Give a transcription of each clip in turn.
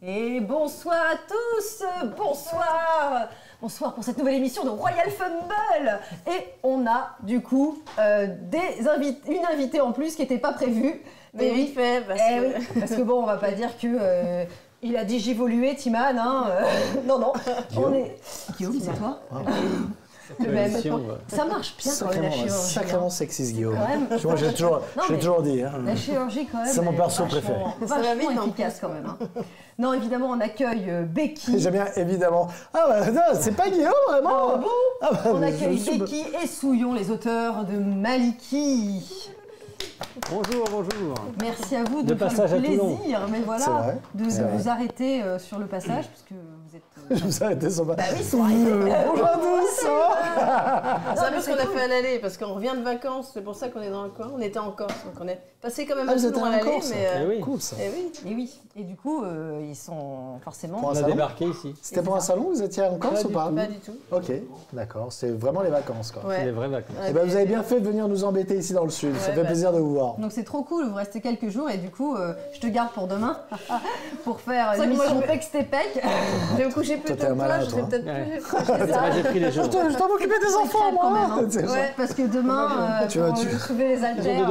Et bonsoir à tous, bonsoir. Bonsoir pour cette nouvelle émission de Royal Fumble. Et on a du coup une invitée en plus qui n'était pas prévue. Mais vite fait, parce que bon, on va pas dire que il a digivolué, Timan. Hein, non, non. On est... Guillaume, c'est toi le même. Ça marche bien quand même la chirurgie. Sacrément sexiste, Guillaume. Moi, j'ai toujours dit. Hein. La chirurgie, quand même. C'est mon perso préféré. Vachement efficace, quand même. Hein. Non, évidemment, on accueille Becky. J'aime bien, évidemment. Ah, bah, non, c'est pas Guillaume, vraiment. Ah, bon on accueille Becky et Souillon, les auteurs de Maliki. Bonjour, bonjour. Merci à vous de faire le plaisir, mais voilà, de vous arrêter sur le passage, parce que vous êtes... Je vous arrêtais sur ma... Bah oui, ils sont arrêtés. Bonjour à tous. C'est un peu ce qu'on a fait à l'aller, parce qu'on revient de vacances, c'est pour ça qu'on est dans le coin. On était en Corse, donc on est passé quand même un peu loin à l'aller, mais... oui. Cool, ça. Et oui. Et du coup, ils sont forcément... On a débarqué ici. C'était pour un salon, vous étiez en Corse ou pas? Pas du tout. Ok, d'accord, c'est vraiment les vacances, quoi. C'est les vraies vacances. Et ben vous avez bien fait de venir nous embêter ici dans le sud, ça fait plaisir de vous voir. Donc c'est trop cool, vous restez quelques jours et du coup, je te garde pour demain pour faire l'émission Texte et Pec. Je vais me coucher plus tôt que toi, je serai peut-être plus... J'ai pris les jours. Je dois m'occuper des enfants, moi. Ouais, parce que demain, Tu vas trouver les haltères.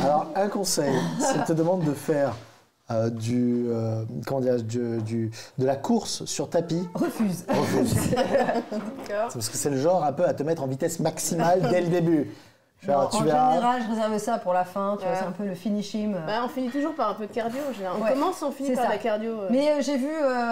Alors, un conseil, c'est de te demander de faire de la course sur tapis. Refuse. D'accord. Parce que c'est le genre un peu à te mettre en vitesse maximale dès le début. En général, je réserve ça pour la fin, tu vois, c'est un peu le finishing. Bah, on finit toujours par un peu de cardio. On commence, on finit par la cardio. Mais j'ai vu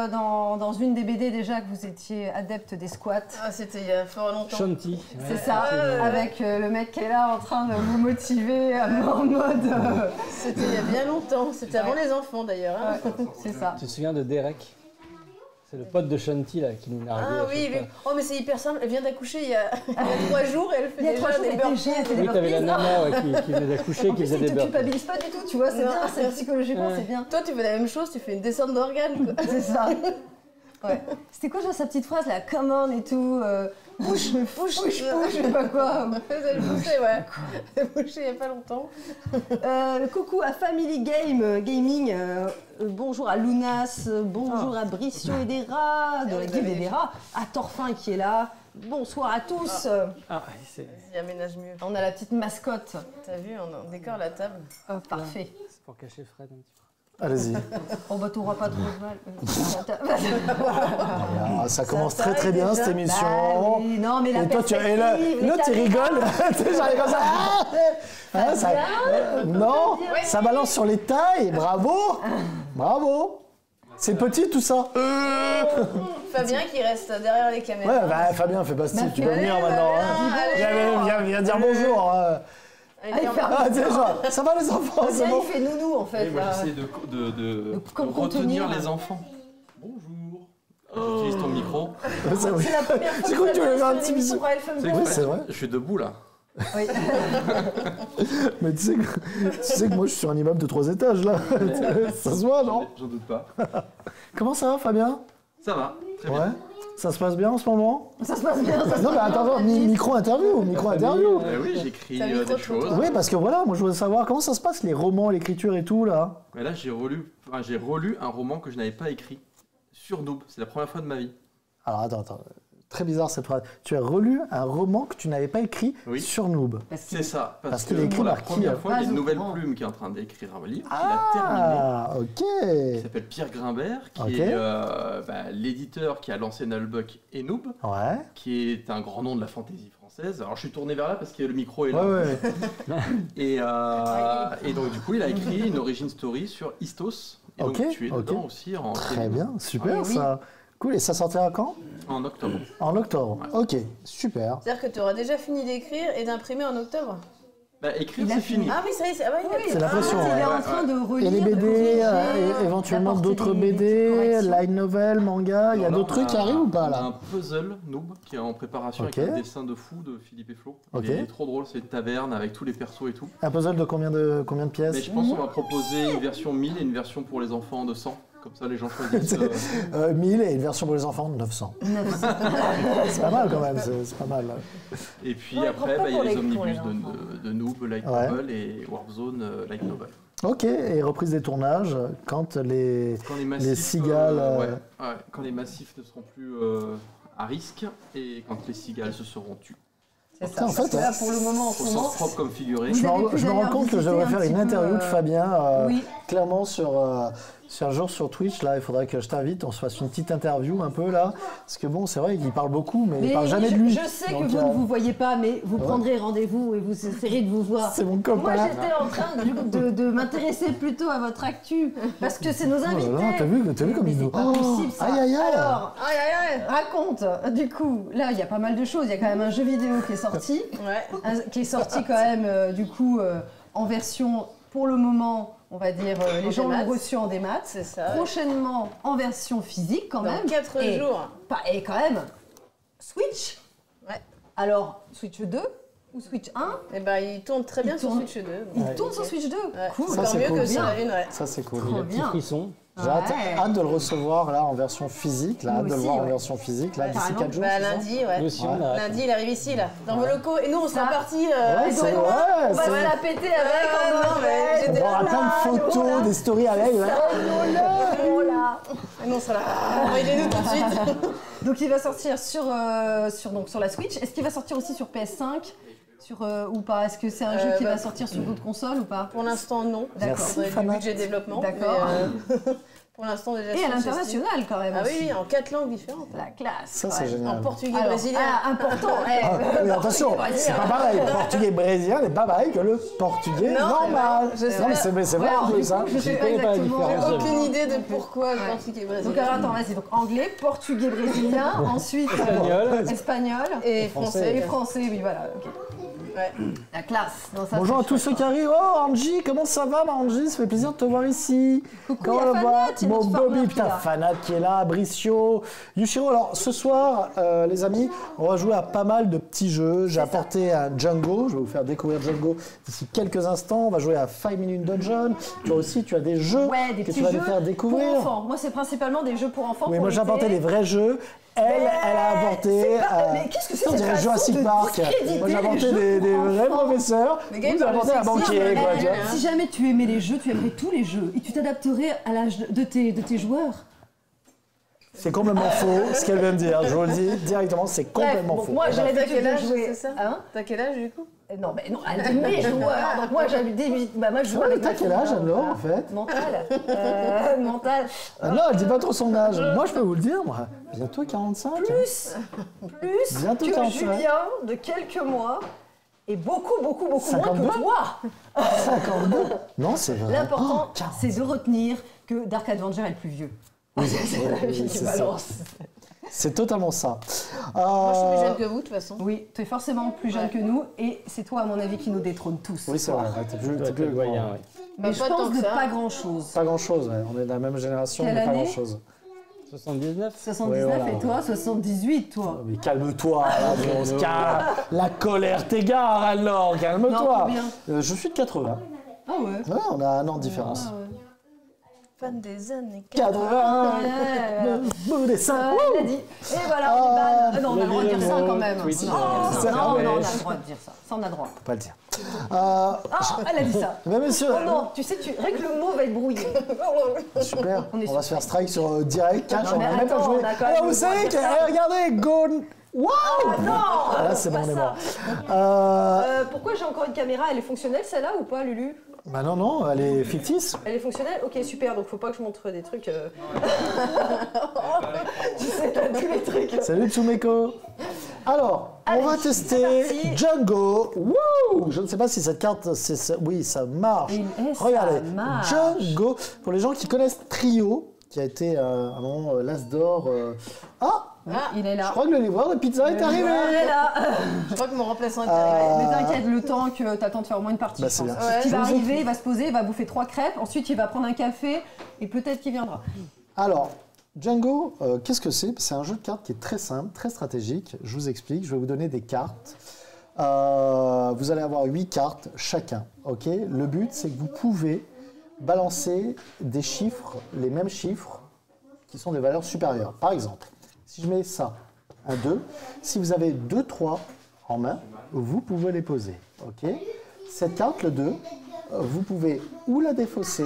dans une des BD déjà que vous étiez adepte des squats. Ah, c'était il y a fort longtemps. Shanti. C'est ça, avec le mec qui est là en train de vous motiver en mode... C'était il y a bien longtemps, c'était avant les enfants d'ailleurs. Hein. Ouais, c'est ça. Tu te souviens de Derek? C'est le pote de Shanti là qui nous narguait. Ah oui, oh mais c'est hyper simple, elle vient d'accoucher il y a 3 jours et elle fait déjà des burpees. Oui, t'avais la nana qui venait d'accoucher, qui faisait des burpees. Tu te culpabilises pas du tout, tu vois, c'est bien, c'est psychologiquement, c'est bien. Toi, tu fais la même chose, tu fais une descente d'organes, quoi. C'est ça. Ouais. C'était quoi sa petite phrase là, come on et tout, push, je sais pas quoi. Elle bouchait, ouais. Elle bouchait il y a pas longtemps. Coucou à Family Gaming, bonjour à Lunas, bonjour à Bricio et des rats, de la guilde des rats, à Torfin qui est là. Bonsoir à tous. Vas-y, aménage mieux. On a la petite mascotte. T'as vu, on décore la table. Parfait. C'est pour cacher Fred un petit peu. Allez-y. Oh bah t'auras pas trop de mal. Ça commence très très bien cette émission. Bah, oui, non mais la perspective, l'autre il rigole. Tu sais, j'arrive comme ça. Non, ça balance sur les tailles. Bravo. C'est petit tout ça. Fabien qui reste derrière les caméras. Ouais, bah Fabien, fais pas style. Tu peux venir maintenant. Viens dire bonjour. Ça va les enfants, c'est bon. Il fait nounou en fait. Oui, moi j'essaie de retenir les enfants. Bonjour. J'utilise ton micro. C'est la première fois que tu voulais faire un petit bisou. Oui, c'est vrai. Je suis debout là. Oui. Mais tu sais que moi je suis sur un immeuble de 3 étages là. Ça se voit, non? J'en doute pas. Comment ça va, Fabien? Ça va, très bien. Ça se passe bien en ce moment? Ça se passe bien. Non mais attends, micro-interview. Oui, j'écris des choses. Oui, parce que voilà, moi je voudrais savoir comment ça se passe, les romans, l'écriture et tout là. Mais là, j'ai relu un roman que je n'avais pas écrit sur Noob. C'est la première fois de ma vie. Alors attends. Très bizarre cette phrase. Tu as relu un roman que tu n'avais pas écrit sur Noob. C'est ça. Parce que qu'il est écrit pour la par qui? première fois, il y a une nouvelle plume qui est en train d'écrire un livre qu'il a terminé. Ah, ok. Qui s'appelle Pierre Grimbert, qui est l'éditeur qui a lancé Nullbuck et Noob, qui est un grand nom de la fantaisie française. Alors je suis tourné vers là parce que le micro est là. Et donc du coup, il a écrit une origin story sur Istos. Et donc tu es dedans aussi en... Très bien, super ça. Cool, et ça sortira quand? En octobre. En octobre, ok, super. C'est-à-dire que tu auras déjà fini d'écrire et d'imprimer en octobre? Bah, écrire, c'est fini. Ah oui, ça y est, c'est la pression. Il est en train de relire. Et les BD, éventuellement d'autres BD, light novel, manga, il y a d'autres trucs qui arrivent ou pas là? On a un puzzle Noob qui est en préparation avec un dessin de fou de Philippe et Flo. Il est trop drôle, c'est une taverne avec tous les persos et tout. Un puzzle de combien de pièces? Mais je pense qu'on va proposer une version 1000 et une version pour les enfants de 100. Comme ça, les gens choisissent. 1000 et une version pour les enfants, 900. C'est pas mal quand même, c'est pas mal. Et puis après, il y a les omnibus de Noob, Light Novel et Warzone, Light Novel. Ok, et reprise des tournages quand les cigales... quand les massifs ne seront plus à risque et quand les cigales se seront tues. C'est ça. En fait, là, pour le moment, en ce moment, propre comme figuré. Je me rends compte que je devrais faire une interview de Fabien, clairement sur un jour sur Twitch. Là, il faudrait que je t'invite, on se fasse une petite interview un peu là, parce que bon, c'est vrai qu'il parle beaucoup, mais il parle jamais de lui. Je sais que vous ne vous voyez pas, mais vous prendrez rendez-vous et vous essayerez de vous voir. C'est mon copain. Moi, j'étais en train de m'intéresser plutôt à votre actu, parce que c'est nos invités. T'as vu comme il nous... C'est pas possible ça. Aïe. Alors, raconte. Du coup, là, il y a pas mal de choses. Il y a quand même un jeu vidéo qui est sorti, qui est sorti quand même, du coup, en version, pour le moment, on va dire, les gens l'ont reçu en démat. C'est ça. Prochainement, en version physique quand même. Dans 4 jours. Et quand même, Switch. Ouais. Alors, Switch 2 ou Switch 1? Eh ben, il tourne très bien sur Switch 2. Il tourne sur Switch 2. Cool. Ça, Encore mieux cool. que sur la 1. Ça, c'est cool. Trop bien. Frisson. J'ai hâte de le recevoir là en version physique, hâte de le voir en version physique là d'ici 4 jours. Lundi, lundi, il arrive ici là, dans vos locaux. Et nous, on sera partis. On va se la péter avec. On aura plein de photos, des stories avec. Et nous, on sera là. Envoyez-nous tout de suite. Donc, il va sortir sur la Switch. Est-ce qu'il va sortir aussi sur PS5 ou pas? Est-ce que c'est un jeu qui va sortir sur d'autres consoles ou pas? Pour l'instant, non. D'accord. Il faudrait du budget développement. D'accord. Pour l'instant, déjà. Et à l'international quand même. Ah oui, en 4 langues différentes. La classe. Ça, c'est génial. En portugais brésilien. Important. Mais attention, c'est pas pareil. Le portugais brésilien n'est pas pareil que le portugais normal. Non, mais c'est vrai en plus. Je sais pas exactement. J'ai aucune idée de pourquoi le portugais brésilien. Donc alors attends, vas-y. Donc anglais, portugais brésilien, ensuite espagnol et français. Et français, oui, voilà. Ouais. La classe. Non, ça, bonjour à tous ceux qui arrivent. Oh Angie, comment ça va ma Angie? Ça fait plaisir de te voir ici. Coucou, comment il y a Fanat, mon Bobby, putain, là. Fanat qui est là, Bricio, Yushiro. Alors ce soir, les amis, on va jouer à pas mal de petits jeux. J'ai apporté un Django, je vais vous faire découvrir Django d'ici quelques instants. On va jouer à 5 Minute Dungeon. Toi aussi, tu as des jeux que tu vas nous faire découvrir. Pour enfants. Moi, c'est principalement des jeux pour enfants. Oui, moi j'ai apporté des vrais jeux. Elle a apporté. Mais qu'est-ce que c'est on dirait Jurassic Park. Moi j'ai apporté des vrais professeurs. Vous avez apporté un banquier. Si jamais tu aimais les jeux, tu aimerais tous les jeux et tu t'adapterais à l'âge de tes joueurs. C'est complètement faux ce qu'elle vient de dire. Je vous le dis directement, c'est complètement faux. Moi j'ai l'habitude de jouer. C'est ça. T'as quel âge du coup? Non, mais non, elle dit mes joueurs. Donc moi j'avais des. Bah moi je joue avec. T'as quel âge alors en fait? Mental. Mental. Non, elle dit pas trop son âge. Moi je peux vous le dire, moi. Bientôt 45. Plus bientôt que 45. Julien de quelques mois. Et beaucoup 52? moins que toi. 52? Non, c'est vrai. L'important, c'est de retenir que Dark Avenger est le plus vieux. Oui, c'est la vie qui balance. C'est totalement ça. Moi, je suis plus jeune que vous, de toute façon. Oui, tu es forcément plus jeune que nous, et c'est toi, à mon avis, qui nous détrône tous. Oui, c'est vrai. T'es plus moyen, oui. Mais je pense de pas grand-chose. Pas grand-chose, ouais. On est de la même génération, mais pas grand-chose. 79. 79 ouais, voilà. Et toi, 78, toi. Mais calme-toi, la colère t'égare alors, calme-toi. Je suis de 80. Ah ouais. Ouais, on a un an de différence. Ah ouais. Fan des années 80. Bout des seins. Il a dit. Et voilà, on est ban. Non, on a le droit de dire ça quand même. Non, on a le droit de dire ça. Ça, on a le droit. Faut pas le dire. Elle a dit ça. Mais monsieur. Oh non, tu sais, rien que le mot va être brouillé. Super. On va se faire strike sur direct, cash. On va même pas jouer. Alors, vous savez que, regardez, Gone. Waouh! Non! Là, c'est bon, on est mort. Pourquoi j'ai encore une caméra? Elle est fonctionnelle, celle-là, ou pas, Lulu? Bah non, elle est fictice. Elle est fonctionnelle? Ok, super, donc faut pas que je montre des trucs... Tu sais, t'as tous les trucs. Salut Tsumeko. Alors, on va tester Django. Wouh! Je ne sais pas si cette carte... Oui, ça marche. Regardez, Django. Pour les gens qui connaissent Trio, qui a été à un moment l'As d'or... il est là. Je crois que le livreur de pizza est arrivé. Il est là. Je crois que mon remplaçant est arrivé. Mais t'inquiète, le temps que t'attends de faire au moins une partie. Bah, je pense. bien. Il va arriver, il va se poser, il va bouffer 3 crêpes, ensuite il va prendre un café et peut-être qu'il viendra. Alors, Django, qu'est-ce que c'est? C'est un jeu de cartes qui est très simple, très stratégique. Je vous explique, je vais vous donner des cartes. Vous allez avoir 8 cartes chacun. Ok. Le but, c'est que vous pouvez balancer des chiffres, les mêmes chiffres, qui sont des valeurs supérieures. Par exemple, si je mets ça, un 2, si vous avez 2, 3 en main, vous pouvez les poser. Ok. Cette carte, le 2, vous pouvez ou la défausser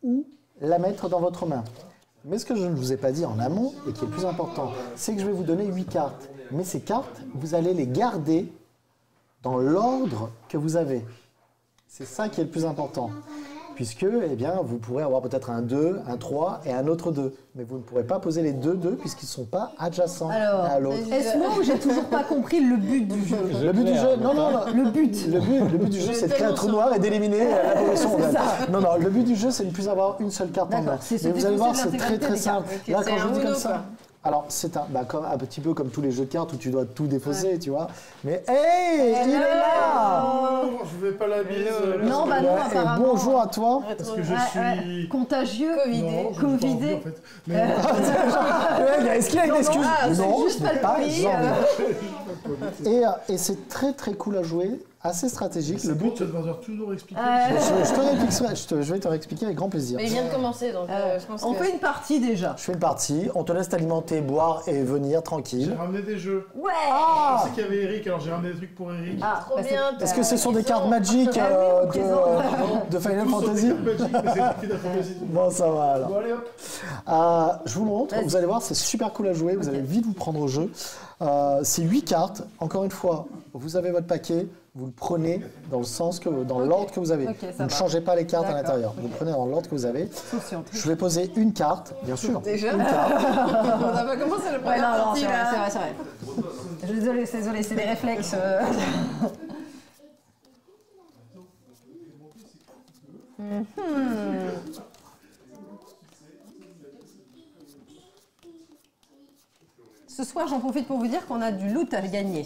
ou la mettre dans votre main. Mais ce que je ne vous ai pas dit en amont, et qui est le plus important, c'est que je vais vous donner 8 cartes. Mais ces cartes, vous allez les garder dans l'ordre que vous avez. C'est ça qui est le plus important. Puisque, eh bien, vous pourrez avoir peut-être un 2, un 3 et un autre 2. Mais vous ne pourrez pas poser les 2 puisqu'ils ne sont pas adjacents l'un à l'autre. Est-ce moi ou j'ai toujours pas compris le but du jeu? Le but du jeu, non. Le but du jeu, c'est de créer un trou noir et d'éliminer la progression. Non, le but du jeu, c'est de ne plus avoir une seule carte en main. Mais vous allez voir, c'est très très simple. Là, quand je vous dis comme ça. Alors, c'est un petit peu comme tous les jeux de cartes où tu dois tout défausser, tu vois. Mais hey, il est là! Je vais pas la bise. Non, apparemment. Et bonjour à toi. Parce que je suis... Contagieux, Covidé. En fait. Mais... Est-ce qu'il y a une excuse? Non, juste pas le prix. Et c'est très très cool à jouer, assez stratégique. Le but, tu vas devoir toujours expliquer. Je vais te réexpliquer avec grand plaisir. Mais il vient de commencer, donc je pense on fait une partie déjà. Je fais une partie, on te laisse t'alimenter, boire et venir tranquille. J'ai ramené des jeux. Ouais. Je sais qu'il y avait Eric, alors j'ai ramené des trucs pour Eric. Trop bien. Est-ce que ce sont des cartes Magic de Final Fantasy? Bon, ça va alors. Bon, allez hop. Je vous montre, vous allez voir, c'est super cool à jouer, vous allez vite vous prendre au jeu. C'est 8 cartes, encore une fois, vous avez votre paquet, vous le prenez dans le sens que, dans l'ordre que vous avez. Vous ne changez pas les cartes à l'intérieur, vous le prenez dans l'ordre que vous avez. Je vais poser une carte, bien sûr. Déjà une carte. On n'a pas commencé le premier partie là. C'est vrai. Désolée, c'est des réflexes. Ce soir, j'en profite pour vous dire qu'on a du loot à gagner.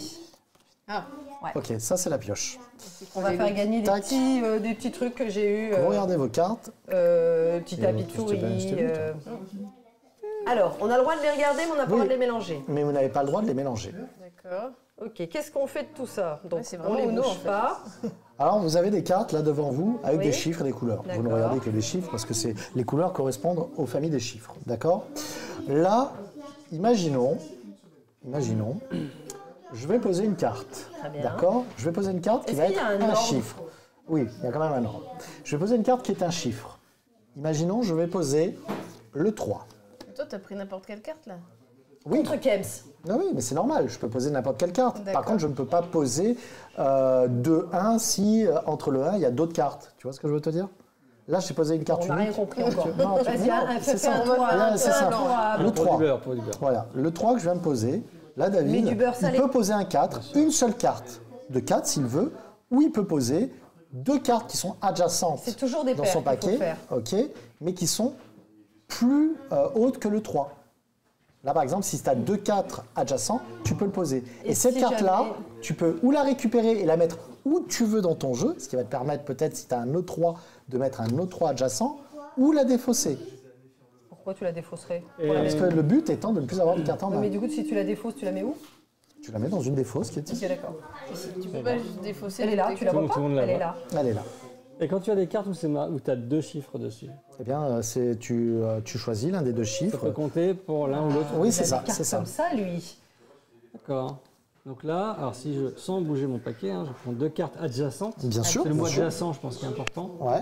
Ah. Ouais. Ok, ça c'est la pioche. On va faire gagner des petits trucs que j'ai eu. Regardez vos cartes. Petit tapis de souris. Alors, on a le droit de les regarder, mais on n'a pas le droit de les mélanger. Mais vous n'avez pas le droit de les mélanger. D'accord. Ok, qu'est-ce qu'on fait de tout ça? Donc, c'est on les Uno, bouge pas. Alors, vous avez des cartes là devant vous avec des chiffres et des couleurs. Vous ne regardez que les chiffres parce que les couleurs correspondent aux familles des chiffres. D'accord? Là, imaginons, je vais poser une carte. D'accord? Je vais poser une carte qui va être un chiffre. Oui, il y a quand même un ordre. Je vais poser une carte qui est un chiffre. Imaginons, je vais poser le 3. Toi, tu as pris n'importe quelle carte là? Oui. Contre Kems. Non, oui, mais c'est normal, je peux poser n'importe quelle carte. Par contre, je ne peux pas poser 2-1 si entre le 1, il y a d'autres cartes. Tu vois ce que je veux te dire? Là, j'ai posé une carte unique. On n'a rien compris encore. C'est ça. Le 3. Voilà, le 3 que je viens de poser. Là, David, il peut poser un 4, une seule carte de 4 s'il veut, ou il peut poser 2 cartes qui sont adjacentes dans son paquet, mais qui sont plus hautes que le 3. Là, par exemple, si tu as 2 4 adjacents, tu peux le poser. Et cette carte-là, tu peux ou la récupérer et la mettre où tu veux dans ton jeu, ce qui va te permettre peut-être, si tu as un autre 3, de mettre un autre 3 adjacent, ou la défausser. Pourquoi tu la défausserais? Parce que le but étant de ne plus avoir de carte en main. Mais du coup, si tu la défausses, tu la mets où? Tu la mets dans une des fosses qui est ici. Ok, d'accord. Tu peux pas juste défausser. Elle est là, tu la vois pas? Elle est là. Elle est là. Et quand tu as des cartes où tu as 2 chiffres dessus? Eh bien, tu choisis l'un des 2 chiffres. Tu peux compter pour l'un ou l'autre? Oui, c'est ça. C'est comme ça, lui. D'accord. Donc là, alors si sans bouger mon paquet, je prends 2 cartes adjacentes. Bien sûr. C'est le mot adjacent, je pense, qui est important. Ouais,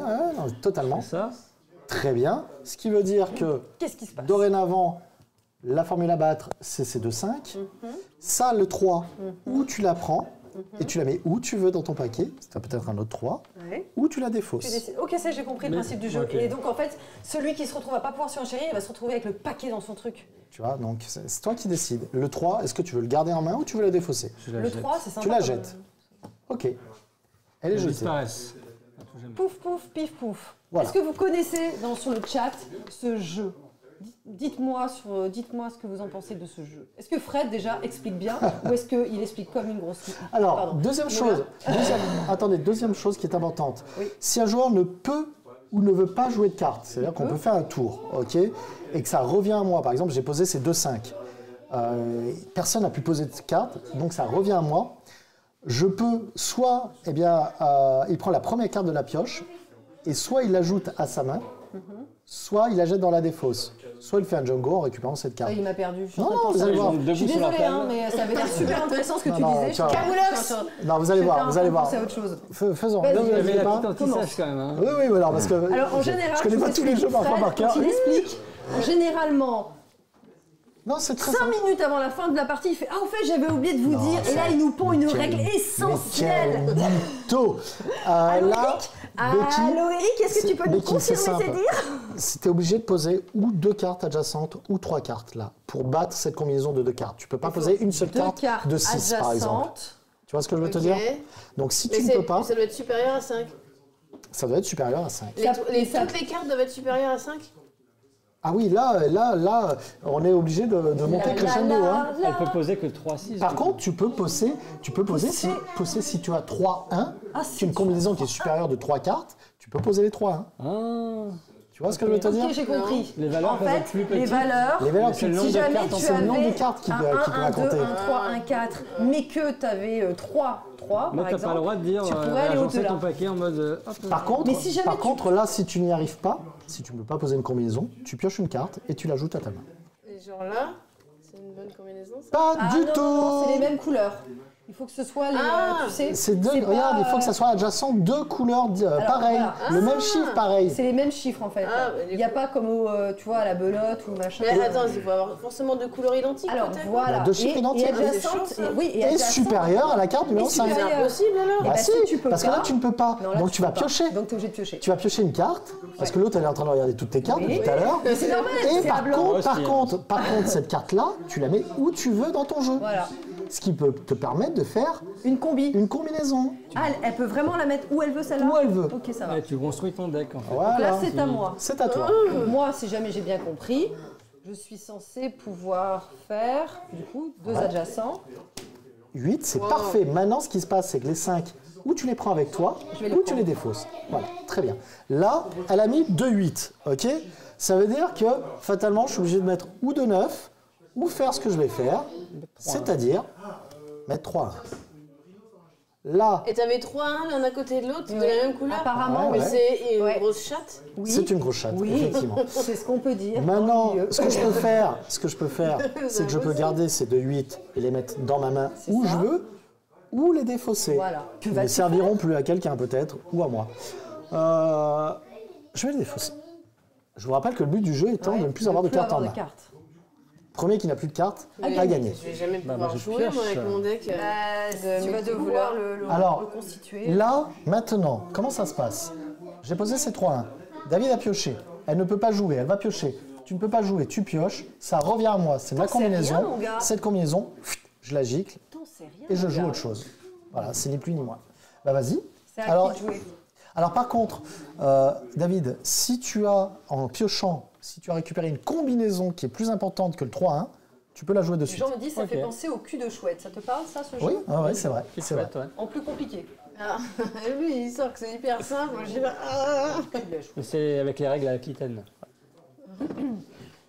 totalement. C'est ça. Très bien. Ce qui veut dire que qu'est-ce qui se passe? Dorénavant, la formule à battre, c'est ces 2 5. Ça, le 3, où tu la prends et tu la mets où tu veux dans ton paquet. C'est peut-être un autre 3. Ou tu la défausses. Ok, ça, j'ai compris le principe du jeu. Okay. Et donc, en fait, celui qui se retrouve à pas pouvoir surenchérir, il va se retrouver avec le paquet dans son truc. Tu vois, donc c'est toi qui décides. Le 3, est-ce que tu veux le garder en main ou tu veux la défausser? Le 3, c'est sympa. Tu la jettes. Ok. Elle est jetée. Pouf, pouf, pif, pouf. Voilà. Est-ce que vous connaissez sur le chat ce jeu? Dites-moi ce que vous en pensez de ce jeu. Est-ce que Fred, déjà, explique bien ou est-ce qu'il explique comme une grosse... Alors, deuxième chose qui est importante. Oui. Si un joueur ne peut ou ne veut pas jouer de cartes, c'est-à-dire qu'on peut faire un tour, ok, et que ça revient à moi. Par exemple, j'ai posé ces 2 5. Personne n'a pu poser de cartes, donc ça revient à moi. Je peux soit, il prend la première carte de la pioche, et soit il l'ajoute à sa main, soit il la jette dans la défausse, soit il fait un Django en récupérant cette carte. Il m'a perdu. Non, vous allez voir. Je suis désolée, hein, mais ça avait l'air super intéressant ce que tu disais. Camoulox. Non, vous allez voir, vous allez voir. C'est autre chose. Faisons. Vas-y, Ne vous Il y avait inquiétez la pas. petite anti-sèche quand même. Hein. Oui, oui, voilà, parce que Alors en général, je connais pas tous les jeux par cœur. Il explique. Généralement, Non, c'est très 5 simple. minutes avant la fin de la partie, il fait ah en fait j'avais oublié de vous Non, dire. Et là il nous pond une règle essentielle. Mais quel mytho. Allô Là, Eric Allô Eric, est-ce que tu peux nous Becky, c'est confirmer ces simple. dires? Tu es obligé de poser ou 2 cartes adjacentes ou 3 cartes là pour battre cette combinaison de 2 cartes. Tu peux pas poser une seule Deux carte cartes de 6 par exemple. adjacentes. Tu vois ce que je veux te dire? Donc si tu ne peux pas, Ça doit être supérieur à 5. ça doit être supérieur à 5. Toutes les cartes doivent être supérieures à 5. Ah oui, là, on est obligé de monter crescendo. Hein. Elle peut poser que 3-6. Par contre, tu peux poser si tu as 3-1, qui est une combinaison qui est supérieure de 3 cartes, tu peux poser les 3-1. Ah, Tu vois ce que je veux te dire? Ok, j'ai compris. les valeurs En peuvent être fait, plus les petites. valeurs, Les valeurs c'est le plus nombre si de jamais cartes en tu c'est le nombre avais de cartes qui un doit 1, 1, 2, compter. 1, 3, 1, 4, mais que tu avais 3, par Mais t'as exemple, pas le droit de dire tu pourrais aller agencer au-delà. ton paquet en mode. Hop, Mais si jamais tu- Par contre, là, si tu n'y arrives pas, si tu ne peux pas poser une combinaison, tu pioches une carte et tu l'ajoutes à ta main. Et genre là, c'est une bonne combinaison ça. Pas Ah du non, tout. non, c'est les mêmes couleurs. Il faut que ce soit les, tu sais. C'est deux. c'est pas, Regarde, il faut que ça soit adjacent, 2 couleurs pareilles, voilà. le même chiffre pareil. C'est les mêmes chiffres en fait. Ah, bah, Il n'y a pas comme au, tu vois, à la belote ou machin. Mais attends, il faut avoir forcément 2 couleurs identiques. Alors peut-être. voilà. Deux chiffres identiques. Et adjacente, C'est chaud, ça. oui, Et adjacente, supérieur à la carte numéro 5. C'est impossible alors. Bah bah, si, si tu peux parce que pas. là tu ne peux pas. Non, là, Donc tu vas peux pas. piocher. Donc tu es obligé de piocher. Tu vas piocher une carte, parce que l'autre elle est en train de regarder toutes tes cartes Oui. depuis tout à l'heure. Mais c'est normal, Et c'est à blanc. par contre, cette carte-là, tu la mets où tu veux dans ton jeu. Voilà. Ce qui peut te permettre de faire Une combi. une combinaison. Ah, elle peut vraiment la mettre où elle veut celle-là? Où elle veut. Ok, ça va. Ouais, tu construis ton deck en fait. Voilà. Donc là, c'est à moi. C'est à toi. Moi, si jamais j'ai bien compris, je suis censée pouvoir faire, du coup, 2 adjacents. 8, c'est parfait. Maintenant, ce qui se passe, c'est que les 5, ou tu les prends avec toi, Je vais les ou tu prendre. les défausses. Voilà, très bien. Là, elle a mis 2 8, ok? Ça veut dire que, fatalement, je suis obligé de mettre ou 2 9, ou faire ce que je vais faire, c'est-à-dire mettre 3 1. Là, Et t'avais 3 l'un à côté de l'autre, de la même couleur. Apparemment, Ouais, Mais oui. c'est une Ouais. grosse chatte. Oui. c'est une grosse chatte, Oui. effectivement. C'est ce qu'on peut dire. Maintenant, Tant mieux. ce que je peux faire, c'est que je peux garder ces 2 8 et les mettre dans ma main où ça. je veux, ou les défausser. Voilà. Que Ils ne vas-tu serviront plus à quelqu'un peut-être, ou à moi. Je vais les défausser. Je vous rappelle que le but du jeu étant Ouais, de ne plus avoir de cartes en main. cartes. Premier qui n'a plus de cartes a gagné. Je vais jamais pouvoir moi, je jouer pioche. moi, avec mon deck. Tu vas devoir le Alors, constituer. là, maintenant, comment ça se passe? J'ai posé ces 3 1. David a pioché. Elle ne peut pas jouer, elle va piocher. Tu ne peux pas jouer, tu pioches, ça revient à moi. C'est ma T'en sais rien, combinaison. mon gars. Cette combinaison, je la gicle T'en sais rien. et je joue regarde. autre chose. Voilà, c'est ni plus ni moins. Bah vas-y. C'est à Alors, qui de jouer. alors par contre, David, si tu as, en piochant, si tu as récupéré une combinaison qui est plus importante que le 3-1, tu peux la jouer de Les suite. gens me disent ça Ok. fait penser au cul de chouette. Ça te parle ça ce jeu? Oui, ouais, c'est vrai. C'est C'est vrai. chouette, ouais. En plus compliqué. Ah, lui, il sort que c'est hyper simple. Moi, je dis, Mais c'est avec les règles à Aquitaine.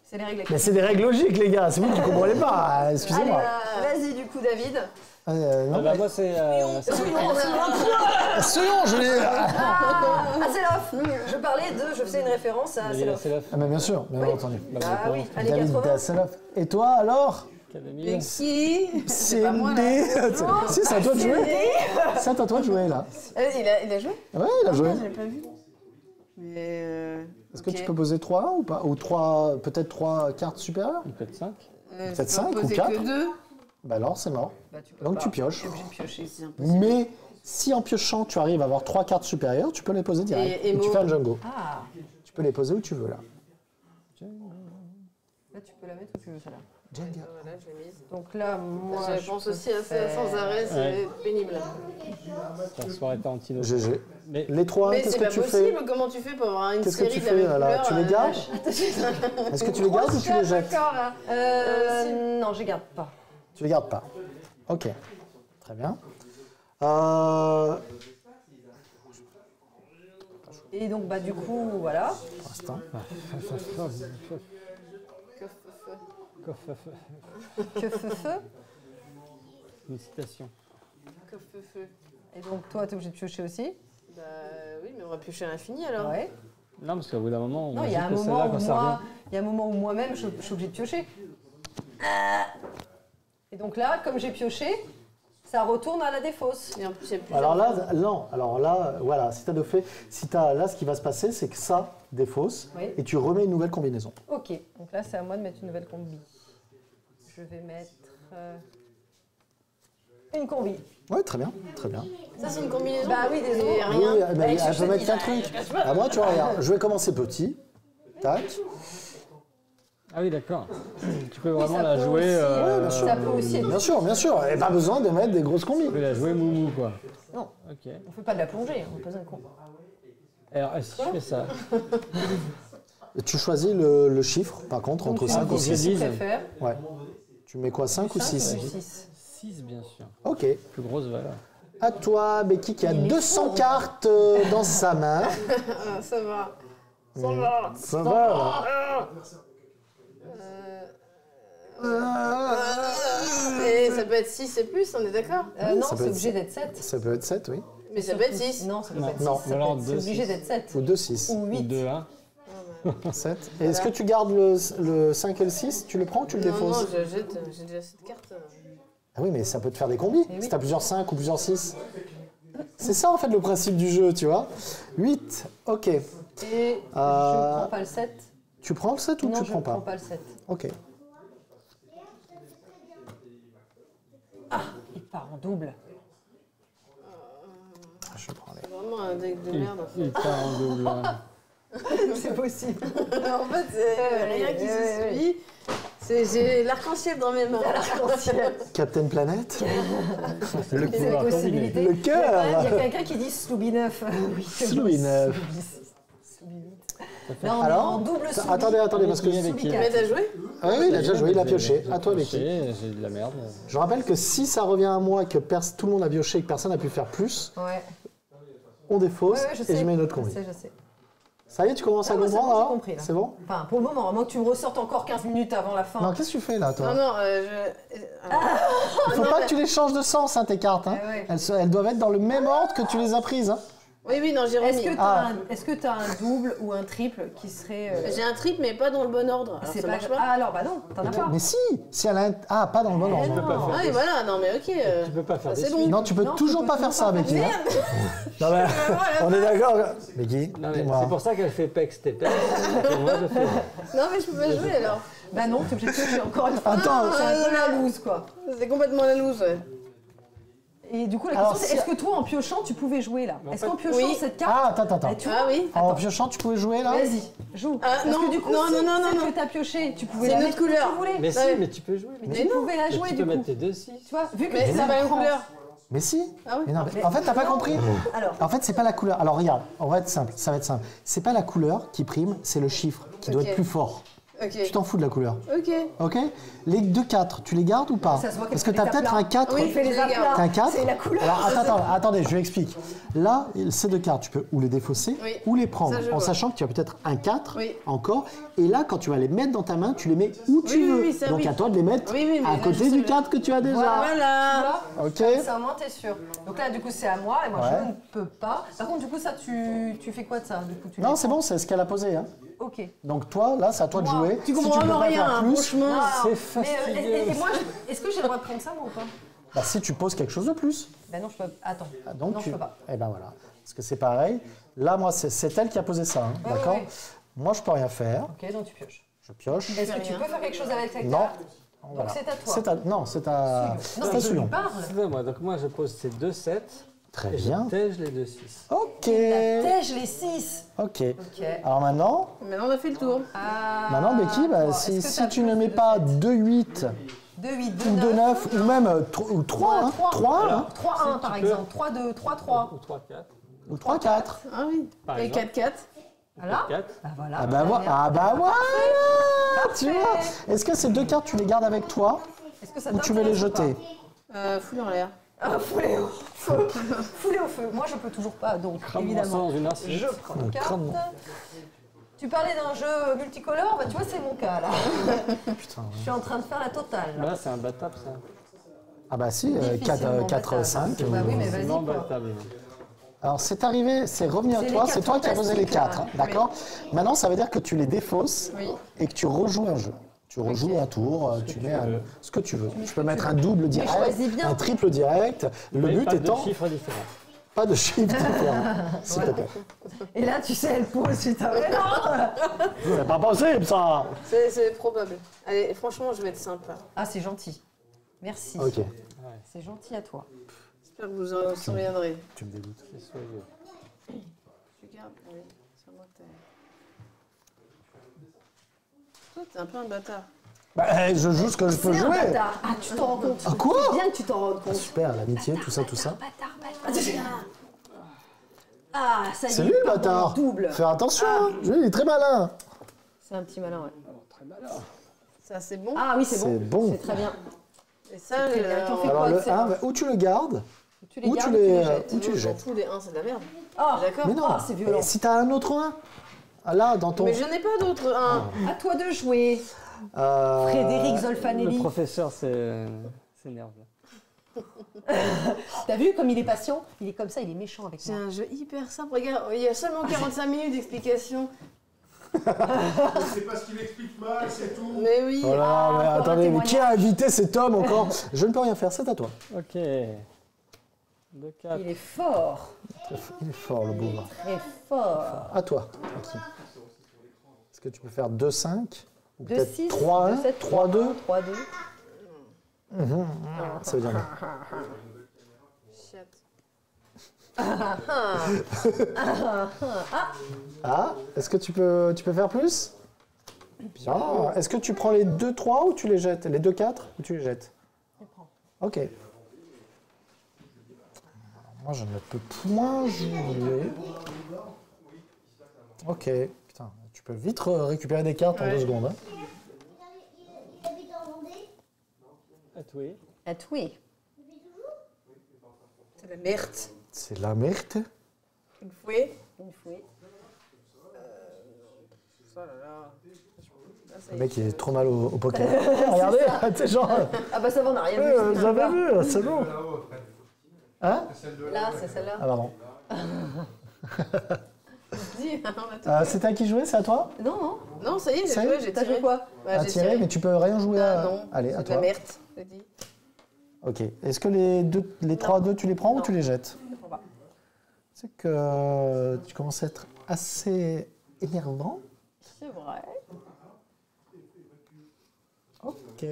C'est les règles. Mais c'est des règles logiques, les gars. C'est vous qui ne comprenez pas. Excusez-moi. Vas-y du coup David. Non, Ah bah, moi, c'est. Soyons, je l'ai. Asseloff. Je parlais de, je faisais une référence à David Asseloff. Asseloff. Ah, mais bien sûr, bien entendu. Ah oui, allez David 80. Dasselhoff. Et toi alors? Académie. qui C'est pas moi, Si, c'est à toi de jouer. C'est à toi de jouer là. Il a joué? Ouais, il a joué. Je l'ai pas vu. Mais Est-ce que tu peux poser 3 ou pas? Ou 3, peut-être 3 cartes supérieures? Peut-être 5. Peut-être 5 ou 4? que 2. Bah alors, c'est mort. Bah, tu peux Donc pas. tu pioches. T'es obligé de piocher. C'est impossible. Mais si en piochant, tu arrives à avoir 3 cartes supérieures, tu peux les poser direct. Et Et tu Mo- fais un Django. Ah. Tu peux les poser où tu veux là. Là tu peux la mettre où tu veux celle-là. Django. Voilà, je l'ai mise. Donc là moi. Je pense aussi à ça sans arrêt, c'est Ouais. pénible. La soirée Tarantino. GG. Mais Les 3, Mais qu'est-ce c'est que pas tu fais? possible, comment tu fais pour avoir une Qu'est-ce que série tu de la même fais là? couleur Tu les gardes? Est-ce que tu les gardes ou tu les jettes? D'accord, là. Non, je garde pas. Tu les gardes pas. Ok. Très bien. Et donc bah du coup voilà. Pour l'instant. Que feu. Une citation. Feu. Et donc toi t'es obligé de piocher aussi. Bah oui, mais on va piocher à l'infini alors. Ouais. Non, parce qu'au bout d'un moment, on Non, il y a un joue que moment celle-là où quand ça moi, revient. il y a un moment où moi-même, je suis obligée de piocher. Et donc là, comme j'ai pioché, ça retourne à la défausse. Et en plus, il y a plus Alors là, non. Alors là, voilà, si là, ce qui va se passer, c'est que ça défausse Oui. et tu remets une nouvelle combinaison. Ok, donc là, c'est à moi de mettre une nouvelle combi. Je vais mettre une combi. Ouais, très bien, très bien. Ça, c'est une combinaison. Bah oui, désolé. Et Oui, rien. mais Allez, elle je peut te mettre dis, qu'un là, truc. Ah, moi, tu vois, regarde, je vais commencer petit. Tac. Ah oui, d'accord. Tu peux vraiment ça la peut jouer. aussi, Ouais, bien sûr. Ça peut aussi être... Bien sûr, bien sûr. Et pas besoin de mettre des grosses combis. Tu peux la jouer moumou, quoi. Non, Ok. on fait pas de la plongée, on n'a pas besoin de combi. Alors, si je fais ça, Et tu choisis le chiffre, par contre, entre 5 ou donc, 6. je dis- Je préfère. Ouais. Tu mets quoi, 5 ou 6 6. 6, bien sûr. Ok. Plus grosse valeur. À toi, Becky, qui a Il est 200 fou. cartes dans sa main. Ah, ça va. Ça va. Ça va. Et ça peut être 6 et plus, on est d'accord? Non, ça peut c'est être obligé d'être 7. Ça peut être 7, oui. Mais ça peut être 6. Non, ça peut pas être Non. 6. Ou alors C'est deux, obligé six. d'être 7. Ou 2, 6. Ou 8. 2, 1. 7. Et est-ce que tu gardes le 5 et le 6? Tu le prends ou tu le Non, non, défausses? je jette, j'ai déjà cette carte. Ah oui, mais ça peut te faire des combis. oui. Si tu as plusieurs 5 ou plusieurs 6. C'est ça, en fait, le principe du jeu, tu vois. 8, ok. Et je ne prends pas le 7. Tu prends le 7 ou Non, tu je prends ne prends pas? pas le 7. Ok. Il part en double. Je prends les... C'est vraiment un deck de merde. Il part en double. C'est possible. En fait, c'est rien qui se suit. J'ai l'arc-en-ciel dans mes mains. Captain Planet? Le C'est la pouvoir possibilité. Le Il y cœur. a quelqu'un qui dit Sloubinov. Oui, c'est Sloubinov. Là, on est Alors en double Sloubinov. Attendez, parce que... avec qui? Mais t'as joué? Ah oui, il a déjà joué, il a pioché. À toi, Becky. J'ai de la merde. Je rappelle que si ça revient à moi, que tout le monde a pioché et que personne n'a pu faire plus, Ouais, on défausse ouais, je sais. et je mets une autre combi. Je sais. Ça y est, tu commences à Ah ouais, c'est comprendre bon, j'ai là compris, là. C'est bon? Enfin, pour le moment, à moins que tu me ressortes encore 15 minutes avant la fin. Non, qu'est-ce que tu fais là, toi? Non, non, Il faut pas que tu les changes de sens, hein, tes cartes. Hein. Ah ouais. Elles doivent être dans le même ordre que tu les as prises. Hein. Oui, non, j'ai Est-ce remis. que tu as un double ou un triple qui serait... J'ai un triple, mais pas dans le bon ordre. Alors c'est ça pas... marche pas. Ah alors, bah non, t'en as pas. Mais si elle a un... pas dans le bon ordre. non. Ah, et voilà, non, mais ok. Tu peux pas faire ça, des c'est suites. bon. Non, tu peux Non, toujours tu pas peux faire ça, toujours pas Becky. faire Hein. Non, mais on est d'accord. Becky, Non, mais dis-moi. c'est pour ça qu'elle fait PEX, t'es PEX. Et moi, je fais. Non, mais je peux pas jouer alors. Bah non, t'es obligé de piocher encore une fois. Attends. C'est un peu la loose, quoi. C'est complètement la loose, ouais. Et du coup, la Alors, question, c'est si- est-ce que toi, en piochant, tu pouvais jouer là? En Est-ce fait- qu'en piochant Oui. cette carte... Ah, attends. tu vois, Ah oui. En piochant, tu pouvais jouer là? Vas-y, joue. Ah, Parce non, que du coup, non, si non, non, celle non, que t'as pioché, tu pouvais C'est la une mettre autre où tu couleur. voulais. Mais si, Ouais. mais tu peux jouer. Tu pouvais la jouer tu du peux coup. mettre tes 2-6. Tu vois, vu que Mais c'est ça pas une prend- couleur. Mais si. Ah oui. Mais non, en fait, t'as pas compris. Alors, En fait, c'est pas la couleur. Alors regarde, on va être simple. Ça va être simple. C'est pas la couleur qui prime, c'est le chiffre qui doit Ok. être plus fort. Ok. Tu t'en fous de la couleur. Ok. Ok? Les 2 4, tu les gardes ou pas? Ça se voit Parce qu'elle que fait tu as les peut-être aplats. un 4. Oui, fais les je les garde. aplats. T'as un 4. C'est la couleur. Alors attendez, je vais expliquer. Là, ces 2 cartes, tu peux ou les défausser Oui. ou les prendre Ça, je en vois. sachant que tu as peut-être un 4 Oui. encore. Et là, quand tu vas les mettre dans ta main, tu les mets où tu Oui, oui, veux. oui, ça, Donc oui. à toi de les mettre Oui, oui, mais à là, côté je sais du le- 4 que tu as déjà. Voilà. Ok? ça au moins t'es sûr. Donc là, du coup, c'est à moi et moi, Ouais. je ne peux pas. Par contre, du coup, ça, tu fais quoi de ça? Du coup, tu Non, les c'est bon, c'est ce qu'elle a posé. Hein. prends. Ok. Donc toi, là, c'est à toi de Moi, jouer. Tu Si comprends peux vraiment pas rien, faire hein, plus, franchement. Mais fastidieux. et moi, est-ce que j'ai le droit de prendre ça, moi, ou pas? bah, si tu poses quelque chose de plus. Ben non, je peux. Attends. Ah, donc non, tu... je peux pas. Eh ben voilà. Parce que c'est pareil. Là, moi, c'est elle qui a posé ça. Hein, Ouais, d'accord? ouais. Moi, je peux rien faire. Ok, donc tu pioches. Je pioche. Est-ce que tu peux faire quelque chose avec cette Non. carte? Voilà. c'est à toi. Non, c'est à. Non, c'est mais à je lui Souillon. parle. Excusez-moi, donc moi je pose ces 2-7 Très et je bien. tège les 2-6. Ok. La tège, les 6. Ok. Ok. Alors maintenant, Maintenant, on a fait le tour. Ah, maintenant Becky, bah, toi, si, est-ce que si t'as tu plus ne mets de pas sept? 2-8 2, 8, 2, ou 2-9 ou même 3, hein, 3 hein, 3, 1 par exemple. 3, 2, 3, 3. Ou 3-4. ou 3-4. Ah oui. Par Et exemple. 4-4. Voilà. 4. Ah voilà. Ah bah, voilà. Tu vois. Est-ce que ces 2 cartes, tu les gardes avec toi Est-ce que ça ou tu veux les t'intéresse ou pas? jeter? Foule en l'air. Ah, foulez au feu. Foulez au feu. Moi, je peux toujours pas, donc Crame-moi ça évidemment. dans une assiette. Je prends une carte. crame-moi. Tu parlais d'un jeu multicolore, bah tu vois, c'est mon cas là. Putain. Je suis en train de faire la totale. là. Là, c'est imbattable ça. Ah bah si, Difficilement 4, battable. 5. Bah oui, mais C'est vas-y. non quoi. battable. Alors, c'est arrivé, c'est revenu à C'est toi, les c'est toi qui as posé les quatre 4, d'accord? Maintenant, ça veut dire que tu les défausses et que tu rejoues un jeu. Tu rejoues un tour, tu mets ce que tu veux. Tu peux mettre un double direct, un triple direct. Le but pas étant. de chiffres différents. Pas de chiffres différents, s'il te plaît. Et là, tu sais, elle pose, putain, mais non. C'est pas possible, ça! C'est probable. Allez, franchement, je vais être sympa. Ah, c'est gentil. Merci. Ok. C'est gentil à toi. J'espère que vous en souviendrez. Tu me dégoûtes. C'est soyeux. Tu gardes, oui. C'est moi que t'as. Toi, t'es un peu un bâtard. Bah, je joue ce que je peux jouer. Ah, tu t'en rends compte. Ah, quoi? C'est bien que tu t'en rendes compte. Super, l'amitié, tout ça, tout ça. Ah, ça y est. C'est lui le pardon, bâtard. double. Fais attention, hein. Lui, il est très malin. C'est un petit malin, ouais. Ça, c'est bon. Ah oui, c'est bon. C'est bon. C'est très bien. Et ça, très bien. T'en fais Alors, quoi, le c'est- 1, où tu le gardes, Tu les ou gardes tu ou les, jettes ou tu les dans jettes. tous les 1, c'est de la merde. Ah, D'accord. Mais non, Ah, c'est violent. Et si t'as un autre 1, là, dans ton. Mais je n'ai pas d'autre 1. à toi de jouer. Euh, Frédéric Le Zolfanelli. professeur s'énerve. T'as vu comme il est patient? Il est comme ça, il est méchant avec C'est moi. un jeu hyper simple. Regarde, il y a seulement 45 minutes d'explication. C'est parce qu'il explique mal, c'est tout. Mais oui. Oh là là, mais encore un attendez, mais qui a témoignage. invité cet homme encore? Je ne peux rien faire, c'est à toi. Ok. 2, 4. Il est fort. Il est fort, le bourre. Très fort. À toi. Ok. Est-ce que tu peux faire 2, 5 ou 2, peut-être 6, 3, 1, 7, 3, 2? 3, 2. Ça veut dire non. Ah, est-ce que tu peux faire plus? Bien. Est-ce que tu prends les 2, 3 ou tu les jettes? Les 2, 4 ou tu les jettes? Je prends. Ok. Moi, je ne peux point jouer. Ok. Putain, tu peux vite récupérer des cartes en 2 secondes. Hein. À toi. À toi. C'est la merde. C'est la merde. Une fouée. Une fouée. Oh là là. Là, ça y Le est. mec, il est trop mal au poker. Regardez, tu sais, genre. Ah bah ça va, on n'a rien vu. Vous avez vu, c'est bon. Hein? Là, c'est celle-là. Ah, pardon. Dis, on a tout. C'est à qui jouer? C'est à toi? Non, non. Non, ça y est, j'ai Ça y est, joué, j'ai T'as tiré. joué quoi? Ouais, À j'ai tirer, mais tu peux rien jouer à. Ah non. Allez, à c'est de la toi. merde, j'ai dit. Ok. Est-ce que les 3 2, tu les prends ou Non. tu les jettes? Je comprends pas. C'est que tu commences à être assez énervant. C'est vrai. Ok.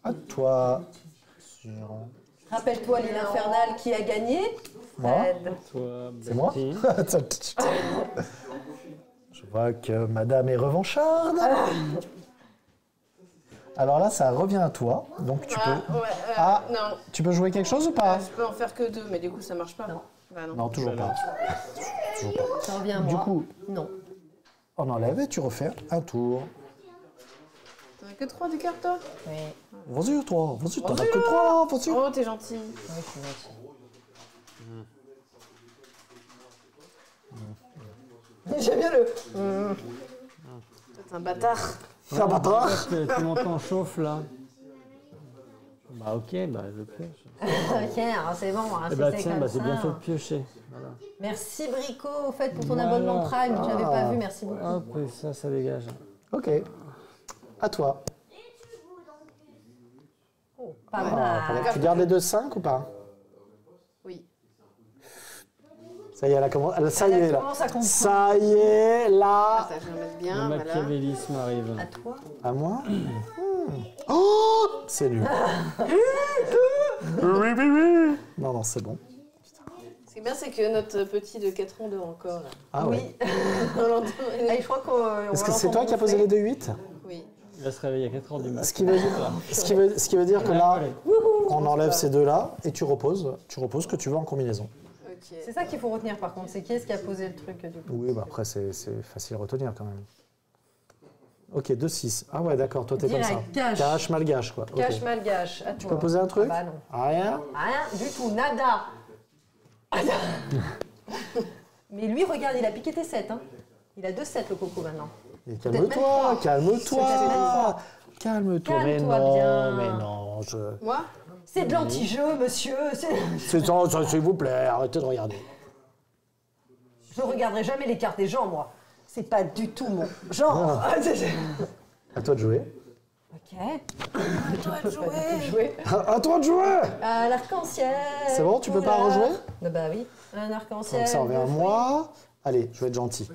À toi. Rappelle-toi l'île infernale qui a gagné. Moi? Fred. Toi, C'est moi? Betty. Je vois que madame est revancharde. Alors là, ça revient à toi. Donc tu peux. Ah. Non. Tu peux jouer quelque chose ou pas? Je peux en faire que 2, mais du coup, ça marche pas. Non. Bah non. Non, toujours pas. Toujours pas. Ça revient à moi. Du coup, Non. on enlève et tu refais un tour. T'en as que 3 de cartes, toi? Oui. Vas-y, toi. Vas-y, t'en as que 3. Vas-y. Oh, t'es gentil. Oui, je suis gentil. J'aime bien le. Toi, t'es un bâtard. Ça va pas? Tu m'entends chauffe là. Bah ok, bah je pioche. Ok, alors c'est bon. hein, Eh bah c'était tiens, comme bah, c'est ça. bien fait de piocher. Voilà. Merci Brico, au fait, pour ton Voilà. abonnement Prime. Je n'avais pas vu, merci beaucoup. Hop, et ça dégage. Ok. À toi. Oh, pas Ah, mal. tu gardes les 2 5 ou pas? Oui. Ça y est, ça y est, là. commence à comprendre. Ça y est, là. Ça, je vais mettre Le bien, voilà. machiavélisme arrive. À toi. À moi? Oh, c'est nul. Oui, oui, oui. Non, non, c'est bon. Ce qui est bien, c'est que notre petit de 4 ans dort encore. Là. Ah ouais. On l'entend. Allez, je crois qu'on. Est-ce que c'est toi qui as posé les 2 8? Oui. Il va se réveiller à 4h du matin. Ce qui veut dire que là, on enlève ces deux-là et tu reposes ce que tu veux en combinaison. Ok. C'est ça qu'il faut retenir par contre, c'est qui est-ce qui a posé le truc du coup. Oui, bah après, c'est facile à retenir quand même. Ok, 2 6. Ah ouais, d'accord, toi t'es comme ça. Direct, cash. Malgache, quoi. Ok. Cache malgache, à toi. Tu peux poser un truc? Ah bah non. Rien? Rien du tout, nada. Mais lui, regarde, il a piqué tes 7. Hein. Il a 2 7 le coco maintenant. Et Peut-être même calme-toi, trois. calme-toi. Peut-être même trois. Calme-toi. Mais Calme-toi non, bien. mais non, Moi? C'est de l'anti-jeu, monsieur. S'il vous plaît, arrêtez de regarder. Je regarderai jamais les cartes des gens, moi. C'est pas du tout mon genre. À toi de jouer. Ok. À toi de jouer. À toi de jouer. L'arc-en-ciel. C'est bon, tu peux pas rejouer? Bah oui. Un arc-en-ciel. Donc ça revient à moi. Allez, je vais être gentil.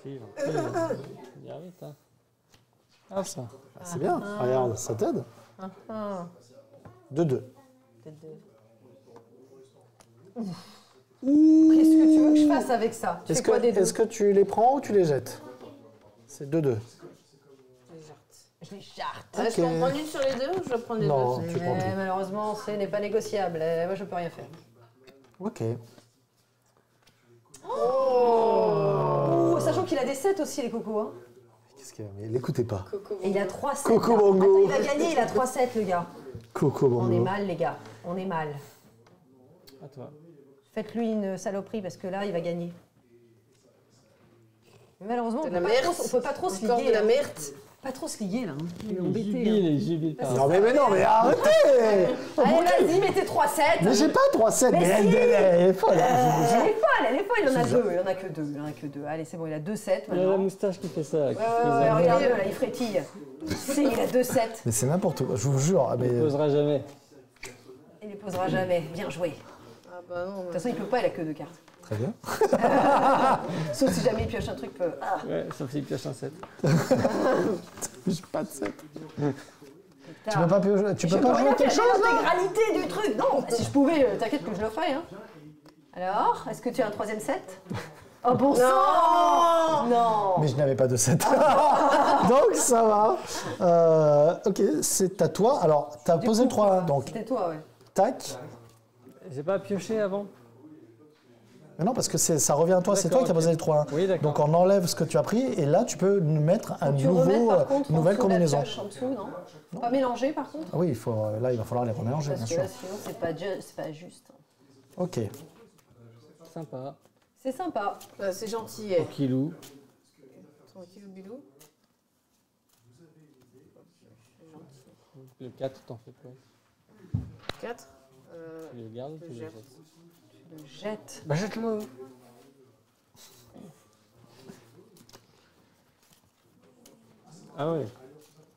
Il y arrive, hein. Ah, ça. C'est bien. Regarde, ça t'aide. 2-2. Qu'est-ce que tu veux que je fasse avec ça? Tu fais quoi des deux? Est-ce que tu les prends ou tu les jettes? C'est 2-2. Je les jarte. Je peux en prendre une sur les deux ou je dois prendre les Non, deux? tu prends tout. Malheureusement, ce n'est pas négociable. Moi, je peux rien faire. Ok. Oh, sachant qu'il a des 7 aussi, les cocos. Hein. Qu'est-ce qu'il y a? Mais l'écoutez pas. Et il a 3-7. Coco là. Bongo. Attends, il a gagné, il a 3-7, le gars. Coco On est Bongo. mal, les gars. On est mal. À toi. Faites-lui une saloperie parce que là, il va gagner. Mais malheureusement, on De la peut pas merde. trop- on peut pas trop se Encore liguer. de la hein. merde. Pas trop se liguer, là. hein. Il est Il embêté. jubile, hein. il jubile pas. Non mais arrêtez. Allez, vas-y, mettez 3-7. Mais j'ai pas 3-7, mais Mais elle si. est folle. Elle est folle, il en a deux. Il en a que deux. Il en a que deux. Allez, c'est bon, il a 2-7 Il y a la maintenant. moustache qui fait ça. Qui fait Ouais, ça. regarde-le, là, il frétille. Si, il a 2-7. Mais c'est n'importe quoi, je vous jure. Mais... Il ne posera jamais. Il ne les posera jamais. Bien joué. Ah bah non. De toute façon, il peut pas, il a que 2 cartes. Très bien. Sauf si jamais il pioche un truc. Ah, Ouais, sauf s'il pioche un 7. J'ai pas de 7. putain. Tu peux pas, tu Je peux pas rien jouer quelque faire, chose j'ai là? l'intégralité du truc. Non, si je pouvais, t'inquiète que je le ferais. Hein. Alors, est-ce que tu as un 3e set? Oh bon sang! Non! Mais je n'avais pas de 7. Donc ça va. Ok, c'est à toi. Alors, tu as posé le 3-1, donc C'était toi, ouais. tac. J'ai pas pioché avant. Mais non, parce que ça revient à toi, c'est toi D'accord, qui as posé le 3-1. Oui, d'accord. Donc on enlève ce que tu as pris et là tu peux nous mettre un Tu remets nouveau, par contre une en nouvelle dessous de la combinaison. pioche, en dessous, non? Pas mélanger par contre? Ah oui, là il va falloir les remélanger, bien Parce que sûr. là, sinon, c'est pas juste. Ok. Sympa. C'est sympa. Bah, c'est gentil. Tranquillou. Tranquille au bilou. Le 4, t'en fais quoi? 4. Tu le gardes ou tu le jette. jettes? Le jette. Bah jette-le. Ah ouais.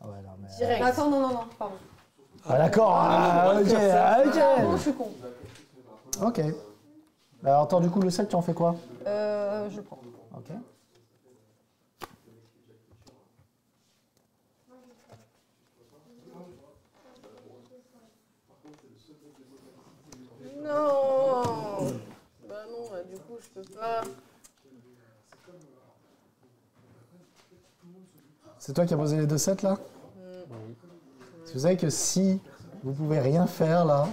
Ah ouais, non, mais... Direct. Attends, non, pardon. Ah d'accord, ok. Pardon, je suis con. Ok. Alors attends, du coup le 7 tu en fais quoi? Je le prends. Ok. Non. Bah non, du coup, je peux pas. C'est toi qui as posé les 2 7 là? Vous savez que si vous pouvez rien faire là,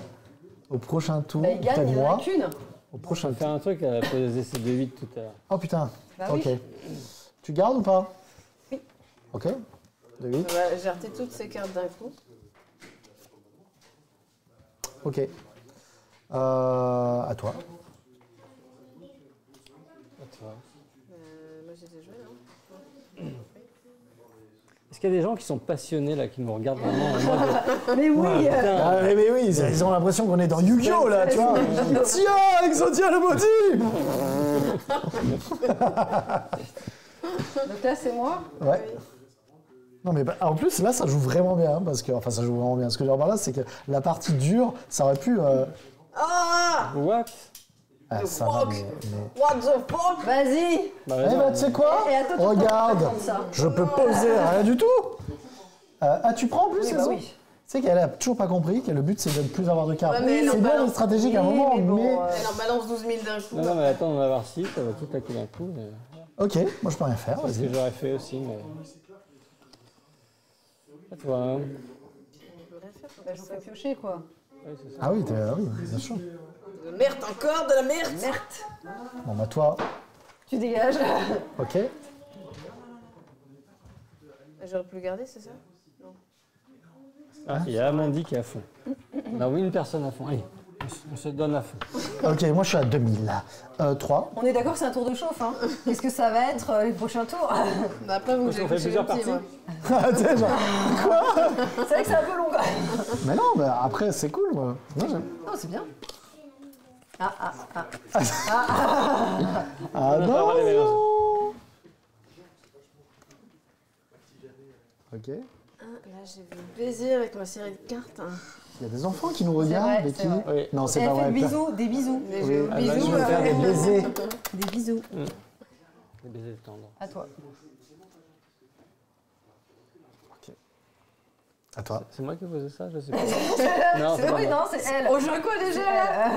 au prochain tour, Bah, il gagne, peut-être il en a moi, qu'une. au prochain On va faire un truc, elle a posé ses 2-8 tout à l'heure. Oh putain, Bah ok. oui. Tu gardes ou pas? Oui. Ok, de 8. J'ai reté toutes ces cartes d'un coup. Ok. À toi. Moi, j'ai déjà joué, hein. Est-ce qu'il y a des gens qui sont passionnés là, qui nous regardent vraiment en mode. Mais oui! Putain, Ah, mais oui, ils ont l'impression qu'on est dans Yu-Gi-Oh là, tu vois. Tiens, Exodia le body. Donc là, c'est moi? Ouais. Non mais en plus là ça joue vraiment bien hein, parce que enfin ça joue vraiment bien. Ce que je veux dire par là c'est que la partie dure ça aurait pu. Ah! what? Ça va, fuck. mais... What the fuck? Vas-y! Bah, Eh vas-y, ben tu sais quoi? Et à toi, tu Regarde, prends ça. je peux poser rien du tout. Ah tu prends en plus Oui, c'est bah ça? oui. Tu sais qu'elle a toujours pas compris que le but c'est de ne plus avoir de cartes. Ouais, mais elle en c'est bien balance. une stratégique à un Oui, moment mais bon, mais... Elle en balance 12 000 d'un coup. Non, non, mais attends, on va voir si, ça va tout claquer d'un coup. Mais... Ok, moi je peux rien faire, C'est ce que vas-y. j'aurais fait aussi, mais. À toi, hein. Bah, je vous fais piocher, quoi. Ouais, c'est ça. Ah oui, bien sûr. De la merde encore, de la merde. Merde! Bon bah toi, Tu dégages. ok. J'aurais pu le garder, c'est ça? Ah, il y a Amandie qui est à fond. On a oui, une personne à fond. Allez. On se donne à fond. Ok, moi je suis à 2000 là. 3. On est d'accord que c'est un tour de chauffe, hein. Qu'est-ce que ça va être les prochains tours? Bah après, vous Parce qu'on fait plusieurs parties. T'sais, genre, quoi? C'est vrai que c'est un peu long quand même. Mais non, mais après c'est cool moi. Moi, j'aime. Non, c'est bien. Ah Ah On a pas le non, droit de les mélanger. non. Ok. Là, j'ai vu baiser avec ma série de cartes. Hein. Il y a des enfants qui nous regardent, vrai, Becky. c'est vrai. Oui. Non, c'est Elle pas fait vrai. des bisous, des bisous. Mais Oui. j'ai Ah bah, bisous. je vais faire des baisers. Des bisous. Les baisers tendres. À toi. À toi. C'est moi qui ai posé ça, je sais pas. Non, c'est pas oui, moi. non, c'est elle. On joue à quoi déjà là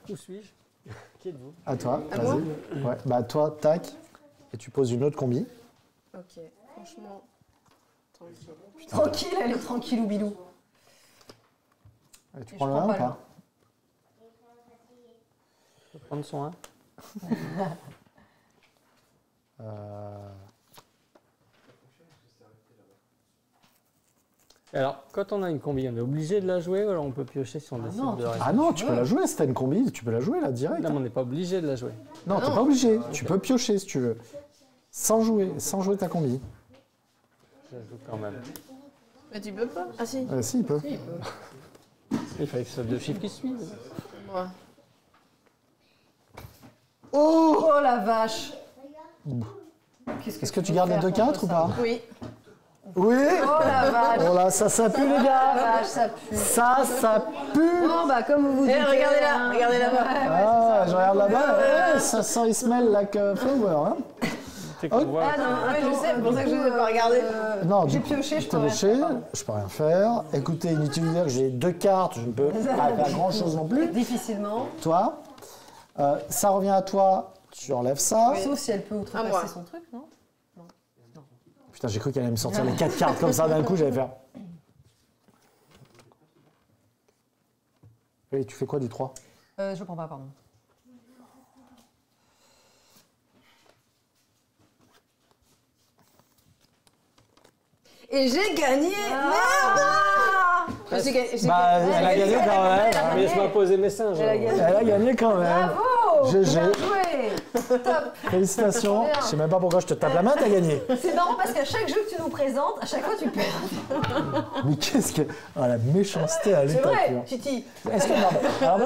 Où suis-je? Qui êtes-vous? À toi. À moi Vas-y. Ouais. Bah toi, tac. Et tu poses une autre combi. Ok, franchement, tranquille. Tranquille, elle est tranquille ou bilou. Et tu Et prends je le 1 prends ou pas le pas? Je peux prendre son 1. Alors, quand on a une combi, on est obligé de la jouer ou alors on peut piocher si on décide non, de rester? Ah non, tu peux la jouer si t'as une combi, tu peux la jouer là direct. Non, mais on n'est pas obligé de la jouer. Non, t'es pas obligé. Tu peux piocher si tu veux. Sans jouer ta combi. Je joue quand même. Mais tu peux pas? Ah si. Si, il peut. Si, il peut. Il fallait que ce soit deux chiffres qui suivent. Moi. Oh la vache. Est-ce que tu gardes les 2-4 ou pas? Oui. Oui. Oh la vache. Oh là, ça pue les Oh la gars. vache, ça pue. Ça pue. Bon bah comme vous vous Eh, dites. regardez là, regardez là-bas. Ah, je regarde là-bas. Ça sent smell like flower. Hein. C'est qu'on Ok. voit. Ah non, Ouais, je attends, sais, c'est pour ça que je ne vais pas regarder. Non, j'ai du coup, pioché, je t'as peux rien pioché, faire, pardon. je peux rien faire. Écoutez, inutile de dire que j'ai 2 cartes, je ne peux pas faire grand-chose non plus. difficilement. Toi, ça revient à toi, tu enlèves ça. Sauf si elle peut À outrepasser moi. son truc, non? Putain, j'ai cru qu'elle allait me sortir les 4 cartes comme ça d'un coup, j'allais faire. Et tu fais quoi du 3? Je prends pas, pardon. Et j'ai gagné. Merde. J'ai gagné. Bah, elle a gagné quand même. Mais laisse-moi poser mes singes. Elle a gagné. Elle a gagné quand même. Bravo. GG. Bien joué. Top. Félicitations. Bien. Je sais même pas pourquoi je te tape la main, t'as gagné. C'est marrant parce qu'à chaque jeu que tu nous présentes, à chaque fois tu perds. Mais qu'est-ce que. Ah, la méchanceté à C'est l'état vrai, pur. Titi. Est-ce que. Alors,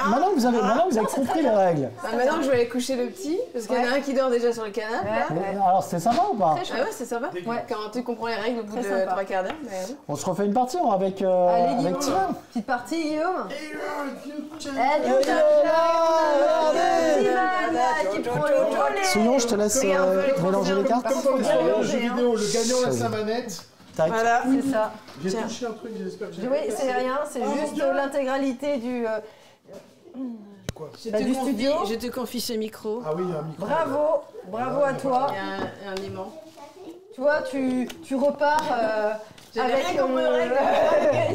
maintenant que vous avez compris les règles. Bah, maintenant que je vais aller coucher le petit, parce qu'il y en a un qui dort déjà sur le canapé. là. Alors, c'était sympa ou pas? Ah ouais, c'est sympa. Ouais. Quand tu comprends les règles au bout Très de sympa. 3 quarts d'heure. Mais... On se refait une partie avec, Allez, avec Guillaume. Timon. Petite partie, Guillaume. Sinon, je te laisse mélanger les cartes. Comme dans les Bien jeux mélangé, hein. vidéo, le gagnant laisse sa manette. Tac. Voilà. C'est ça. J'ai Tiens. touché un truc, j'espère que j'ai. Oui, c'est rien, c'est juste l'intégralité du. Quoi? Du studio. Je te confie ce micro. Ah oui, il y a un micro. Bravo, bravo à toi. Il y a un aimant. Tu vois, tu repars J'avais avec. rien compris aux règles.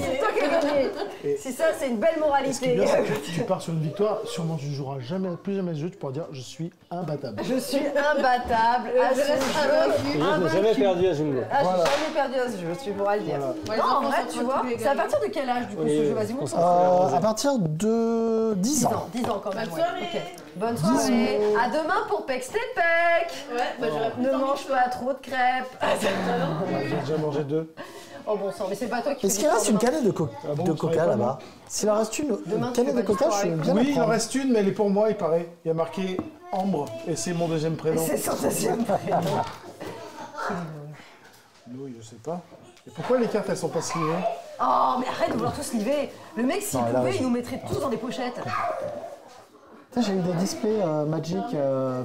C'est toi qui as gagné. Et- C'est ça, c'est une belle Ce qui est moralité. bien, c'est que si tu pars sur une victoire, sûrement tu ne joueras jamais, plus jamais ce jeu, tu pourras dire je suis imbattable. Je suis imbattable à Je ce reste jeu. invaincu. Et je n'ai jamais perdu à Zumbo. Ah, Voilà. j'ai jamais perdu à ce jeu, tu pourras le dire. Ouais, les Non, en enfants vrai, sont tu trop vois, tous les c'est à gagnants. partir de quel âge du coup Oui, ce jeu? oui. Vas-y, montre-moi. À partir de 10 ans. 10 ans quand même. Bonne ouais. soirée. Ok. Bonne soirée. À demain pour Pex tes Pec. Ouais, bah j'aurais pu Ne t'en mange pas trop de crêpes. J'ai déjà mangé 2. Oh bon sang, mais c'est pas toi qui fais Est-ce qu'il reste une l'histoire canette Ah bon, de je Coca savais pas, là-bas? S'il en reste une Demain, tu canette fais de pas Coca, je d'histoire suis avec bien Oui, la il en prendre. reste. reste une, mais elle est pour moi, il paraît. Il y a marqué Ambre, et c'est mon deuxième prénom. demain. C'est son deuxième prénom. Oui, je sais pas. Et pourquoi les cartes, elles sont pas signées? Oh, mais arrête de vouloir tous liver. Le mec, s'il Non, là, pouvait, je- il nous mettrait tous dans des pochettes. J'ai eu des displays Magic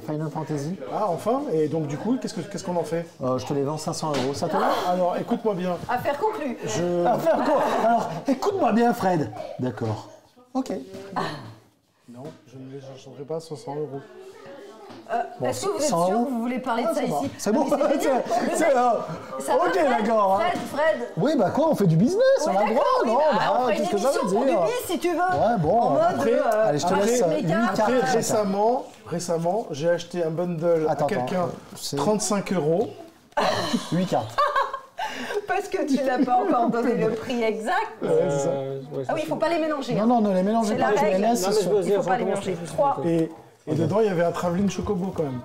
Final Fantasy. Ah, enfin. Et donc, du coup, qu'est-ce qu'on en fait? Je te les vends 500 €. Ça te va? Alors, écoute-moi bien. Affaire conclue. À faire quoi? Alors, écoute-moi bien, Fred. D'accord. Ok. Non, je ne les changerai pas 500 €. Est-ce que vous êtes 100 sûr euros. que vous voulez parler de ça ça va. ici? C'est bon. Non, mais génial. Le C'est mec, là. ça va, Ok, Fred d'accord. hein. Fred. Oui, bah quoi, on fait du business, on a le droit, Oui, non? bah, Bah, on fera une qu'est-ce que ça émission veut pour du dire? bis si tu veux. Ouais, bon. En mode, après, allez, je te avec laisse les 8 cartes. cartes. Après, récemment, j'ai acheté un bundle Attends, à quelqu'un, c'est 35 €. 8 cartes. Parce que tu n'as pas encore donné le prix exact. Ah oui, il ne faut pas les mélanger. Non, ne les mélangez pas, tu les laisses. Il ne faut pas les mélanger. 3. Et dedans, il y avait un travelling chocobo quand même.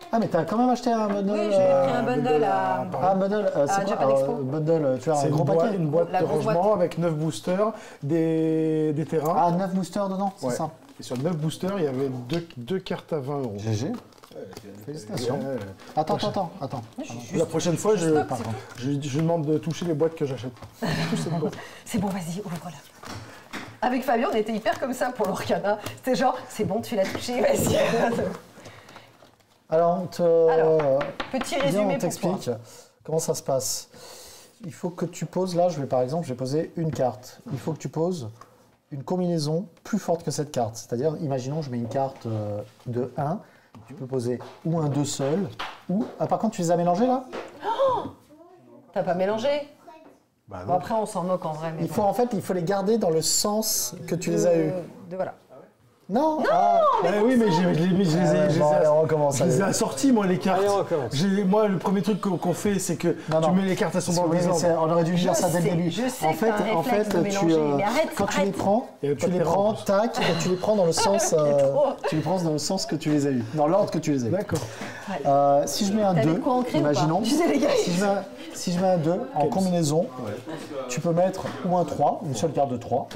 Ah, mais t'as quand même acheté un bundle. Oui, j'ai pris un bundle à. Ah, un bundle, c'est quoi Japan Expo. Bundle, tu as un gros C'est paquet. une boîte de rangement avec 9 boosters, des terrains. Ah, 9 boosters dedans, c'est ça. Et sur 9 boosters, il y avait deux cartes à 20 €. GG. Félicitations. Attends. La prochaine fois, je demande de toucher les boîtes que j'achète. C'est bon, vas-y, ouvre-la. Avec Fabien, on était hyper comme ça pour l'Orcana. C'était genre, c'est bon, tu l'as touché, vas-y. Alors, petit résumé on t'explique comment ça se passe. Il faut que tu poses, là, je vais poser une carte. Il faut que tu poses une combinaison plus forte que cette carte. C'est-à-dire, imaginons, je mets une carte de 1, tu peux poser ou un 2 seul, ou... Ah, par contre, tu les as mélangés, là? T'as pas mélangé? Bah, bon, après, on s'en moque en vrai. Mais il faut les garder dans le sens que tu les as eus. Voilà. Non, oui, mais je les ai assortis, moi, les cartes. Allez, on recommence. Moi, le premier truc qu'on fait, c'est que tu mets les cartes, elles sont dans le désordre. On aurait dû dire ça dès le début. En fait, quand tu les prends, tac, et tu les prends dans le sens, tu les prends dans le sens que tu les as eus, dans l'ordre que tu les as eus. D'accord. Si je mets un 2, imaginons, si je mets un 2 en combinaison, tu peux mettre ou un 3, une seule carte de 3.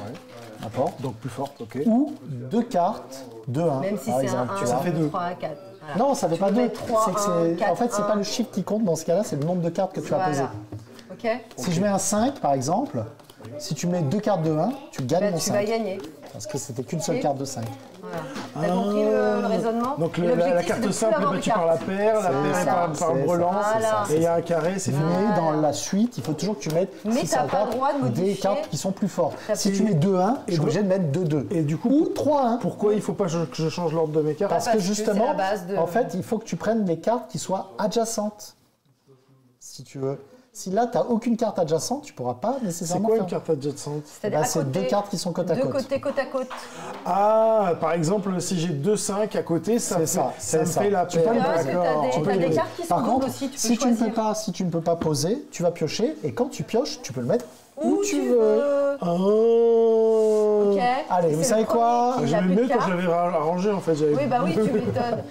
D'accord. Donc plus forte, ok. Ou 2 cartes de 1. Même si c'est un 1, ça fait 2. 3, 4. Voilà. Non, ça fait pas 2. En fait, c'est pas le le chiffre qui compte dans ce cas-là, c'est le nombre de cartes que tu as posées. Ok. Si je mets un 5, par exemple, si tu mets 2 cartes de 1, tu gagnes mon 5. Tu vas gagner. Parce que c'était qu'une seule carte de 5. Voilà. T'as compris le raisonnement? Donc la carte simple est battue par la paire, la paire est par le brelan, et il y a un carré, c'est fini. Mais dans la suite, il faut toujours que tu mettes mais t'as pas le droit de modifier des cartes qui sont plus fortes. Si tu mets 2-1, je suis obligé de mettre 2-2. Et du coup, ou 3-1. Pourquoi il ne faut pas que je change l'ordre de mes cartes? Parce que justement, en fait, il faut que tu prennes les cartes qui soient adjacentes. Si tu veux. Si là, tu n'as aucune carte adjacente, tu ne pourras pas nécessairement. C'est quoi une carte adjacente? C'est 2 cartes qui sont côte à côte. 2 côtés côte à côte. Ah, par exemple, si j'ai 2-5 à côté, ça me fait la paire. Tu as des cartes qui sont doubles aussi, tu peux choisir. Si tu ne peux pas poser, tu vas piocher, et quand tu pioches, tu peux le mettre où tu veux. Ok. Allez, vous savez quoi? Je vais le mettre quand j'avais arrangé en fait. Oui, bah oui, tu m'étonnes.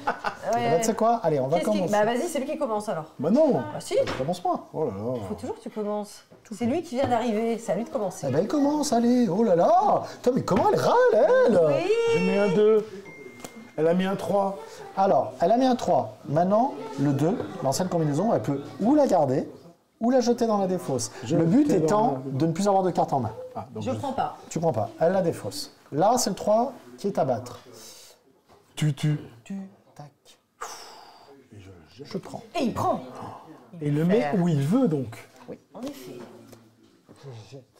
Tu sais quoi? Allez, on va commencer. Bah vas-y, c'est lui qui commence alors. Bah non. Bah si. Commence pas. Oh là là. Il faut toujours que tu commences. C'est lui qui vient d'arriver, c'est à lui de commencer. Eh ben, il commence, allez. Oh là là. Putain, mais comment elle râle, elle? Oui. J'ai mis un 2. Elle a mis un 3. Alors, elle a mis un 3. Maintenant, le 2, l'ancienne combinaison, elle peut ou la garder, ou la jeter dans la défausse. Le but étant de ne plus avoir de carte en main. Ah, donc Je prends pas. Tu prends pas, elle la défausse. Là, c'est le 3 qui est à battre. Tac. Je prends. Et il prend. Et il le met où il veut donc. Oui, en effet.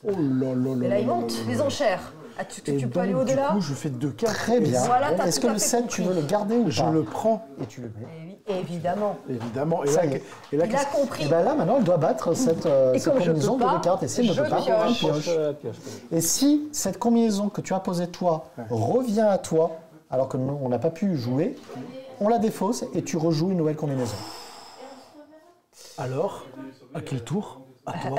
Oh là là là. Mais là, il monte les enchères. Ah, tu peux aller au-delà? Du coup, je fais 2 cartes. Très bien. Voilà, t'as Est-ce tout que à le fait 7, compris. tu veux le garder ou pas? Je le prends. Et tu le mets. Eh oui, évidemment. Évidemment. Et Ça là, y est. Il a compris. Et bien là, maintenant, elle doit battre cette comme je combinaison peux de pas, 2 cartes. Et si elle ne je peut pas, elle pioche. pioche. Et si cette combinaison que tu as posée toi revient à toi, alors que nous, on n'a pas pu jouer, on la défausse et tu rejoues une nouvelle combinaison. Alors, à quel tour? À toi.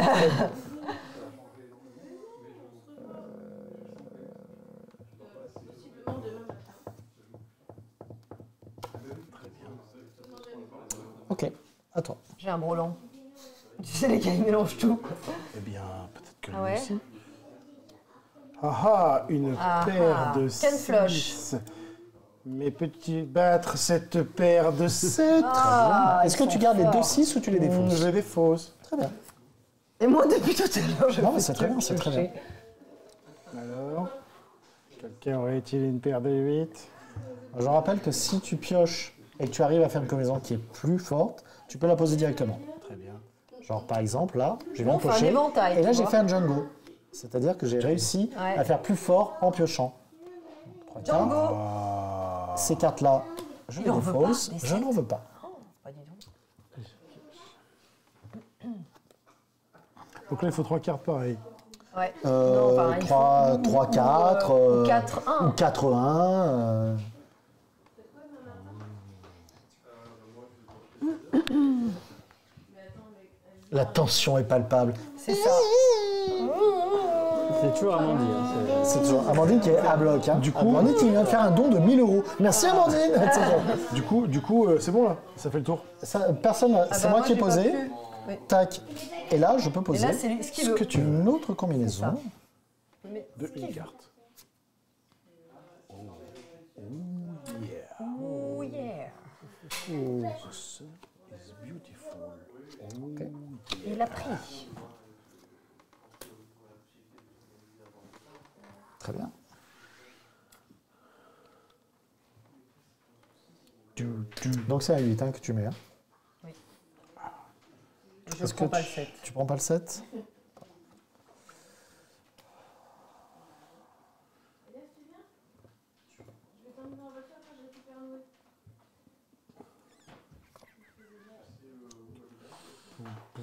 Ok, à toi. J'ai un brelan. Tu sais, les gars, ils mélangent tout. Eh bien, peut-être que Ah lui ouais? aussi. Ah, une paire de Ken 6. Flush. Mais peux-tu battre cette paire de 7? Ah, Est-ce que tu gardes les 2-6 ou tu les défausses? Je les défausse. Très bien. Et moi, depuis tout à l'heure, je Non, mais fais c'est très que bien, c'est très bien. piocher. Alors, quelqu'un aurait-il une paire de 8? Je rappelle que si tu pioches et que tu arrives à faire une combinaison qui est plus forte, tu peux la poser directement. Très bien. Genre par exemple là, j'ai bien On fait un pioché éventail, et là tu j'ai vois. fait un Django. C'est-à-dire que j'ai réussi Ouais. à faire plus fort en piochant. 3 cartes. Django. Ces cartes-là, je les en veut défausse. pas, des Je n'en veux pas. Bah, dis donc. Donc là, il faut 3 cartes pareilles. Ouais. Non, enfin, il 3, faut- 3, 4. ou 4-1. Ou 4-1. La tension est palpable. C'est ça. C'est toujours Amandine. C'est toujours Amandine qui est à bloc. Hein. Du coup, Amandine qui vient de faire un don de 1000 €. Merci Amandine. Du coup, c'est bon là, ça fait le tour. Ça, personne, c'est moi qui ai posé. Oui. Tac. Et là, je peux poser. Et là, c'est lui, ce qu'il veut. Que tu veux une autre combinaison. Mais De ce qu'il une veut. carte. Oh yeah. The sun is beautiful. Il l'a pris. Très bien. Donc c'est un 8 hein, que tu mets. Hein. Oui. Je Est-ce prends que pas le 7. Tu prends pas le 7?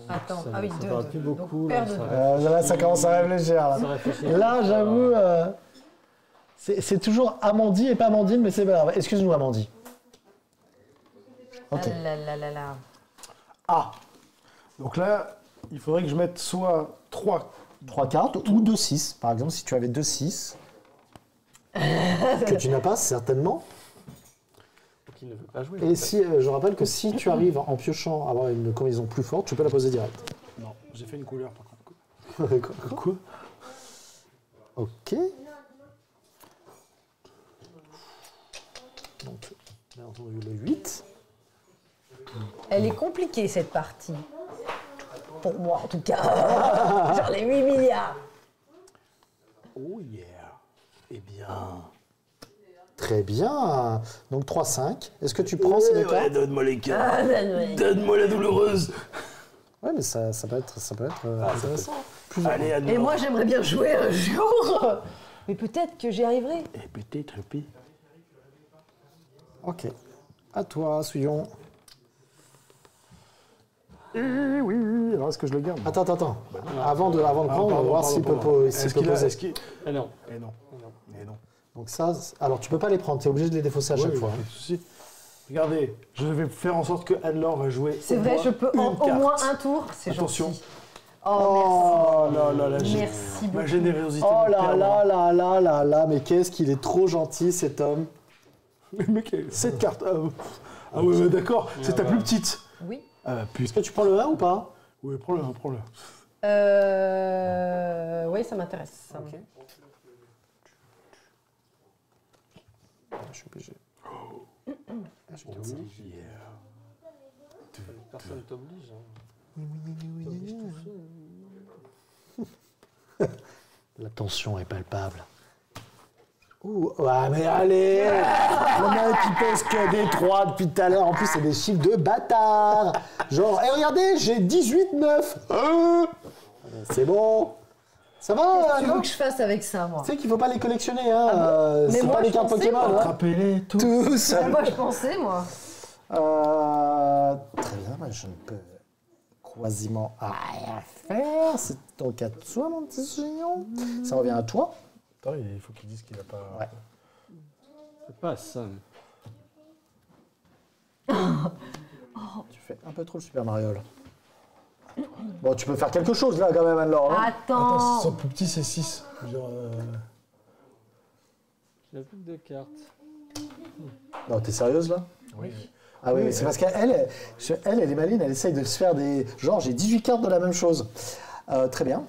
Attends, Ça, ah oui, ça 2. va plus beaucoup. paire Là, de ça deux. Là, ça commence à réfléchir. Là, Ça réfléchit. là j'avoue, c'est toujours Amandie et pas Amandine, mais c'est pas grave. Excuse-nous, Amandie. Ok. Ah là là là là. Ah. Donc là, il faudrait que je mette soit 3. 3 cartes ou 2 6. Par exemple, si tu avais 2 6. Que tu n'as pas, certainement. Qu'il ne veut pas jouer. Et si, je rappelle que si tu arrives en piochant à avoir une combinaison plus forte, tu peux la poser direct. Non, j'ai fait une couleur par contre. Quoi? Ok. Donc, bien entendu, le 8. Elle est compliquée cette partie. Pour moi en tout cas. Genre les 8 milliards. Oh yeah. Eh bien. Très bien. Donc 3-5. Est-ce que tu prends ces deux cartes? Donne-moi les cartes. Ah, ben, Donne-moi la douloureuse. Ouais, mais ça peut être intéressant. Allez, Anne. Et moi j'aimerais bien jouer un jour. Mais peut-être que j'y arriverai. Et peut-être puis. Ok. À toi, Souillon. Oui. Alors est-ce que je le garde? Attends. Avant de prendre, on va voir s'il peut Est-ce qu'il poser. Ah non. Eh non. Eh non. Donc ça, alors tu peux pas les prendre, tu es obligé de les défausser à chaque fois. Pas de souci. Regardez, je vais faire en sorte que Anne-Laure va jouer. C'est au vrai, moins je peux une au carte. moins un tour. C'est Attention. gentil. Oh là là là, Merci ma beaucoup. générosité. Oh me là perd, là là là là là, mais qu'est-ce qu'il est trop gentil cet homme. Mais mec, cette carte. Ah ouais, d'accord, c'est ta plus petite. Oui. Est-ce que tu prends le 1 ou pas? Oui, prends-le. Oui, ça m'intéresse. Ok. Je suis obligé. Je garde ça. Personne t'oblige. La tension est palpable. Ouh, ouais, mais allez! Le mec qui pèse que des 3 depuis tout à l'heure. En plus, c'est des chiffres de bâtard. Genre, regardez, j'ai 18-9. C'est bon. Ça va, Tu veux non? que je fasse avec ça, moi? Tu sais qu'il faut pas les collectionner, hein. Mais C'est moi, pas des je cartes pensais, Pokémon, moi. hein. Attrapez-les tous. Tous. Moi, je pensais, moi. Très bien, moi, je ne peux quasiment rien faire. C'est donc à toi, mon petit géant. Ça revient à toi. Attends, il faut qu'il dise qu'il a pas. Ouais. C'est pas ça. Tu fais un peu trop le Super Mario, là. Bon, tu peux faire quelque chose, là, quand même, Anne-Laure. hein. Attends, Attends. si son plus petit, c'est 6. J'ai plus que 2 cartes. Non, t'es sérieuse, là? Oui. Ah oui, c'est parce qu'elle est maline, elle essaye de se faire des... Genre, j'ai 18 cartes de la même chose. Très bien.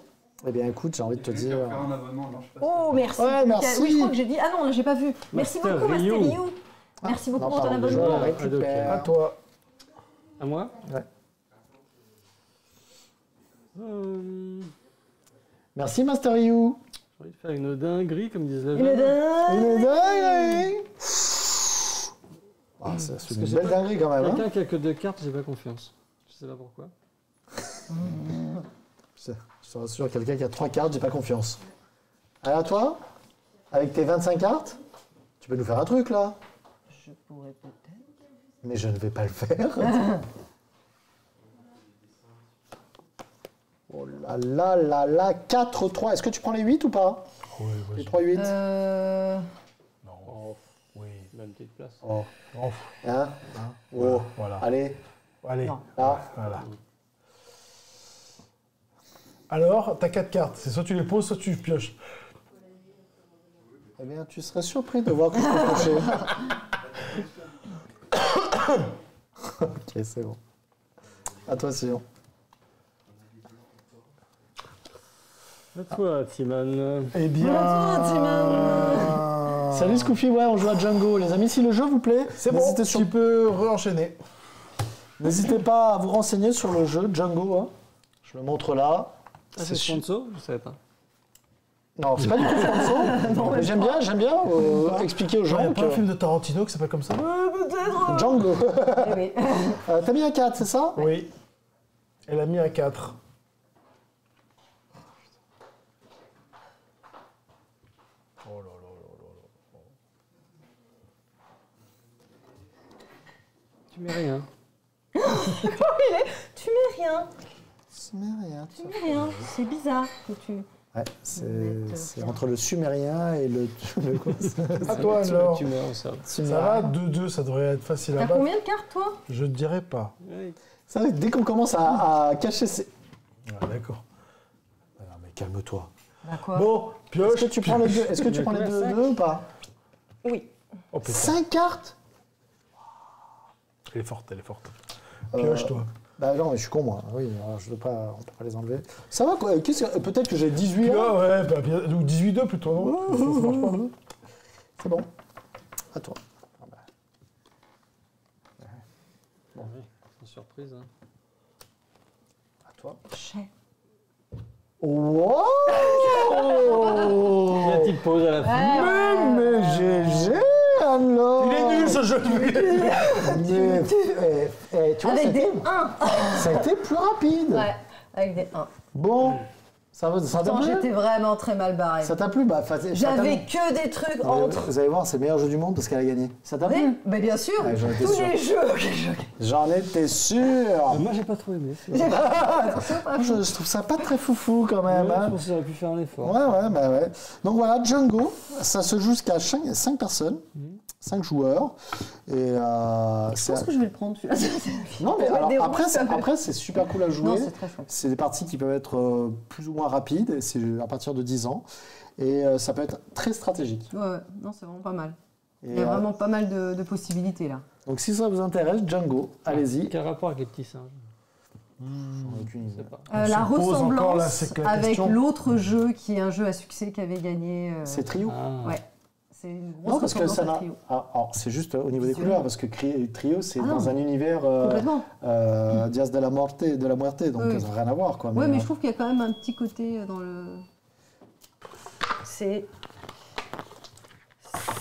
Eh bien, écoute, j'ai envie de te dire... un abonnement, non, je sais pas. Oh, merci. Ouais, merci. Oui, je crois que j'ai dit. Ah non, là, j'ai pas vu. Merci Master beaucoup, Master Ryu. Ryu. Merci beaucoup non, pour ton pardon, abonnement. je récupère. À toi. À moi? Ouais. J'ai Merci, Master Ryu. envie de faire une dinguerie, comme disent les Une jeunes. dingue. Une dinguerie. Ah, c'est une que j'ai belle pas- dinguerie, quand même. Hein. Quelqu'un qui a que 2 cartes, j'ai pas confiance. Je sais pas pourquoi. Je te rassure, quelqu'un qui a 3 cartes, j'ai pas confiance. Allez, à toi. Avec tes 25 cartes, tu peux nous faire un truc, là. Je pourrais peut-être. Mais je ne vais pas le faire. Oh là là là là, 4-3. Est-ce que tu prends les 8 ou pas? Oui, Les vas-y. 3-8 Non. Oui. Même petite place. Oh. Oh. Hein Oh. Voilà. Allez, Allez. Non. là. Voilà. Alors, t'as 4 cartes. C'est soit tu les poses, soit tu pioches. Eh bien, tu serais surpris de voir que je peux piocher. Ok, c'est bon. À toi, Sion. À toi, Timon. Eh bien... Salut Scoofy, ouais, on joue à Django. Les amis, si le jeu vous plaît, C'est bon, tu peux re-enchaîner. N'hésitez pas à vous renseigner sur le jeu Django. Hein. Je le montre là. Ah, c'est sponsor? Je savais pas. Non, c'est pas du tout sponsor. Mais j'aime bien expliquer aux gens. Il y a pas un film de Tarantino qui s'appelle comme ça? Peut-être. Django. Eh oui. T'as mis un 4, c'est ça? Oui. Elle a mis un 4. Oh là là là là. Tu mets rien. Tu mets rien. Tu mets rien. Tu mets rien. C'est bizarre que tu... Ouais, c'est entre le sumérien et le quoi, À toi alors. Tu mets ça. Ça va, 2-2, ça devrait être facile à T'as battre. combien de cartes, toi? Je ne dirais pas. C'est vrai que dès qu'on commence à cacher ses... Ah, d'accord. Non, mais calme-toi. Bah quoi? Bon, pioche. Est-ce que tu prends les deux, ou pas? Oui. Oh putain, 5 cartes? elle est forte, elle est forte. Pioche, toi. Bah non, mais je suis con, moi. Oui, alors on peut pas les enlever. Ça va, quoi. Peut-être que j'ai 18 Ah ans. ouais, bah, bien, ou 18-2 plutôt, non? Ça marche pas. C'est bon. À toi. Bon, oui, c'est une surprise. Hein. À toi. Chais. Wow! La petite pause à la fin. Mais GG, alors! Il est nul ce jeu! Tu vois, Avec des 1. ça a été plus rapide. Ouais, avec des 1. Bon, ça t'a Attends, plu? j'étais vraiment très mal barrée. Ça t'a plu? Bah, J'avais que des trucs entre... Vous allez voir, c'est le meilleur jeu du monde parce qu'elle a gagné. Ça t'a plu? Mais bien sûr, Ouais, j'en étais tous sûr. les jeux. J'en étais sûr. Moi, j'ai pas trop aimé. Je trouve ça pas très foufou quand même. Je Hein. pense que j'aurais pu faire un effort. Ouais, bah ouais. Donc voilà, Django, ça se joue jusqu'à 5 personnes, 5 joueurs. Et Je pense que je vais le prendre, celui-là. non, mais alors, Des après, roues, ça me- après c'est super cool à jouer. Non, c'est très chouette. C'est des parties qui peuvent être plus ou moins rapides, et c'est à partir de 10 ans. Et ça peut être très stratégique. Ouais, non, c'est vraiment pas mal. Et, Il y a vraiment pas mal de possibilités, là. donc si ça vous intéresse, Django, allez-y. Quel rapport avec les petits singes? J'en ai aucune Je sais idée. pas. La se pose ressemblance encore, là, c'est que la avec question. l'autre jeu qui est un jeu à succès qui avait gagné. C'est Trio? Ah. Ouais. C'est une grosse Non, parce que ressemblance ça à n'a. Trio. Ah, alors, c'est juste au niveau des C'est couleurs, vrai. parce que Trio, c'est Ah dans non. un univers Complètement. Diaz de la Muerte, donc Oui. ça n'a rien à voir. Quoi, Ouais, mais je trouve qu'il y a quand même un petit côté dans le.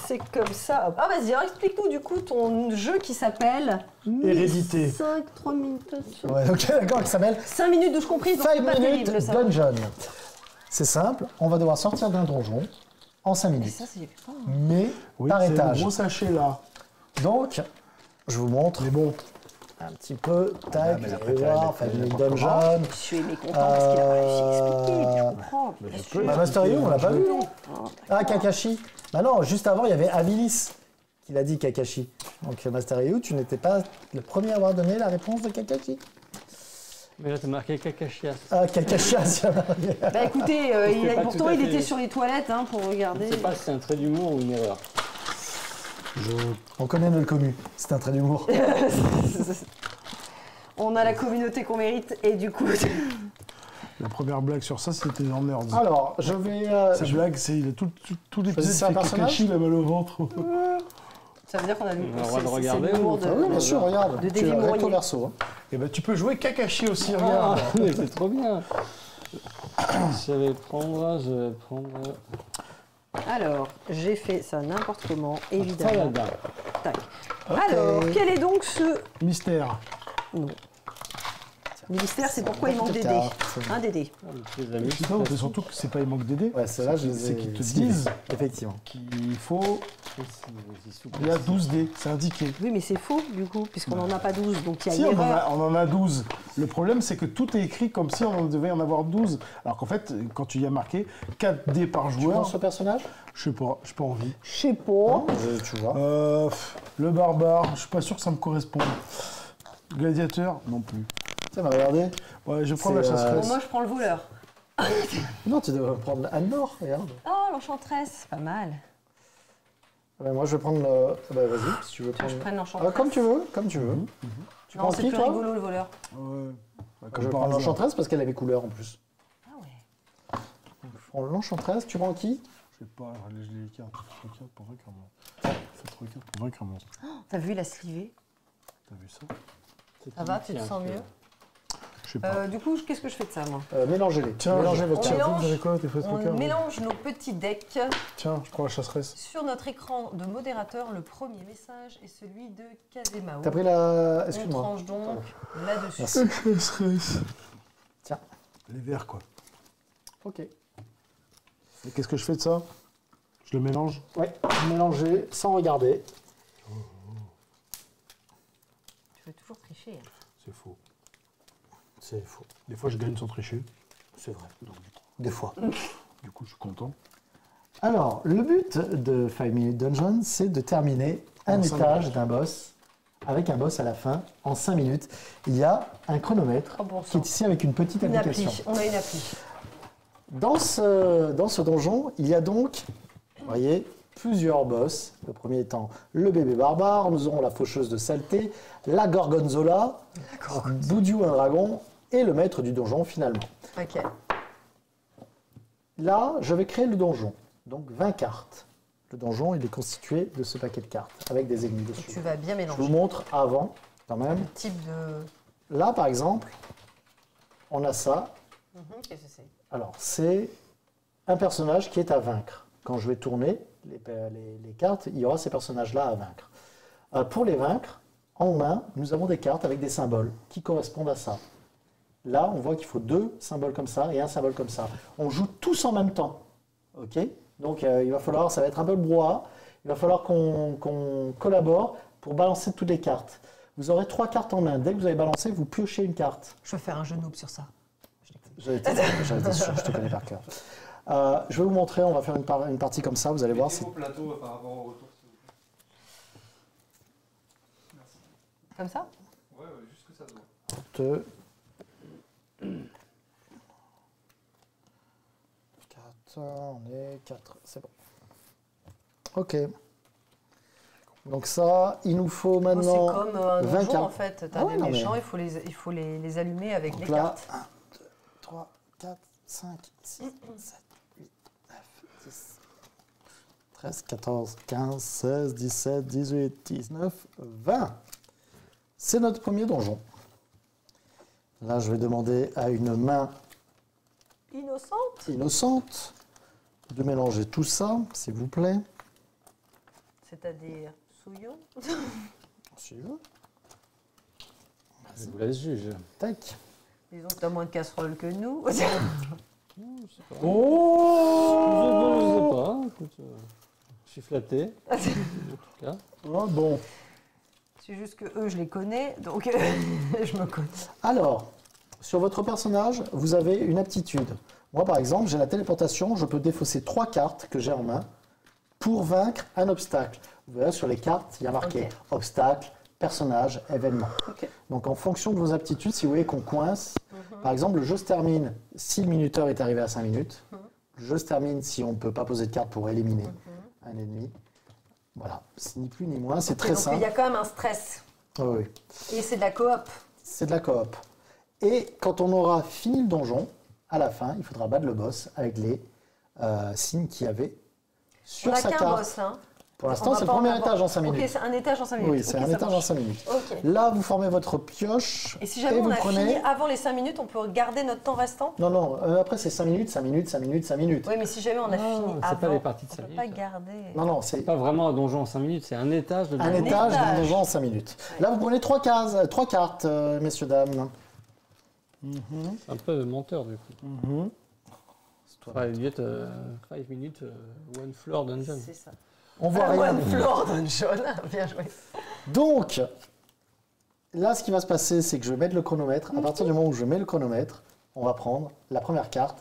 C'est comme ça. Ah, vas-y, alors explique-nous du coup ton jeu qui s'appelle. Hérédité. 5, 3 minutes. Ouais, ok, d'accord, qui s'appelle 5 minutes douche comprise, donc 5 c'est pas minutes terrible ça. Dungeon. C'est simple, on va devoir sortir d'un donjon en 5 Mais minutes, ça, c'est pas. mais Oui, par c'est le étage. gros sachet là. Donc, je vous montre Mais bon, un petit peu, tac, mais vous après, allez t'as voir, les- 5 les minutes appartements. Dungeon. Je suis mécontent parce qu'il a pas réussi à expliquer, mais je comprends. Bah, Master Yu, on l'a pas vu, non? Ah, Kakashi. Bah non, juste avant, il y avait Avilis qui l'a dit, Kakashi. Donc, Master Yu, tu n'étais pas le premier à avoir donné la réponse de Kakashi. Mais là, t'as marqué Kakashias. Ah, Kakashi, c'est Bah écoutez, C'était pas pourtant tout à il fait- était sur les toilettes hein, pour Je regarder. sais pas si c'est un trait d'humour ou une erreur. On connaît le commu, c'est un trait d'humour. On a la communauté qu'on mérite et du coup. la première blague sur ça, c'était dans Nerds. Alors, je vais... Sa blague, c'est il a tout l'épisode Choisissez un fait personnage Kakashi, il a mal au ventre. Ça veut dire qu'on a lu. On a le droit de regarder l'humour ou de. Ah oui, bien sûr, regarde. de Tu Davy as recto Mourier. verso. Hein. Et ben tu peux jouer Kakashi aussi, Ah, regarde. mais c'est trop bien. Je vais prendre. Alors, j'ai fait ça n'importe comment, évidemment. Paladin. Tac. Alors, quel est donc ce. Mystère. Non. Le mystère, c'est pourquoi il manque des dés. Un des dés. Les amis. Non, mais surtout que c'est pas il manque des dés. Ouais, celle-là, je les ai... C'est qu'ils te esquivés. disent Effectivement. qu'il faut. Il y a 12 dés, c'est indiqué. Oui, mais c'est faux, du coup, puisqu'on n'en a pas 12. Donc il y a Si, une on erreur. en a 12. Le problème, c'est que tout est écrit comme si on devait en avoir 12. Alors qu'en fait, quand tu y as marqué 4 dés par Tu prends joueur, ce personnage? je sais pas, j'ai pas envie. Je sais pas. Tu vois. Le barbare, je suis pas sûr que ça me corresponde. Gladiateur, non plus. Tu sais, mais regardez. Ouais, je prends C'est, la chasseresse. Bon, moi, je prends le voleur. Non, tu devrais prendre Anne-Laure, regarde. Oh, l'enchantresse, pas mal. Moi, je vais prendre le... vas-y, si tu veux prendre... Je prenne l'enchantresse. Comme tu veux, comme tu veux. Tu prends c'est qui, plus toi? rigolo, le voleur. Ouais. Je vais prendre l'enchantresse parce qu'elle a mes couleurs en plus. Ah ouais. Je prends l'enchantresse, tu prends qui? Je sais pas, je les cartes. Faites 3 cartes pour vaincre un monstre. Faites 3 cartes pour vaincre un monstre. T'as vu, il a slivé. T'as vu ça? Ça va, tu te sens mieux? Je sais pas. Du coup, qu'est-ce que je fais de ça, moi? Mélangez-les. Tiens, Mélangez vos on cartes. mélange. Vous avez quoi? T'es fait 3 cartes? On mélange nos petits decks. Tiens, je prends la chasseresse. Sur notre écran de modérateur, le premier message est celui de Kazemao. T'as pris la... On Excuse-moi. tranche donc là-dessus. Merci. Chasseresse. Tiens. Les verts, quoi. Ok. Et qu'est-ce que je fais de ça? Je le mélange? Ouais, mélangez sans regarder. Tu veux toujours tricher. Hein. C'est faux. C'est faux. Des fois, je gagne sans tricher. C'est vrai. Des fois. Du coup, je suis content. Alors, le but de 5 Minute Dungeon, c'est de terminer un En 5 étage d'un boss, avec un boss à la fin, en 5 minutes. Il y a un chronomètre 3%. qui est ici avec une petite Une application. appli. On a une appli. Dans ce donjon, il y a donc, vous voyez, plusieurs boss. Le premier étant le bébé barbare, nous aurons la faucheuse de saleté, la gorgonzola, Boudiou un dragon, et le maître du donjon finalement. Ok. Là, je vais créer le donjon. Donc 20 cartes. Le donjon, il est constitué de ce paquet de cartes, avec des ennemis Et dessus. tu vas bien Je mélanger. vous montre avant, quand même. Type de... Là, par exemple, on a ça. Qu'est-ce que c'est? Alors, c'est un personnage qui est à vaincre. Quand je vais tourner les cartes, il y aura ces personnages-là à vaincre. Pour les vaincre, en main, nous avons des cartes avec des symboles qui correspondent à ça. Là, on voit qu'il faut 2 symboles comme ça et un symbole comme ça. On joue tous en même temps. Ok? Donc, il va falloir, ça va être un peu le brouhaha. Il va falloir qu'on collabore pour balancer toutes les cartes. Vous aurez 3 cartes en main. Dès que vous avez balancé, vous piochez une carte. Je vais faire un jeu noob sur ça. J'avais été sûr, je te connais par cœur. Je vais vous montrer, on va faire une partie comme ça, vous allez voir. Mettez vos plateaux par rapport au retour, s'il vous plaît. Merci. Comme ça? Ouais, juste que ça se voit. 2, 4, on est 4, c'est bon. Ok. Donc ça, il nous faut maintenant C'est comme un 20 donjon cartes. en fait. T'as Ah ouais, des non, mais- méchants, il faut les allumer avec Donc des là, cartes. 1, 2, 3, 4, 5, 6, 7, 8, 9, 10, 13, 14, 15, 16, 17, 18, 19, 20. C'est notre premier donjon. Là, je vais demander à une main Innocente? innocente de mélanger tout ça, s'il vous plaît. C'est-à-dire souillon? Si tu veux. Je vous laisse juger. Tac. Disons que t'as moins de casseroles que nous. Je sais pas. Écoute, je suis flatté. En tout cas. Ah, bon. C'est juste que eux, je les connais, donc je me connais. Alors, sur votre personnage, vous avez une aptitude. Moi, par exemple, j'ai la téléportation. Je peux défausser 3 cartes que j'ai en main pour vaincre un obstacle. Vous verrez sur les cartes, il y a marqué Ok. obstacle, personnage, événement. Ok. Donc, en fonction de vos aptitudes, si vous voyez qu'on coince, par exemple, le jeu se termine si le minuteur est arrivé à 5 minutes. Le jeu se termine si on ne peut pas poser de carte pour éliminer un ennemi. Voilà, c'est ni plus ni moins, c'est très Donc il simple. y a quand même un stress. Oui, oui. Et c'est de la coop. C'est de la coop. Et quand on aura fini le donjon, à la fin, il faudra battre le boss avec les signes qu'il y avait sur On n'a sa qu'un carte. boss, hein. Pour On l'instant, va c'est le pas en premier avoir. étage en 5 minutes. Ok, c'est un étage en 5 minutes. Oui, c'est Ok, un ça étage en marche. 5 minutes. Ok. Là, vous formez votre pioche Et si jamais on vous a prenez... fini avant les 5 minutes, on peut garder notre temps restant? Non, non, après c'est 5 minutes, 5 minutes, 5 minutes, 5 minutes. Oui, mais si jamais on a Non, fini c'est avant, pas les parties de on 5 peut pas minutes. garder. Non, non, C'est c'est pas vraiment un donjon en 5 minutes, c'est un étage de un donjon. étage d'un étage. donjon en 5 minutes. Là, vous prenez 3 cartes, messieurs, dames. C'est un peu menteur du coup. 5 minutes, one floor dungeon. C'est ça. On voit rien. One floor dungeon. Bien joué. Donc, là, ce qui va se passer, c'est que je vais mettre le chronomètre. À partir du moment où je mets le chronomètre, on va prendre la première carte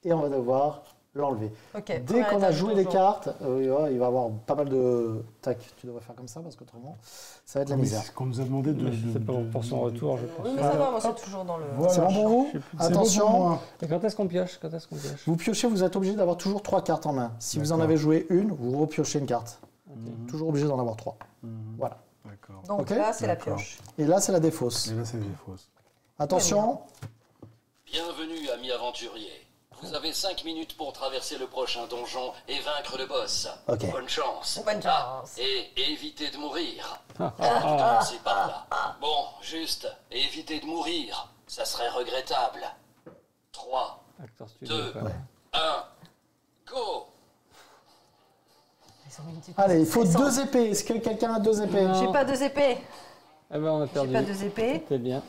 et on va devoir l'enlever. Ok. Dès qu'on a joué les cartes, il va y avoir pas mal de... Tac, tu devrais faire comme ça parce qu'autrement, ça va être la misère. C'est qu'on nous a demandé de... C'est pour son retour, je pense. Oui, mais ça va, moi c'est toujours dans le... C'est bon pour vous? Attention, Et quand est-ce qu'on pioche? vous piochez, vous êtes obligé d'avoir toujours 3 cartes en main. Si vous en avez joué une, vous repiochez une carte. Toujours obligé d'en avoir 3. Voilà. D'accord. Donc Ok. là, c'est la pioche. Et là, c'est la défausse. Et là, c'est des fausses. Attention, Bienvenue, amis aventuriers. Vous avez 5 minutes pour traverser le prochain donjon et vaincre le boss. Ok. Bonne chance. Bonne chance. Et évitez de mourir. Commencez par là. Bon, juste, évitez de mourir. Ça serait regrettable. 3, Acteur studio, 2, quoi. 1, go! Ils ont mis une petite allez, il faut stressante. 2 épées. Est-ce que quelqu'un a 2 épées? Non. J'ai pas 2 épées. Eh ben, on a J'ai perdu. pas 2 épées. C'était bien.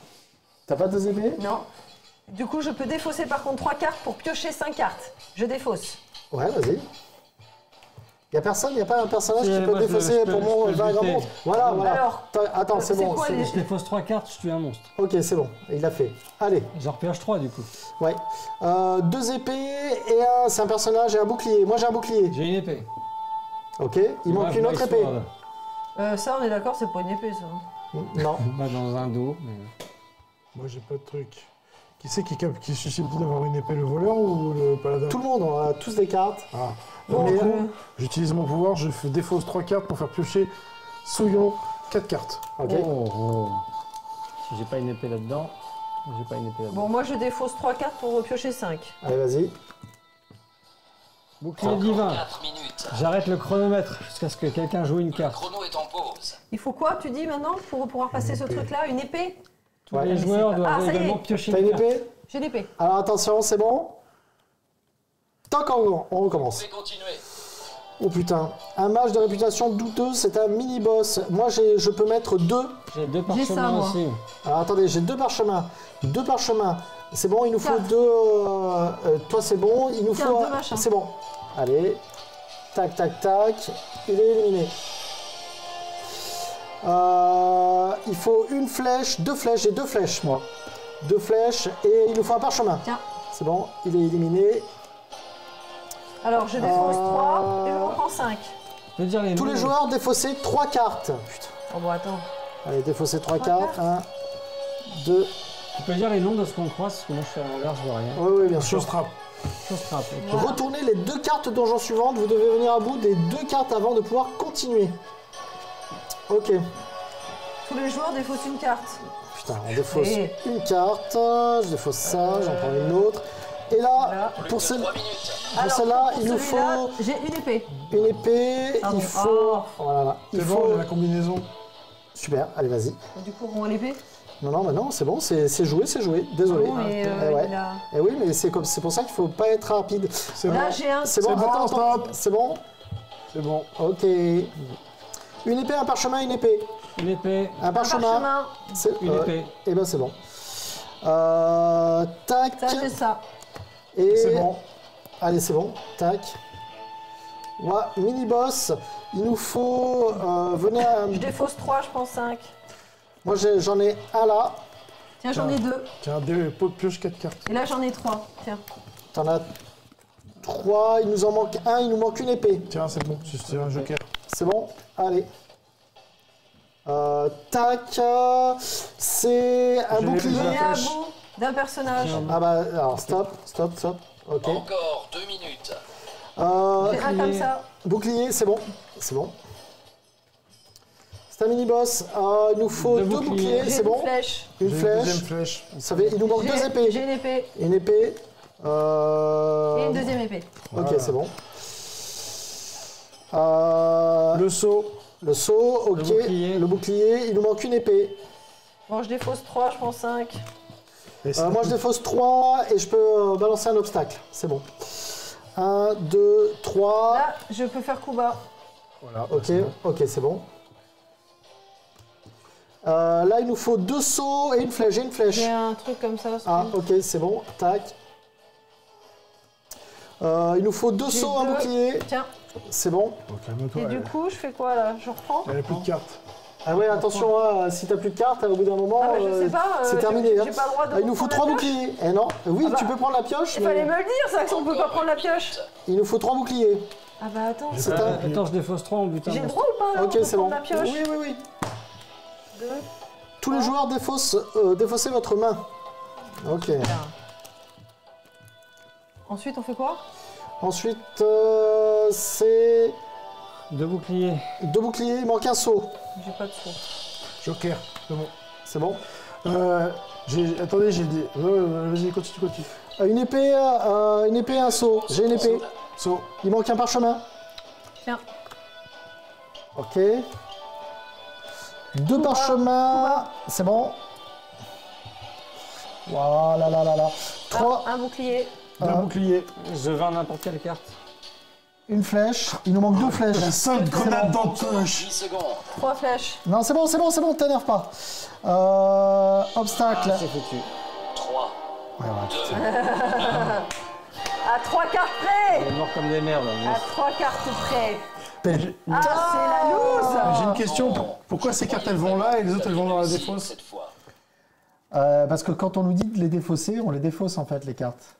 T'as pas 2 épées? Non. Du coup, je peux défausser par contre 3 cartes pour piocher 5 cartes. Je défausse. Ouais, vas-y. Y a personne, y a pas un personnage Si, qui peut moi, je défausser peux- pour je mon peux vaincre un lutter. monstre. Voilà, voilà. Alors, Attends, c'est c'est bon. quoi c'est- les- Je défausse 3 cartes, je tue un monstre. Ok, c'est bon. Il l'a fait. Allez, J'en repioche 3 du coup. ouais. 2 épées et c'est un personnage et un bouclier. Moi, j'ai un bouclier. J'ai une épée. Ok, il manque une autre épée. ça, on est d'accord, c'est pas une épée, ça. Non. Pas dans un dos, mais... Moi, j'ai pas de truc. Qui c'est qui est susceptible d'avoir une épée, le voleur ou le paladin? Tout le monde, on a tous des cartes. Ah. Bon, Mais, du coup, j'utilise mon pouvoir, je défausse 3 cartes pour faire piocher Souillon 4 cartes. ok. Si j'ai pas une épée là-dedans, j'ai pas une épée là-dedans. Bon, moi, je défausse 3 cartes pour piocher 5. Allez, vas-y. Bouclier divin. 4 minutes. J'arrête le chronomètre jusqu'à ce que quelqu'un joue une Le carte. chrono est en pause. Il faut quoi, tu dis maintenant, pour pouvoir passer ce truc-là? Une épée? Tous Ouais. les joueurs Ah, doivent ça y est. également piocher T'as une une carte. épée? J'ai l'épée. Alors attention, c'est bon. Toc, on Vous recommence. pouvez continuer. Oh putain. Un mage de réputation douteuse, c'est un mini-boss. Moi, je peux mettre 2. J'ai 2 J'ai ça, parchemins moi. aussi. Alors attendez, j'ai 2 parchemins. 2 parchemins. C'est bon, il nous faut 4. 2. Toi, c'est bon. Il nous Tiens, faut. 2 machins. C'est bon. Allez. Tac, tac, tac. Il est éliminé. Il faut une flèche, 2 flèches. J'ai 2 flèches, moi. 2 flèches et il nous faut un parchemin. Tiens. C'est bon, il est éliminé. Alors, je défausse 3 et je reprends 5. Je peux dire les Tous noms. les joueurs défausser 3 cartes. Putain. Oh, bon, attends. Allez, défausser 3 Trois cartes. cartes. 1, 2. Tu peux dire les noms de ce qu'on croise, parce que moi je suis à l'envers, je vois rien. Oui, oui, bien sûr. Chose trappe. Chose frappe. ok. Voilà. Retournez les 2 cartes donjon suivantes. Vous devez venir à bout des 2 cartes avant de pouvoir continuer. Ok. Tous les joueurs défaussent une carte. Putain, on défausse Et- une carte. Je défausse ça, j'en prends une autre. Et là, Voilà. pour, Plus de 3 minutes. pour celle-là, pour il nous celui-là, faut j'ai une épée. une épée. Pardon. Il faut. Oh. Voilà. Il C'est faut. bon, j'ai la combinaison. Super, allez, vas-y. Du coup, on l'épée. Non, mais non, c'est bon, c'est joué, c'est joué. Désolé. Non, mais Eh ouais. il a... Eh oui, mais c'est pour ça qu'il faut pas être rapide. C'est bon. Là, j'ai un... C'est bon, C'est bon, attends, stop. c'est bon. C'est bon. Ok. Une épée, un parchemin, une épée. Une épée, Un parchemin. parchemin. C'est- une épée. Eh ben c'est bon. Tac. Ça, j'ai ça. Et C'est bon. Allez, c'est bon. Tac. Voilà, mini boss. Il nous faut venir. Je défausse 3, je prends 5. Moi j'en ai un là. Tiens, j'en ai 2. Tiens, pioche 4 cartes. Et là, j'en ai 3. Tiens. T'en as 3. Il nous en manque un. Il nous manque une épée. Tiens, c'est bon, c'est un joker. C'est bon. Allez. Tac. C'est un J'ai bouclier. la Venez à flèche. bout d'un personnage. Ah bah alors stop. Ok. Encore 2 minutes. J'ai un comme ça. Bouclier, c'est bon. C'est bon. C'est un mini-boss. Il nous faut 2 Deux boucliers, J'ai c'est une bon. flèche. Une J'ai flèche. deuxième flèche. Ça fait, il nous manque 2 épées. J'ai une épée Une épée. et une deuxième épée. Ok, Voilà. c'est bon. Le saut. Le saut, ok. bouclier. Le bouclier, il nous manque une épée. Bon, je défausse 3, je prends 5. Et c'est- Moi, je défausse 3 et je peux balancer un obstacle. C'est bon. 1, 2, 3. Là, je peux faire coup bas. Voilà. Ok, ok, c'est bon. Là, il nous faut 2 sauts et une flèche. J'ai une flèche. J'ai un truc comme ça. Ah, ok, c'est bon. Tac. Il nous faut 2 J'ai sauts, un deux. bouclier. Tiens. C'est bon. Bon, calme-toi. Et du coup, je fais quoi là? Je reprends? Elle a plus de cartes. Ah ouais, attention, hein, si t'as plus de cartes, au bout d'un moment, je sais pas, c'est terminé. j'ai pas le droit de il nous faut prendre 3 la pioche. boucliers. Eh non, oui, tu peux prendre la pioche. Il fallait me le dire, ça, qu'on peut pas prendre la pioche. Il nous faut 3 boucliers. Ah bah attends, Attends, je défausse 3 en butin. j'ai le droit ou pas là, Ok, de c'est bon. prendre la pioche? Oui. 2. Tous les joueurs défaussez votre main. Ok. Ensuite, on fait quoi? Ensuite, c'est 2 boucliers. 2 boucliers, il manque un saut. J'ai pas de saut. Joker, c'est bon. C'est bon. Attendez, j'ai des... Vas-y, continue. Une épée, un saut. J'ai une épée. Saut. Il manque un parchemin. Tiens. Ok. 2 parchemins. C'est bon. Voilà, là. 3. Un bouclier. 2 boucliers. Je vends n'importe quelle carte. Une flèche. Il nous manque 2 flèches. 5 grenades dans le touche. 10 secondes. 3 flèches. Non, c'est bon, t'énerve pas. Obstacle. C'est foutu. 3. Ouais, 2. À 3 cartes près. On est mort comme des merdes. À 3 cartes près. P. Ah, c'est la loose. J'ai une question. Pourquoi ces cartes, elles vont là et les autres, elles vont dans la défausse? Cette fois. Parce que quand on nous dit de les défausser, on les défausse en fait, les cartes.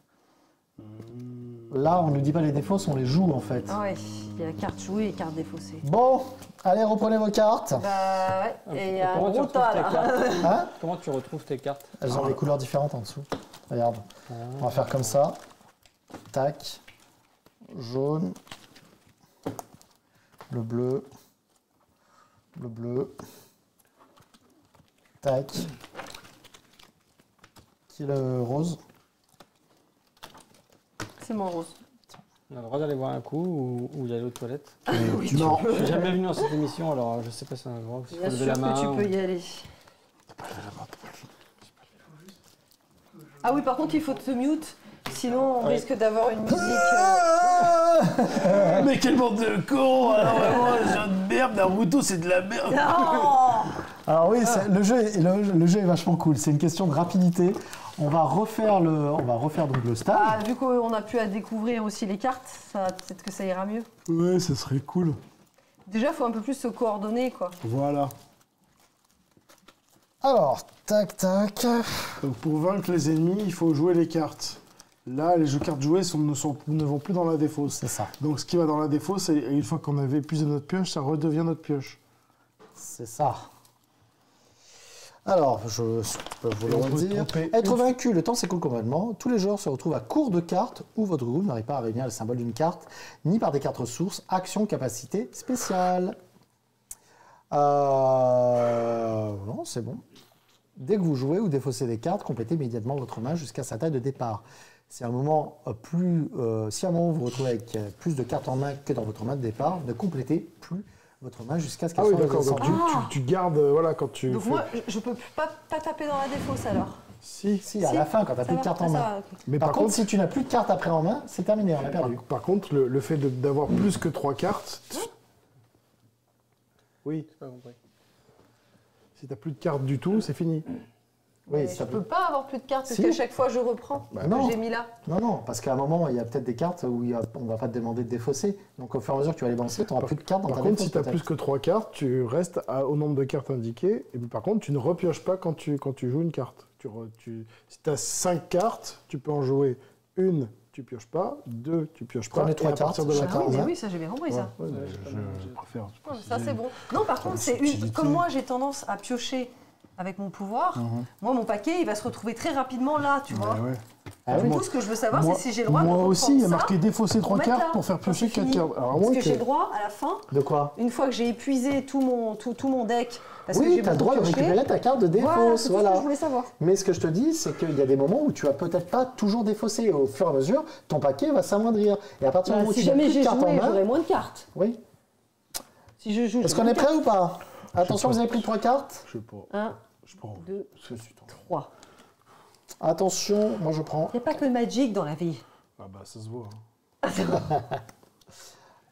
Là, on ne nous dit pas les défausses, on les joue en fait. Ah ouais, il y a carte jouée et carte défaussée. Bon, allez, reprenez vos cartes. Bah ouais, et il y a un Comment tu gros retrouves tas tes là. cartes Hein? Comment tu retrouves tes cartes? Elles ont des couleurs différentes en dessous. Regarde. On va faire comme ça. Tac. Jaune. Le bleu. Le bleu. Tac. Qui est le rose? C'est mon rose. On a le droit d'aller boire un coup ou d'aller aux toilettes? Non. Je suis jamais venu dans cette émission, alors je sais pas si on a le droit. S'il faut Bien lever sûr la main que tu ou- peux y aller. Ah oui, par contre, il faut te mute, sinon on risque d'avoir une musique. Mais quel bande de cons! Alors vraiment, les gens de merde, Naruto, c'est de la merde! Non. Alors oui, le jeu est vachement cool. C'est une question de rapidité. On va refaire donc le stage. Ah, vu qu'on a pu à découvrir aussi les cartes, peut-être que ça ira mieux. Ouais, ça serait cool. Déjà, il faut un peu plus se coordonner, quoi. Voilà. Alors, tac, tac. Donc pour vaincre les ennemis, il faut jouer les cartes. Là, les jeux cartes jouées ne vont plus dans la défausse. C'est ça. Donc ce qui va dans la défausse, et une fois qu'on avait épuisé notre pioche, ça redevient notre pioche. C'est ça. Alors, je peux vous le On peut redire. tromper Être une- vaincu, le temps s'écoule complètement. Tous les joueurs se retrouvent à court de cartes où votre groupe n'arrive pas à réunir le symbole d'une carte, ni par des cartes ressources, actions, capacités spéciales. Non, c'est bon. Dès que vous jouez ou défaussez des cartes, complétez immédiatement votre main jusqu'à sa taille de départ. Si à un moment si à un moment vous vous retrouvez avec plus de cartes en main que dans votre main de départ, ne complétez plus votre main jusqu'à ce qu'elle Ah oui, soit d'accord. Donc redescendue. tu gardes, voilà, quand tu Donc fais... moi, je peux pas taper dans la défausse alors. Si. Si, à la fin, quand tu n'as plus de cartes en main. Mais Par contre, si tu n'as plus de cartes après en main, c'est terminé, on a perdu. Par contre, le fait d'avoir plus que 3 cartes... Oui. J'ai pas compris. Si t'as plus de cartes du tout, c'est fini. Oui, Je peux pas avoir plus de cartes parce Si. qu'à chaque fois je reprends ce non. que j'ai mis là. Non, parce qu'à un moment, il y a peut-être des cartes où on va pas te demander de défausser. Donc au fur et à mesure que tu vas les balancer, tu n'auras plus de cartes dans Par ta contre, défausse, si tu as peut-être. plus que 3 cartes, tu restes au nombre de cartes indiquées. Et puis, par contre, tu ne repioches pas quand tu joues une carte. Si tu as 5 cartes, tu peux en jouer une, tu pioches pas, 2, tu pioches pas. Prenez et 3 à partir cartes, de la chacun Ah oui, en mais main. oui, ça j'ai bien compris ça. Ouais, mais je préfère. Ouais, ça c'est bon. Non, par contre, c'est une. Comme moi j'ai tendance à piocher avec mon pouvoir, moi mon paquet il va se retrouver très rapidement là, tu vois. Ouais. Ah Du oui, coup, moi- ce que je veux savoir, Moi, c'est si j'ai le droit de moi reprendre aussi, il y a ça, marqué défausser 3 mettre là, cartes pour faire quand piocher c'est 4 fini. cartes. Alors, à Parce moins que j'ai que- le droit à la fin, De quoi? une fois que j'ai épuisé tout mon deck, parce que Oui, j'ai tu as le beaucoup droit de pioché, récupérer ta carte de Voilà, défausse. c'est tout ce que je voulais savoir. Mais ce que je te dis, c'est qu'il y a des moments où tu vas peut-être pas toujours défausser. Au fur et à mesure, ton paquet va s'amoindrir. Et à partir du moment où Si tu n'as jamais plus de j'ai cartes en joué, main... j'aurai moins de cartes. Oui. Si je joue, Est-ce qu'on est prêt ou pas? Attention, vous avez pris 3 cartes. Je sais pas. 1, Je prends. 2, Je suis tombé. 3. Attention, moi je prends. Il n'y a pas que le Magic dans la vie. Ah bah, ça se voit.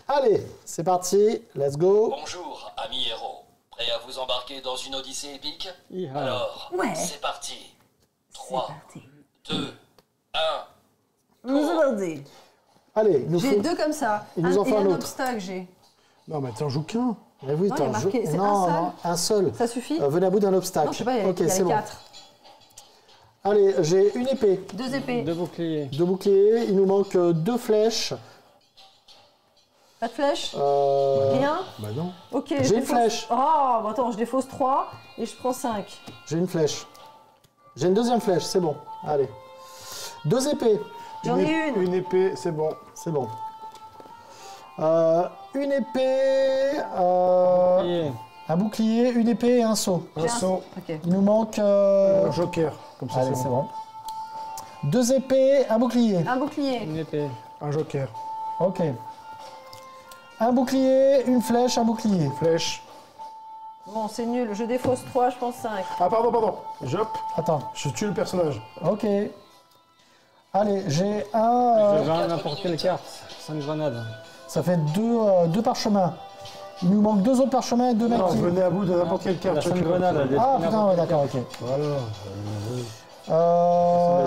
Allez, c'est parti. Let's go. Bonjour, amis héros. Prêts à vous embarquer dans une odyssée épique? Hi-ha. Alors, Ouais. c'est parti. 3, C'est parti. 2, 1. C'est parti. Allez, il nous J'ai faut... 2 comme ça. Il nous en Et faut un un autre. obstacle, j'ai. Non, mais t'en joues qu'un. Mais oui, Non, il y a attends, marqué, c'est non, un seul. non, un seul. Ça suffit Venez à bout d'un obstacle. Non, je sais pas, il y a, ok, il y a c'est les bon. 4. Allez, j'ai une épée. 2 épées. 2 boucliers. 2 boucliers. Il nous manque 2 flèches. Pas de flèche Euh, Rien Bah non. Ok, J'ai je une défausse- flèche. Oh, bah attends, je défausse 3 et je prends 5. J'ai une flèche. J'ai une deuxième flèche, c'est bon. Allez. 2 épées. J'en ai une. Une épée, c'est bon. C'est bon. Une épée. Bouclier. Un bouclier, une épée et un seau. Un saut, Ok. Il nous manque. un joker. Comme ça, Allez, c'est c'est bon. bon. 2 épées, un bouclier. Un bouclier. Une épée. Un joker. Ok. Un bouclier, une flèche, un bouclier. Flèche. Bon, c'est nul. Je défausse 3, je prends 5. Ah, pardon. Jop. Attends. Je tue le personnage. Ok. Allez, j'ai un. Je vais n'importe quelle carte. 5 grenades. Ça fait 2 parchemins. Il nous manque 2 autres parchemins et 2 mecs Non, qui. venez à bout de n'importe quelle carte. La 5 tu veux. grenades. elle Ah détruit putain, ouais, d'accord, ok. Voilà.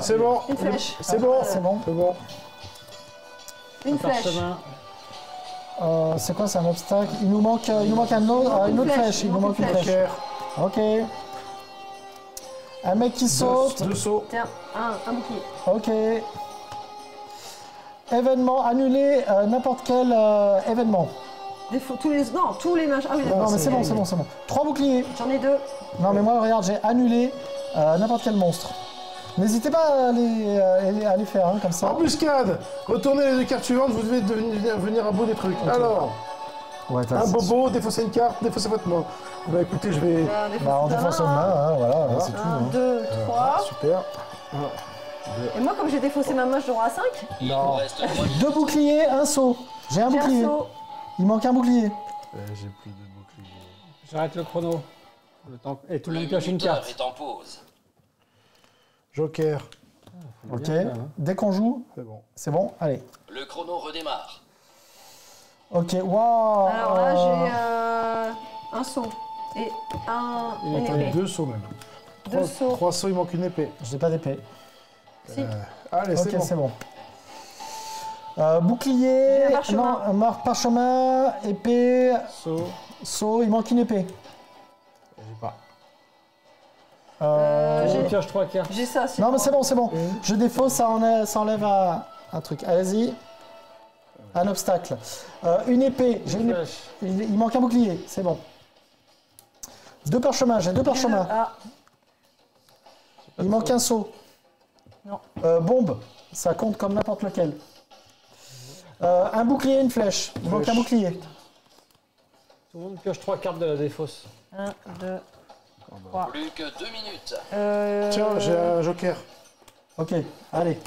C'est C'est bon. Une flèche. C'est bon. C'est bon. C'est bon. Une flèche. parchemin. C'est quoi, c'est un obstacle? Il nous manque une autre flèche. Il nous manque une flèche. Joker. Ok. Un mec qui saute. 2 sauts. Tiens, un bouclier. Ok. Événement, annuler n'importe quel événement. Tous les machins. Ah oui, d'accord. Non, mais c'est bon, c'est bon, c'est bon. 3 boucliers. J'en ai 2. Non, mais moi, regarde, j'ai annulé n'importe quel monstre. N'hésitez pas à les faire, hein, comme ça. Embuscade. Retournez les 2 cartes suivantes, vous devez venir à bout des trucs. Alors, Ouais, un bobo, défaussez une carte, défaussez votre main. Bah écoutez, je vais... Bah, on défonce une main, hein, voilà, c'est tout. 1, hein. 2, 3. Super. Et moi, comme j'ai défaussé ma main, je dois à 5. Il vous reste 3 2 boucliers, un saut. J'ai un J'ai un bouclier. saut. Il manque un bouclier. J'ai plus de bouclier. J'arrête le chrono. Le temps... Et tout le Le monde pioche une minuteur carte. est en pause. Joker. Ok. Bien, quand même, hein. Dès qu'on joue, C'est bon. c'est bon. Allez. Le chrono redémarre. Ok. Waouh. Alors là, j'ai un saut. Et une épée. 2 sauts même. 2 sauts. 3 sauts, il manque une épée. J'ai pas d'épée. Si. Allez, Ok, c'est bon. c'est bon. Bouclier, Un parchemin. non, marque parchemin, épée, Saut. saut, il manque une épée. J'ai pas. J'ai- On pioche 3 cartes. J'ai ça. Non, mais c'est bon, c'est bon. Je défausse, ça enlève un truc. Allez-y. Un obstacle. Une épée. J'ai une... Flèche. Il manque un bouclier, c'est bon. 2 parchemins, j'ai 2 parchemins. Ah, Il manque un saut. Non. Bombe, ça compte comme n'importe lequel. Un bouclier, une flèche. Il manque un bouclier. Tout le monde pioche 3 cartes de la défausse. 1, 2, Plus que 2 minutes. Tiens, j'ai un joker. Ok, allez.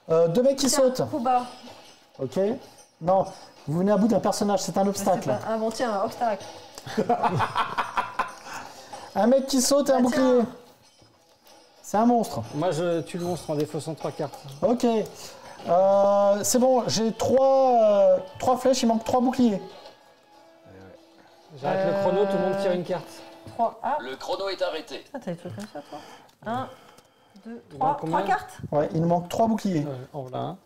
2 mecs qui sautent. Coup bas. Ok. Non, vous venez à bout d'un personnage, c'est un C'est obstacle. pas- Ah bon, tiens, un obstacle. Un mec qui saute et un Ah, bouclier. C'est un monstre. Moi, je tue le monstre en défaussant 3 cartes. Ok. C'est bon, j'ai 3 flèches, il manque 3 boucliers. J'arrête le chrono, tout le monde tire une carte. 3. Ah, Le chrono est arrêté. t'as des trucs comme ça, toi 1, 2, Il 3. manque combien 3 cartes. Ouais, il nous manque 3 boucliers. En voilà un.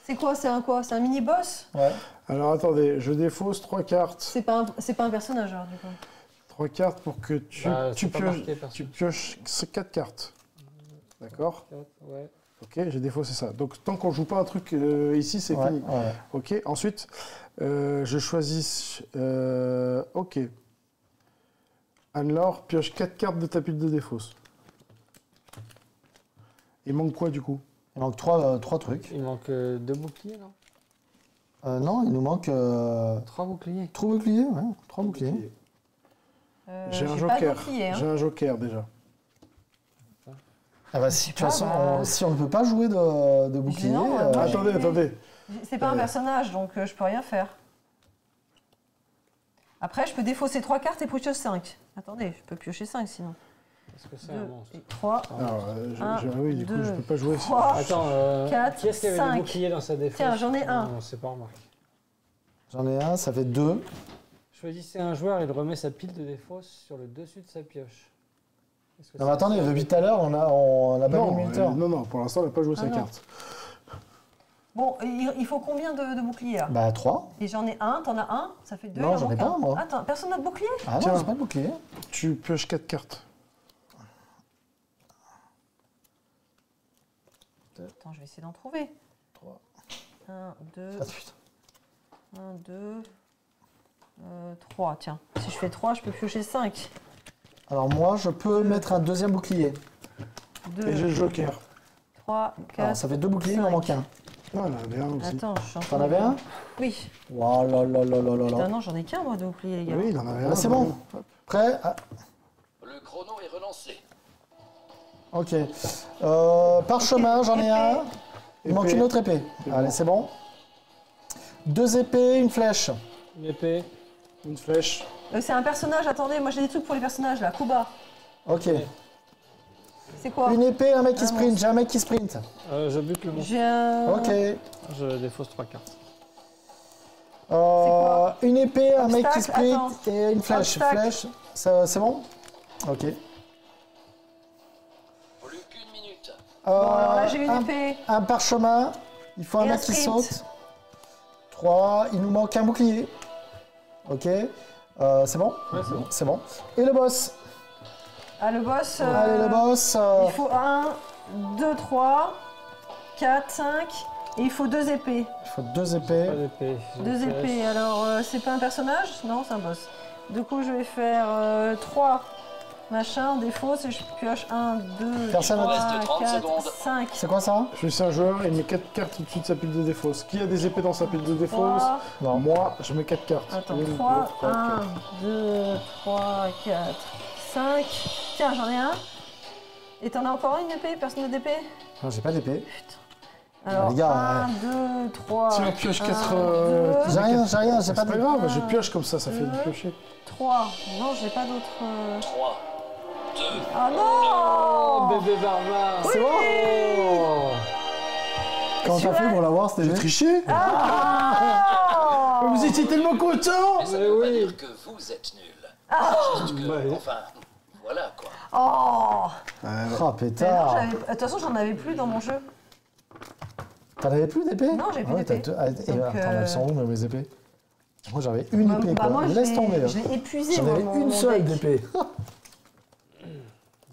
C'est quoi? C'est un quoi? C'est un mini-boss? Ouais. Alors attendez, je défausse 3 cartes. C'est pas un personnage, alors, du coup. 3 cartes pour que tu, Bah, tu c'est pas pioches, marqué, perso. tu pioches 4 cartes. D'accord. Ouais. Ok, j'ai défaussé ça. Donc tant qu'on joue pas un truc ici, c'est Ouais, fini. ouais. Ok, ensuite, je choisis... ok. Anne-Laure pioche 4 cartes de ta pile de défausse. Il manque quoi du coup? Il manque 3 trucs. Il manque 2 boucliers, non? Non, il nous manque 3 boucliers. 3 boucliers, ouais. 3 boucliers. J'ai un pas de joker. bouclier, hein. J'ai un joker déjà. Ah bah, si, de toute façon, bah. si on ne peut pas jouer de bouclier... Non, moi, j'ai- Attendez, attendez. C'est pas un personnage, donc je peux rien faire. Après, je peux défausser 3 cartes et piocher 5. Attendez, je peux piocher 5 sinon. Est-ce que c'est un 2 monstre? et 3. Alors, oui, du coup, deux, je peux pas jouer. 3. Attends, Quatre, qui est-ce qui avait des cinq. boucliers dans sa défausse? Tiens, j'en ai un. Non, c'est pas remarqué. J'en ai un, ça fait 2. Choisissez un joueur et il remet sa pile de défausse sur le dessus de sa pioche. Est-ce que Non, c'est mais attendez, ça? depuis tout à l'heure, on a pas mis le minuteur. Non, pour l'instant, on n'a pas joué Ah sa non. carte. Bon, il faut combien de boucliers là? Bah 3. Et j'en ai un, t'en as un, ça fait 2. Non, j'en ai pas un, moi. Attends, personne n'a de bouclier? Ah Tiens. non, j'ai pas de bouclier. Tu pioches 4 cartes. Attends, je vais essayer d'en trouver. 3. 1, 2, Ah, putain. 1, 2, 3. Tiens, si je fais 3, je peux piocher 5. Alors moi, je peux mettre un deuxième bouclier. 2, Et j'ai le joker. 3, 4. Alors ça fait 2 boucliers, il m'en manque un. Non, il y en avait un aussi. Attends, je suis en train T'en avais un? Oui. Oh là là là là là Putain, là. non, j'en ai qu'un moi de bouclier, les gars. Oui, il en avait un. Là, c'est bon. Prêt? Ah, Le chrono est relancé. ok. Parchemin, j'en ai un. Il manque Épée. une autre épée. Allez, c'est bon. 2 épées, une flèche. Une épée. Une flèche. C'est un personnage, attendez, moi j'ai des trucs pour les personnages là. Koba, Ok. c'est quoi? Une épée, un mec qui sprint. J'ai un mec qui sprint. Je bute le monstre. J'ai un. Ok. Je défausse 3 cartes. quoi Une épée, un mec qui Obstacle, sprint attends. et une flèche. Obstacle. Flèche, c'est bon? Ok. Plus qu'une minute. Bon, alors là j'ai une un, épée. un parchemin. Il faut un Et mec un qui sprint. saute. 3. Il nous manque un bouclier. Ok. C'est bon? Ouais, c'est bon. C'est bon. Et le boss. Ah, le boss. Allez, le boss. Il faut 1, 2, 3, 4, 5. Et il faut 2 épées. Il faut 2 épées. Pas d'épée. J'ai 2 une flèche. épées. Alors, c'est pas un personnage? Non, c'est un boss. Du coup, je vais faire 3 machin, défaut, et je pioche 1, 2, Personne 3, reste 30 4, secondes. 5. C'est quoi ça? Je suis un joueur, il met 4 cartes au-dessus de sa pile de défausse. Qui a des épées dans sa pile de défausse? 3. Non. Moi, je mets 4 cartes. Attends, 1, 2, 3, 3, 1, 4. 2, 3, 4, 5. Tiens, j'en ai un. Et t'en as encore une épée? Personne n'a d'épée? Non, j'ai pas d'épée. Alors, les gars, 1, 2, 3. Tiens, pioche 4. J'ai rien, j'ai pas C'est pas d'épée. grave, je pioche comme ça fait du piocher. 3. Non, j'ai pas d'autres. 3, 2, Ah non! Oh, bébé barbare. C'est bon? Oh. Quand t'as fait pour l'avoir, c'était J'ai juste. triché. Ah! Vous étiez tellement content. mais ça Mais veut pas oui. dire que vous êtes nul. Juste que, enfin, voilà quoi. Oh! Oh, Mais non, pétard. de toute façon, j'en avais plus dans mon jeu. T'en avais plus d'épée? Non, j'ai plus ouais, d'épée. Attends, elles sont où mes épées? Moi j'avais une Bah, épée, bah, quoi. moi, Laisse tomber. je l'ai épuisé. J'en moi, avais mon une seule deck. d'épée.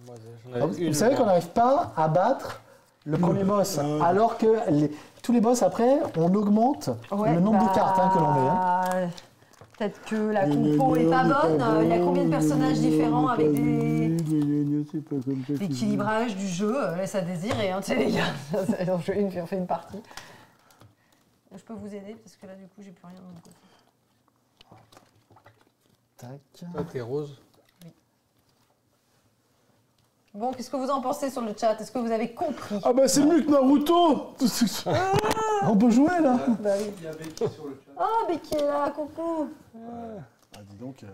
Moi, j'en avais une, Vous savez moi. qu'on n'arrive pas à battre le premier boss, alors que tous les boss après, on augmente Ouais, le nombre bah, de cartes que l'on met. Hein. Peut-être que la compo est pas bonne. Il y a combien de personnages différents avec des l'équilibrage du jeu laisse à désirer, hein, tu sais les gars. On fait une partie. Je peux vous aider parce que là du coup j'ai plus rien de mon côté. Tac. Toi, t'es rose. Bon, qu'est-ce que vous en pensez sur le chat? Est-ce que vous avez compris? Ah bah c'est mieux que Naruto. On peut jouer là? Bah oui. Il y a Becky sur le chat. Oh, Becky est là, coucou. Ah dis donc.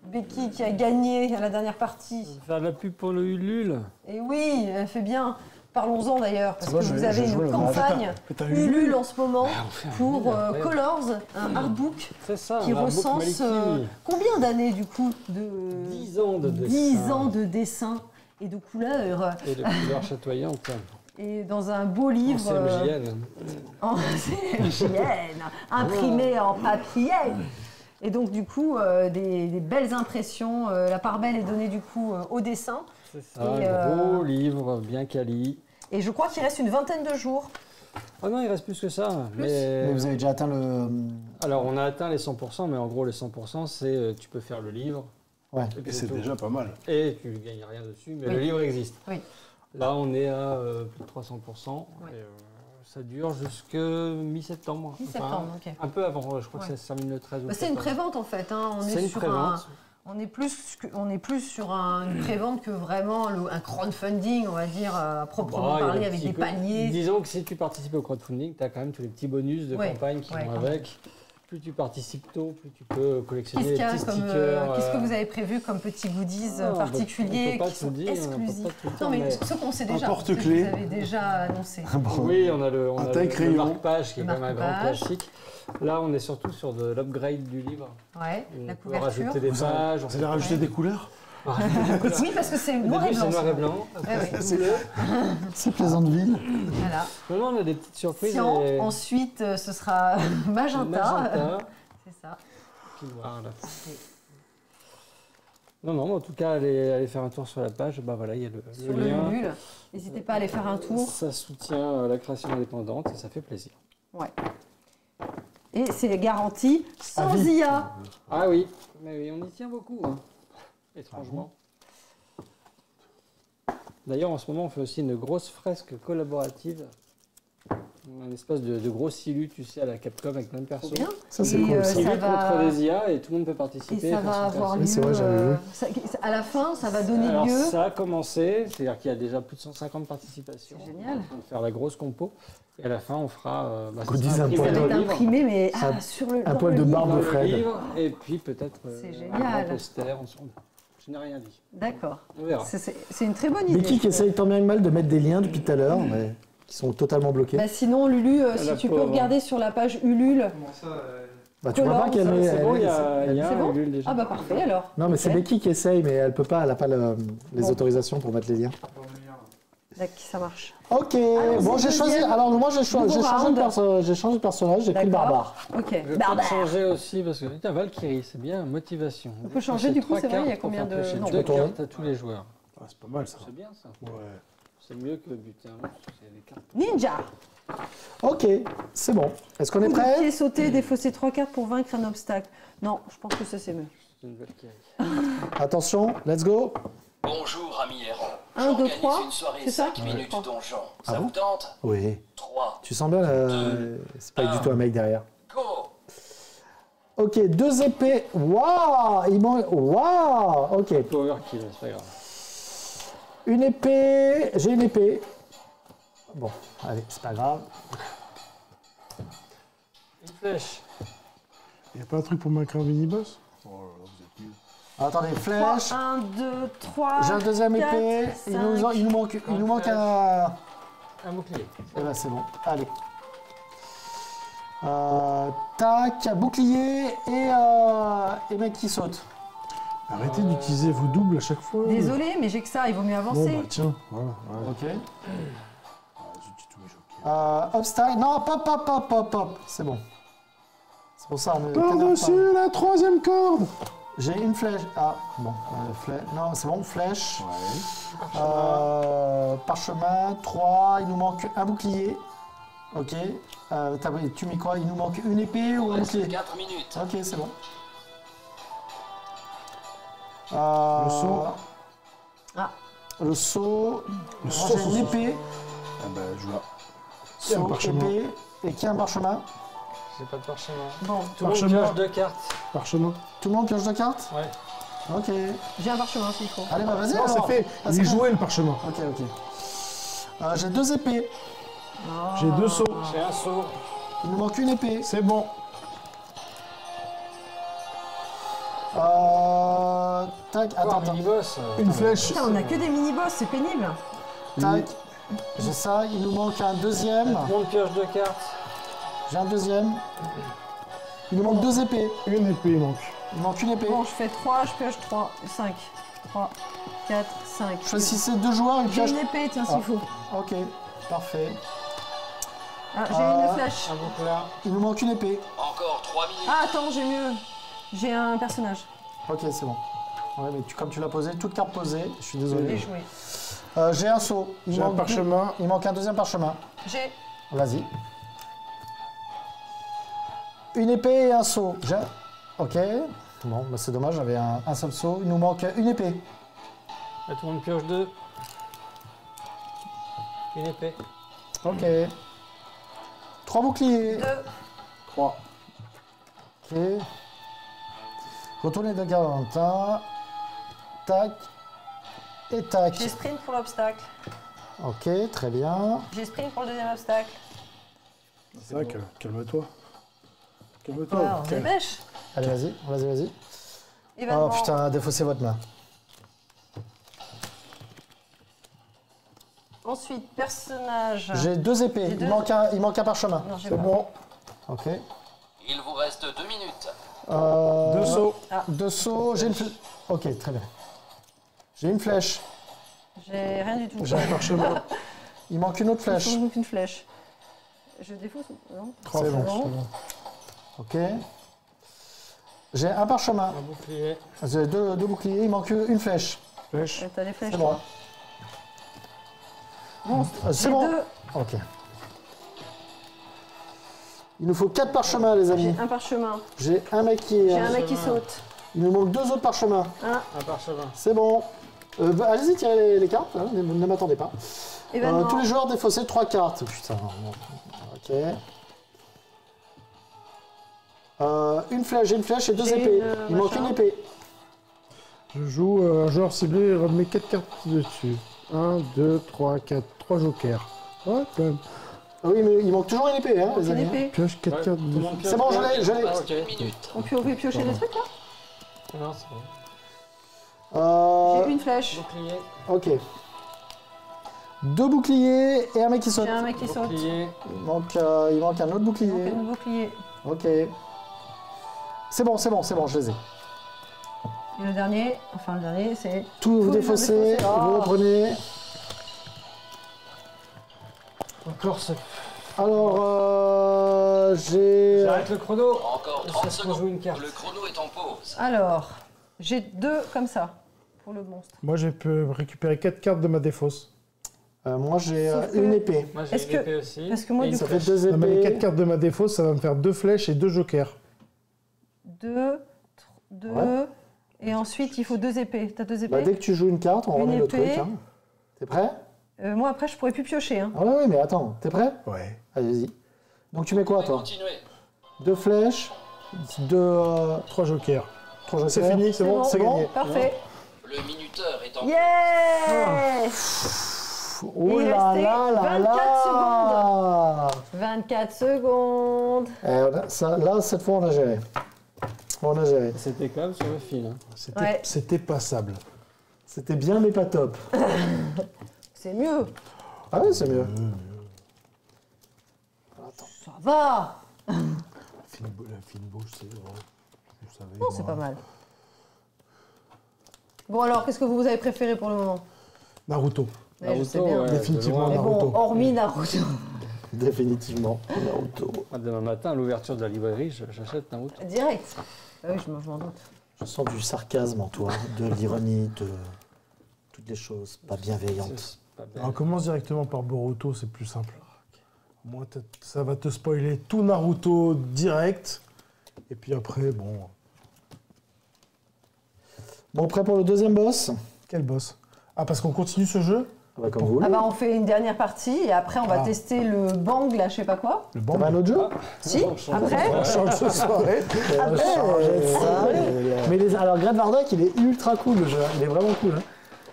Becky qui a gagné à la dernière partie. Faire de la pub pour le Ulule. Et oui, elle fait bien. Parlons-en d'ailleurs, parce Moi, que je vous vais avez jouer une au- campagne Mais t'as eu Ulule en ce moment un pour Ulule, incroyable. Colors, un artbook C'est ça, qui un artbook recense Maliki. combien d'années du coup de 10 ans de dessin. 10 ans de dessin et de couleurs Et de couleurs chatoyantes. et dans un beau livre CMJL. en CMJN, imprimé en papier. Et donc du coup des belles impressions, la part belle est donnée du coup au dessin. C'est ça, Et, un gros livre bien quali. Et je crois qu'il reste une vingtaine de jours. Oh non, il reste plus que ça. Mais vous avez déjà atteint le. Alors, on a atteint les 100%, mais en gros, les 100%, c'est tu peux faire le livre. Ouais. Et puis Et c'est tout. déjà pas mal. Et tu gagnes rien dessus, mais Oui. le livre existe. Oui. Là, on est à plus de 300%. Ouais. Et, ça dure jusque mi-septembre. Mi-septembre, ok. Un peu avant, je crois Ouais. que ça se termine le 13 août. Bah, c'est une prévente en fait. Hein. C'est une prévente. On est plus sur une prévente que vraiment un crowdfunding, on va dire, à proprement Bah, il y a parler, un avec petit des peu- paliers. Disons que si tu participes au crowdfunding, tu as quand même tous les petits bonus de Ouais, campagne qui ouais, vont quand même. avec. Plus tu participes tôt, plus tu peux collectionner Qu'est-ce les qu'il y a petits comme, stickers. qu'est-ce que vous avez prévu comme petits goodies Ah, bah, particuliers on peut pas qui tout sont dire, on peut pas exclusifs? tout dire, Non, mais mais- ceux qu'on sait déjà, porte-clés. ceux que vous avez déjà annoncé. Oui, on a le, Un taille-crayon. marque-page qui est Le quand même un grand marque-page. classique. Là, on est surtout sur de l'upgrade du livre. Ouais, On la peut couverture. rajouter des pages. Vous allez rajouter des couleurs? Oui, parce que c'est noir et blanc. C'est noir et blanc. C'est Plaisanteville. Voilà. Maintenant, on a des petites surprises. Cyan, et... ensuite, ce sera magenta. C'est ça. Puis noir, là. Non, mais en tout cas, allez faire un tour sur la page. Bah voilà, il y a Sur le le lien. Ulule. N'hésitez pas à aller faire un tour. Ça soutient la création indépendante et ça fait plaisir. Ouais. Et c'est garanti sans IA. Ah oui, mais oui, on y tient beaucoup, hein. Étrangement. D'ailleurs, en ce moment, on fait aussi une grosse fresque collaborative. Un espèce de gros silu, tu sais, à la Capcom avec plein de persos. Bien. Ça, c'est cool. ça Silu va... contre les IA et tout le monde peut participer. Et ça va avoir lieu. c'est vrai, j'avais vu. À la fin, ça va donner Alors, lieu. ça a commencé, c'est-à-dire qu'il y a déjà plus de 150 participations. C'est génial. On va faire la grosse compo. Et à la fin, on fera Goodies, ça un sera poil Ça de va être imprimé, mais sur le. un dans poil le de livre. barbe dans de le Fred. livre, et puis peut-être C'est un génial. poster. Je n'ai rien dit. D'accord. On verra. C'est une très bonne idée. Becky qui essaye tant bien que mal de mettre des liens depuis tout à l'heure, mais qui sont totalement bloqués. Bah sinon, Lulu, si La tu peux pauvre. regarder sur la page Ulule. Comment ça Bah, tu vois Collant, pas qu'elle ça, met. C'est bon, il y elle- a C'est un bon Ulule déjà. Ah bah parfait alors. Non, mais c'est Ok. Becky qui essaye, mais elle peut pas, elle n'a pas les Bon. autorisations pour mettre les liens. D'accord, ça marche. Ok, Allons-y, bon, j'ai choisi. deuxième. Alors, moi, j'ai Nouveau round. j'ai changé de personnage, j'ai pris le D'accord. barbare. Ok. Je vais peut-être Barbare. changer aussi parce que tiens, Valkyrie, c'est bien, motivation. On peut changer, du coup, c'est vrai, il y a combien de- non. Deux Tourner. cartes à tous les joueurs. Ah, c'est pas mal ça. C'est bien ça. Ouais. C'est mieux que buter un monstre, c'est des cartes. Ninja. Ok, c'est bon. Est-ce qu'on est Coup de prêt? pied sauté, défausser 3 cartes pour vaincre un obstacle. Non, je pense que ça c'est mieux. C'est une Valkyrie. Attention, let's go. Bonjour, ami errant. 1, 2, J'organise 3. une soirée C'est ça 5 minutes Ouais. donjon. Ah Ça bon vous tente Oui. 3, Tu sens bien, c'est pas du tout un mec derrière. go. Ok, 2 épées. Waouh, il manque. Waouh, ok. Overkill, c'est pas grave. Une épée. J'ai une épée. Bon, allez, c'est pas grave. Une flèche. Il n'y a pas un truc pour vaincre un mini-boss? Oh là là, vous êtes nuls. Attendez, flèche. 1, 2, 3. J'ai un deuxième épée. Il nous manque un. Un bouclier. Et là, c'est bon. Allez. Tac, bouclier et mec qui saute. Arrêtez d'utiliser vos doubles à chaque fois. Désolé, mais j'ai que ça, il vaut mieux Bon, avancer. bah tiens, voilà. Ouais. Ok. Ah, zut, tous mes jokers. Obstacle. Non, pop. C'est bon. C'est pour ça. ne t'énerve Par-dessus la troisième corde. pas. J'ai une flèche. Ah, bon. Non, c'est bon. Flèche. Ouais. Parchemin. 3. Il nous manque un bouclier. Ok. Tu mets quoi? Il nous manque une épée ou un Reste bouclier? 4 minutes. Ok, c'est bon. Le saut. Le saut. Le Moi, saut, j'ai une épée. Ah bah, je vois. Qui a un Saut, parchemin? épée. Et qui a un parchemin? J'ai pas de parchemin. Bon, Tout le monde Parchemin. pioche 2 cartes. Parchemin. Tout le monde pioche de cartes? Ouais. Ok. j'ai un parchemin s'il faut. Allez, bah vas-y. Non, c'est alors. fait. Ah, Il c'est est bon. joué le parchemin. Ok. J'ai 2 épées. J'ai 2 sauts. J'ai un saut. Il nous manque une épée. C'est bon. Tac, Encore un attends. mini-boss. Une flèche. Putain, on a que des mini-boss, c'est pénible. Tac. J'ai ça. Il nous manque un deuxième. Tout le monde pioche 2 cartes. J'ai un deuxième. Il nous manque 2 épées. Une épée, il manque. Il manque une épée. Bon, je fais 3, je pioche 3, 5. 3, 4, 5. Choisissez 2 joueurs. Une J'ai pioche. une épée, tiens, s'il faut. Ok. Parfait. Ah, j'ai une flèche. Un bouclard. Il nous manque une épée. Encore 3 minutes. Ah, attends, j'ai mieux. J'ai un personnage. Ok, c'est bon. Ouais, mais comme tu l'as posé, toute carte posée, je suis J'ai désolé. joué. J'ai un saut. J'ai un parchemin. Il manque un deuxième parchemin. J'ai. Vas-y. Une épée et un saut. Ok. Bon, bah c'est dommage, j'avais un seul saut. Il nous manque une épée. Là, tout le monde pioche 2. Une épée. Ok. 3 boucliers. 2. 3. Ok. Retournez de Valentin. Tac. Et tac. J'ai sprint pour l'obstacle. Ok, très bien. J'ai sprint pour le deuxième obstacle. C'est vrai que calme-toi. Calme-toi. Alors, on se dépêche. Allez, vas-y. Événement. Oh putain, défaussez votre main. Ensuite, personnage. J'ai 2 épées. J'ai deux. Il manque un parchemin. Non, j'ai C'est pas. bon. Ok. Il vous reste 2 minutes. 2 sauts. 2 sauts. J'ai une. Ok, très bien. J'ai une flèche. J'ai rien du tout. J'ai un parchemin. Il manque une autre flèche. Il manque une flèche. Je défausse ou non? C'est bon. Ok. J'ai un parchemin. Un bouclier. J'ai deux boucliers, il manque une flèche. Flèche. T'as les flèches, C'est bon. toi. Bon, C'est j'ai bon. deux. Ok. Il nous faut 4 parchemins, les amis. J'ai un parchemin. J'ai un mec qui... J'ai un mec qui saute. Il nous manque 2 autres parchemins. Un parchemin. C'est bon. Allez-y, tirez les cartes, hein, ne m'attendez pas. Événement. Tous les joueurs défaussés 3 cartes. Putain, non. Ok. Une flèche, j'ai une flèche et 2 J'ai épées. une, Il manque machin. une épée. Je joue un joueur ciblé et remets 4 cartes dessus. 1, 2, 3, 4. 3 jokers. Ouais, quand même. Ah oui, mais il manque toujours une épée, hein, les Une amis. épée. Pioche 4 cartes dessus. C'est bon, je l'ai. Ah, ok. On peut piocher des trucs là? Non, c'est bon. J'ai une flèche. Bouclier. Ok. 2 boucliers et un mec qui saute. J'ai un mec qui saute. Bouclier. Il manque un autre bouclier. Donc un bouclier. Ok. C'est bon, je les ai. Et le dernier, c'est... Tout vous défaussez, défaussé. vous reprenez. Encore ce. Alors, j'ai... J'arrête le chrono. Encore 30 Est-ce qu'on joue secondes. une carte? Le chrono est en pause. Alors, j'ai deux comme ça, pour le monstre. Moi, je peux récupérer 4 cartes de ma défausse. moi, j'ai Sauf que- une épée. Moi j'ai Est-ce une que- épée aussi. parce que moi, Et du une Ça coup- fait 2 Non, mais les 4 épées. cartes de ma défausse, ça va me faire 2 flèches et 2 jokers. Deux, Ouais. et ensuite il faut 2 épées. T'as 2 épées? Bah, dès que tu joues une carte, on Une remet le épée. truc. Hein. T'es prêt? Moi après je pourrais plus piocher. Hein. Ah ouais, mais attends, t'es prêt? Ouais. Allez-y. Donc tu mets quoi, toi? Continuez. 2 flèches, 3 jokers. 3 jokers. C'est fini, c'est bon, c'est gagné. Parfait. Le minuteur est en Yeah! Oh Il là restait là là 24 là! 24 secondes. Là, cette fois, on a géré. On a géré. C'était quand même sur le fil. Hein. Ouais. C'était passable. C'était bien, mais pas top. C'est mieux. Ah ouais, c'est mieux. Ça va. La fine bouche, c'est... Vous savez, Non, c'est pas mal. Bon alors, qu'est-ce que vous avez préféré pour le moment? Naruto. Ouais, je sais bien. ouais, Définitivement, de Mais loin. Naruto. bon, hormis Naruto. Définitivement. Naruto. Moi, demain matin, à l'ouverture de la librairie, j'achète Naruto. Direct. Ah oui, je m'en doute. Je sens du sarcasme en toi, de l'ironie, de toutes les choses pas bienveillantes. C'est pas bien. Alors, commence directement par Boruto, c'est plus simple. Au moins, ça va te spoiler tout Naruto direct. Et puis après, bon... Bon, prêt pour le deuxième boss? Quel boss? Ah, parce qu'on continue ce jeu? Ah bah, comme vous voulez. Ah bah on fait une dernière partie et après on va Ah. tester le bang là, je sais pas quoi. Le T'as bang. pas un autre jeu? Si, après. On change ce soirée. On va changer ça. Mais alors, Great Vardak, il est ultra cool, le jeu. Il est vraiment cool. Hein.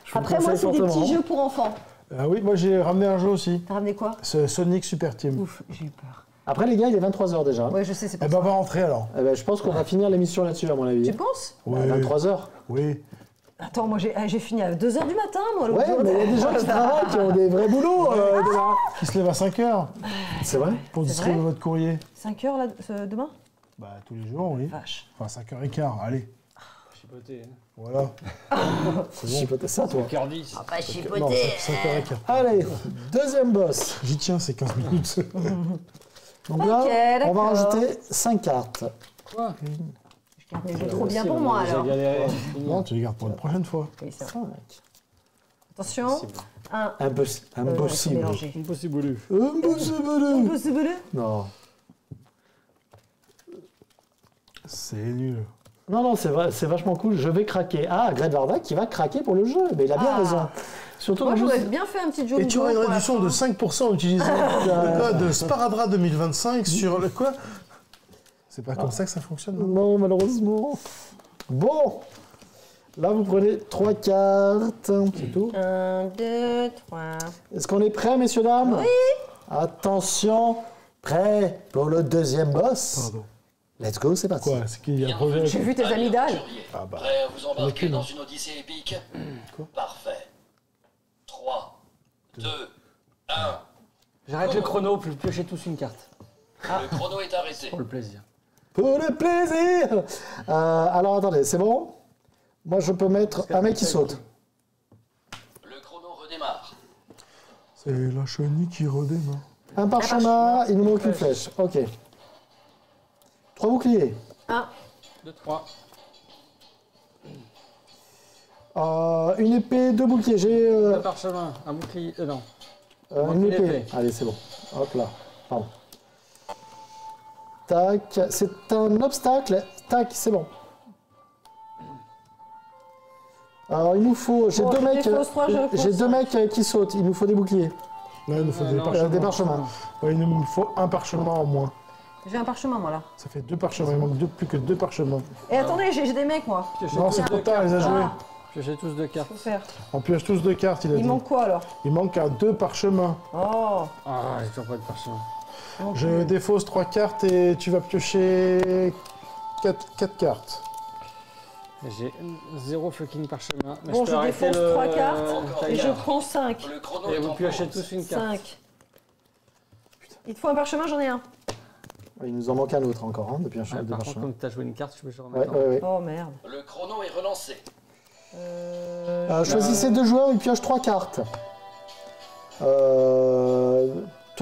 Je vous le Après moi conseille c'est des fortement. petits jeux pour enfants. Ah oui, moi j'ai ramené un jeu aussi. T'as ramené quoi? C'est Sonic Super Team. Ouf, j'ai eu peur. Après, les gars, il est 23h déjà. Ouais, je sais, c'est pas Eh ça. ben, on va rentrer alors. Eh ben, je pense qu'on va finir l'émission là-dessus, à mon avis. Tu penses? Oui. 23h. Oui. Attends, moi j'ai fini à 2h du matin, moi. l'autre Ouais, jour. mais il y a des gens qui travaillent, qui ont des vrais boulots. demain. Qui se lève à 5 heures C'est vrai? pour C'est distribuer vrai votre courrier. 5h là, demain? Bah, tous les jours, oui. Vache. Enfin, 5h15, allez. Chipoté. Hein. Voilà. C'est peut-être ça, toi. Cœur 10. Pas Non, 5h15. Allez, deuxième boss. J'y tiens, c'est 15 minutes. Donc là, Ok, on va d'accord. rajouter 5 cartes. Quoi? Je garde mes jeux trop bien pour moi alors. Non, tu les gardes pour une prochaine fois. Oui, c'est vrai. 5. Attention. 1. Impossible. Impossible. Impossible. Possible. Non. C'est nul. Non, non, c'est vrai, c'est vachement cool. Je vais craquer. Ah, Great Vardak qui va craquer pour le jeu. Mais il a bien Ah. raison. Surtout Moi que j'aurais vous- bien fait un petit jeu Et tu auras une réduction de 5% en utilisant le code Sparadra 2025 sur le quoi? C'est pas comme ça que ça fonctionne, non? Non, malheureusement. Bon. Là, vous prenez 3 cartes. C'est tout. 1, 2, 3. Est-ce qu'on est prêts, messieurs, dames? Oui. Attention. Prêt pour le deuxième boss? Pardon. Let's go, c'est parti. Quoi? C'est qu'il y a un projet? J'ai vu tes amygdales. Ah bah. Prêt à vous embarquer qu'une, dans hein. une odyssée épique? Parfait. 3, 2, 1. J'arrête le chrono, puis piocher tous une carte. Le chrono est arrêté. Pour le plaisir. Pour le plaisir. Alors, attendez, c'est bon? Moi, je peux mettre un mec qui saute. C'est la chenille qui redémarre. Un parchemin, il nous manque une flèche. Ok. 3 boucliers. 1. 2, 3. Une épée, 2 boucliers. J'ai Un parchemin, un bouclier. Non. une épée. Allez, c'est bon. Hop là. Pardon. Tac. C'est un obstacle. Tac, c'est bon. Alors, il nous faut. J'ai Bon, deux je mecs. défausse 3, je J'ai repose 2 mecs qui sautent. Il nous faut des boucliers. Non, il nous faut non, des parchemins. Des parchemins. Ouais, il nous faut un parchemin en moins. J'ai un parchemin, moi, là. Ça fait 2 parchemins. Il manque plus que 2 parchemins. Et attendez, j'ai des mecs, moi. Non, c'est trop tard, ils ont joué. J'ai tous 2 cartes. Faut faire. On pioche tous 2 cartes, il a dit. Il manque quoi, alors? Il manque 2 parchemins. Oh. Ah, j'ai toujours pas de parchemin. Je défausse 3 cartes et tu vas piocher 4 cartes. J'ai 0 fucking parchemin. Mais Bon, peux je arrêter défonce 3 cartes le et je timer. prends 5. Le chrono Et est vous en piochez cours. tous une carte. 5. Il te faut un parchemin, j'en ai un. Il nous en manque un autre encore, hein, depuis un Ouais, champ de par contre, parchemin. comme tu as joué une carte, je peux Ouais, remettre. ouais, ouais. Oh merde. Le chrono est relancé. Choisissez 2 joueurs, ils piochent 3 cartes. Toi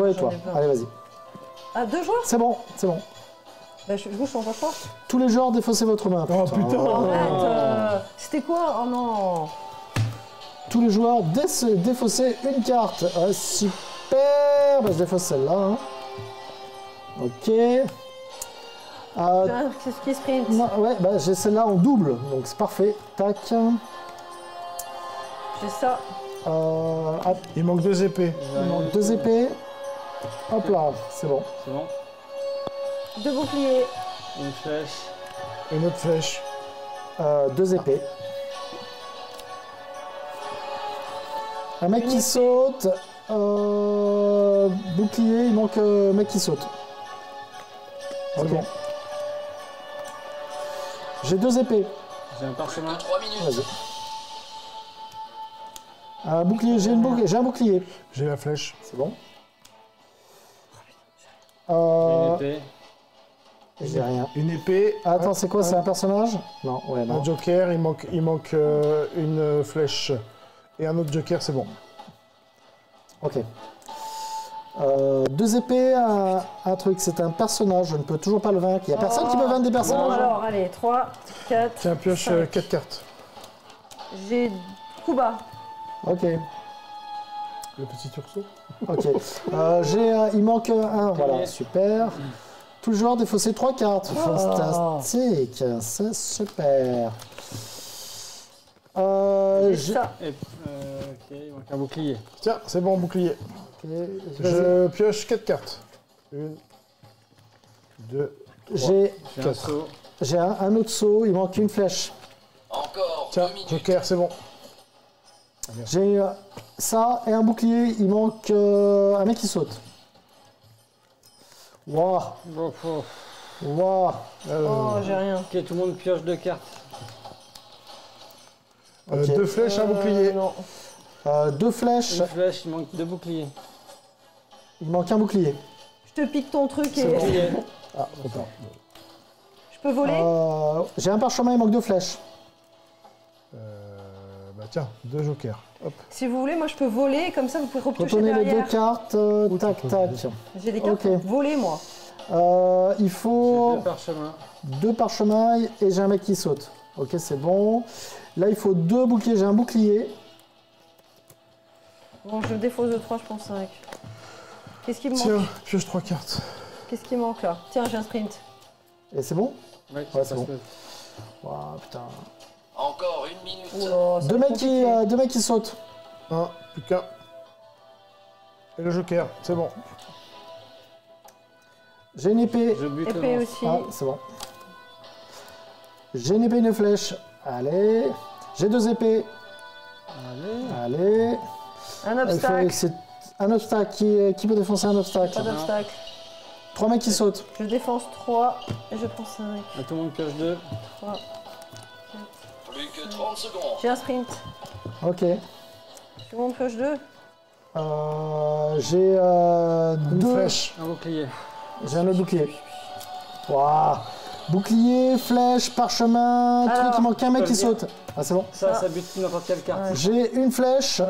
et J'en toi. ai plein. Allez, vas-y. Ah, 2 joueurs? C'est bon, c'est bon. Bah, je bouge, on va pas. Tous les joueurs, défaussez votre main. Oh putain. Arrête. C'était quoi? Oh non. Tous les joueurs, défaussez une carte. Super. Bah, je défausse celle-là. Hein. Ok. C'est ce qui est sprint. Non, ouais, bah, j'ai celle-là en double, donc c'est parfait. Tac. J'ai ça. Hop, Il manque 2 épées. il manque 2 épées. Hop là, c'est bon. C'est bon. 2 boucliers. Une flèche. Une autre flèche. 2 épées. Un mec qui saute. Bouclier, il manque un mec qui saute. Ok. bon. J'ai 2 épées. J'ai un parchemin. 3 minutes. Vas-y. Un bouclier, j'ai un bouclier. J'ai la flèche. C'est bon. Une épée. J'ai rien. Une épée. Attends, c'est quoi? C'est un personnage? Non, ouais, non. Un joker, il manque une flèche. Et un autre joker, c'est bon. Ok. 2 épées, un truc, c'est un personnage, je ne peux toujours pas le vaincre. Il n'y a personne qui peut vaincre des Bon, personnages. alors, allez, 3, 4. Tiens, pioche 5. 4 cartes. J'ai Kuba. Ok, Le petit urso. ok. Il manque un, voilà, super. Tout le joueur défaussé 3 cartes. Fantastique, c'est super. J'ai j'ai- ça. Ok, il manque un bouclier. Tiens, c'est bon, bouclier. ok, Je pioche 4 cartes. 1, 2, J'ai J'ai un saut. j'ai un autre saut, il manque une flèche. Encore tiens, 2 minutes. joker, c'est bon. J'ai ça et un bouclier, il manque un mec qui saute. Waouh, Oh, oh. waouh. Oh, j'ai rien. Ok, tout le monde pioche 2 cartes. Ok. 2 flèches, un bouclier. Non. 2 flèches, Une flèche, il manque 2 boucliers. il manque un bouclier. Je te pique ton truc et. Bouclier. Ah, trop tard. Je peux voler? J'ai un parchemin, il manque 2 flèches. Bah tiens, 2 jokers. Hop. Si vous voulez, moi je peux voler, comme ça vous pouvez repiocher Retournez les derrière. 2 cartes, tac, tac. J'ai des cartes Ok. pour voler, moi. Il faut 2 parchemins. 2 parchemins et j'ai un mec qui saute. Ok, c'est bon. Là, il faut 2 boucliers. J'ai un bouclier. Bon, je défausse de 3, je prends 5. Qu'est-ce qui me Tiens, manque? pioche 3 cartes. Qu'est-ce qui manque là? Tiens, j'ai un sprint. Et c'est bon? Ouais, c'est ça bon. se passe. Waouh, putain. Encore 1 minute. Oh, ça va être compliqué. 2 mecs qui sautent. 1, plus qu'un. Et le joker, c'est bon. J'ai une épée. Je bute Épée le aussi. Ah, c'est bon. J'ai une épée et une flèche. Allez. J'ai 2 épées. Allez. Allez. Un Il faut- obstacle. C'est un obstacle. Qui peut défoncer un obstacle? Pas d'obstacle. 3 mecs qui sautent. Je défonce 3 et je prends 5. Ah, tout le monde pioche 2. 3. Plus que 30 secondes. J'ai un sprint. Ok. Tout le monde pioche 2. J'ai Une 2. flèche. Un bouclier. J'ai un autre bouclier. Waouh. Bouclier, flèche, parchemin, truc, il manque un mec qui saute. Ah, c'est bon. Ça bute n'importe quelle carte. J'ai une flèche,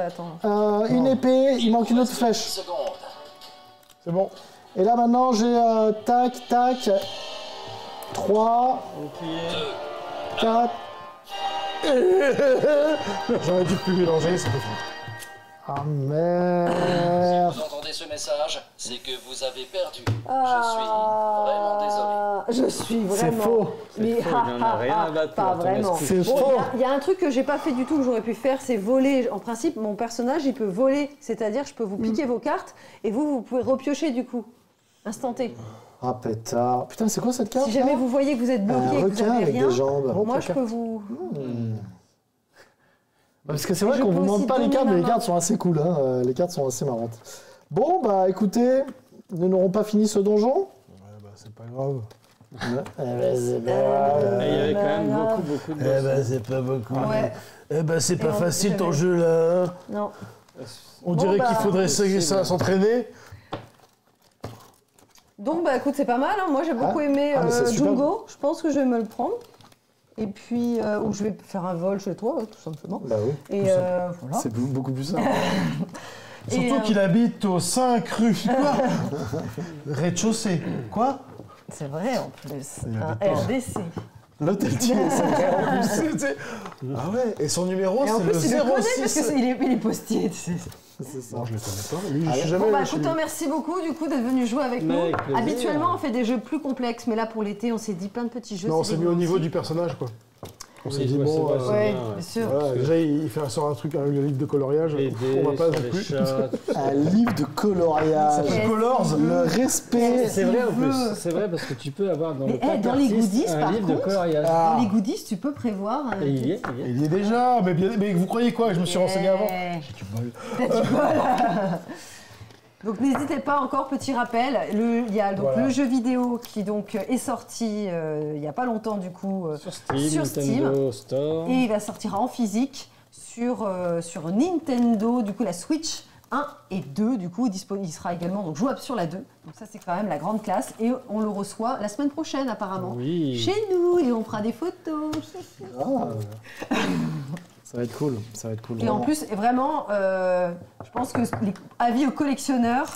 une épée, il manque une autre flèche. C'est bon. Et là maintenant j'ai tac, tac, 3, 4. J'aurais dû plus mélanger, c'est pas fait. Ah merde. Si vous entendez ce message, c'est que vous avez perdu. Je suis vraiment désolé. Je suis vraiment... C'est faux. Mais Il n'en a rien à battre. pas vraiment. C'est Bon, faux. il y a un truc que j'ai pas fait du tout, que j'aurais pu faire, c'est voler. En principe, mon personnage, il peut voler. C'est-à-dire, je peux vous piquer vos cartes et vous pouvez repiocher du coup. Instanté. Ah pétard. Putain, c'est quoi cette carte Si jamais là vous voyez que vous êtes bloqué et Un que vous requin n'avez avec rien, des jambes. moi je peux vous... Parce que c'est vrai Je qu'on peux vous demande aussi pas les donner cartes, ma mais les main. cartes sont assez cool. Hein. Les cartes sont assez marrantes. Bon, bah écoutez, nous n'aurons pas fini ce donjon. Ouais, bah c'est pas grave. C'est Il y avait quand même beaucoup de boss. C'est pas beaucoup. Ouais. C'est pas Et on- facile ton j'avais- jeu là. Non. On Bon, dirait bah, qu'il faudrait s'entraîner. Donc bah écoute, c'est pas mal. Hein. Moi j'ai beaucoup aimé mais c'est super. Jungo. Je pense que je vais me le prendre. Et puis, ou je vais faire un vol chez toi, tout simplement. Bah oui. Et voilà. C'est beaucoup plus simple. Surtout qu'il habite au 5 rue. Quoi Rez-de-chaussée. Quoi C'est vrai en plus. Il Un habite pas. RDC. L'hôtel Thiers, c'est vrai en plus. Ah ouais, et son numéro Et en c'est plus, il le le connaît parce 06. qu'il est postier. Tu sais. C'est ça. Non, je le connais pas. Lui, je suis jamais Bon bah allé chez écoute, lui. merci beaucoup du coup d'être venu jouer avec Mais nous. avec plaisir. Habituellement, on fait des jeux plus complexes, mais là pour l'été, on s'est dit plein de petits jeux. Non, on s'est mis au niveau du du personnage quoi. On s'est Oui, dit ouais, bon, c'est vrai, Ouais, bien, bien sûr. voilà, déjà il sort un truc, un livre de coloriage, Les dés, on va pas sur non les plus. chats, tout ça. Un livre de coloriage. s'appelle Colors. Le respect. C'est vrai en S'il plus, veut. c'est vrai parce que tu peux avoir dans Mais, le pack dans les artiste goodies, un par livre de contre, coloriage. Dans les goodies, tu peux prévoir. Et il y est, il y est. Il y est déjà, mais vous croyez quoi? Je me suis renseigné avant. Tu bol. Donc n'hésitez pas encore, petit rappel, il y a donc Voilà. le jeu vidéo qui donc est sorti il n'y a pas longtemps du coup Sur Steam, Nintendo Store. et il va sortir en physique sur Nintendo, du coup la Switch 1 et 2 du coup il sera également donc jouable sur la 2. Donc ça c'est quand même la grande classe et on le reçoit la semaine prochaine apparemment Oui. chez nous et on fera des photos. Ah. Ça va être cool. Ça va être cool. Et en vraiment. plus, vraiment, je pense que avis aux collectionneurs,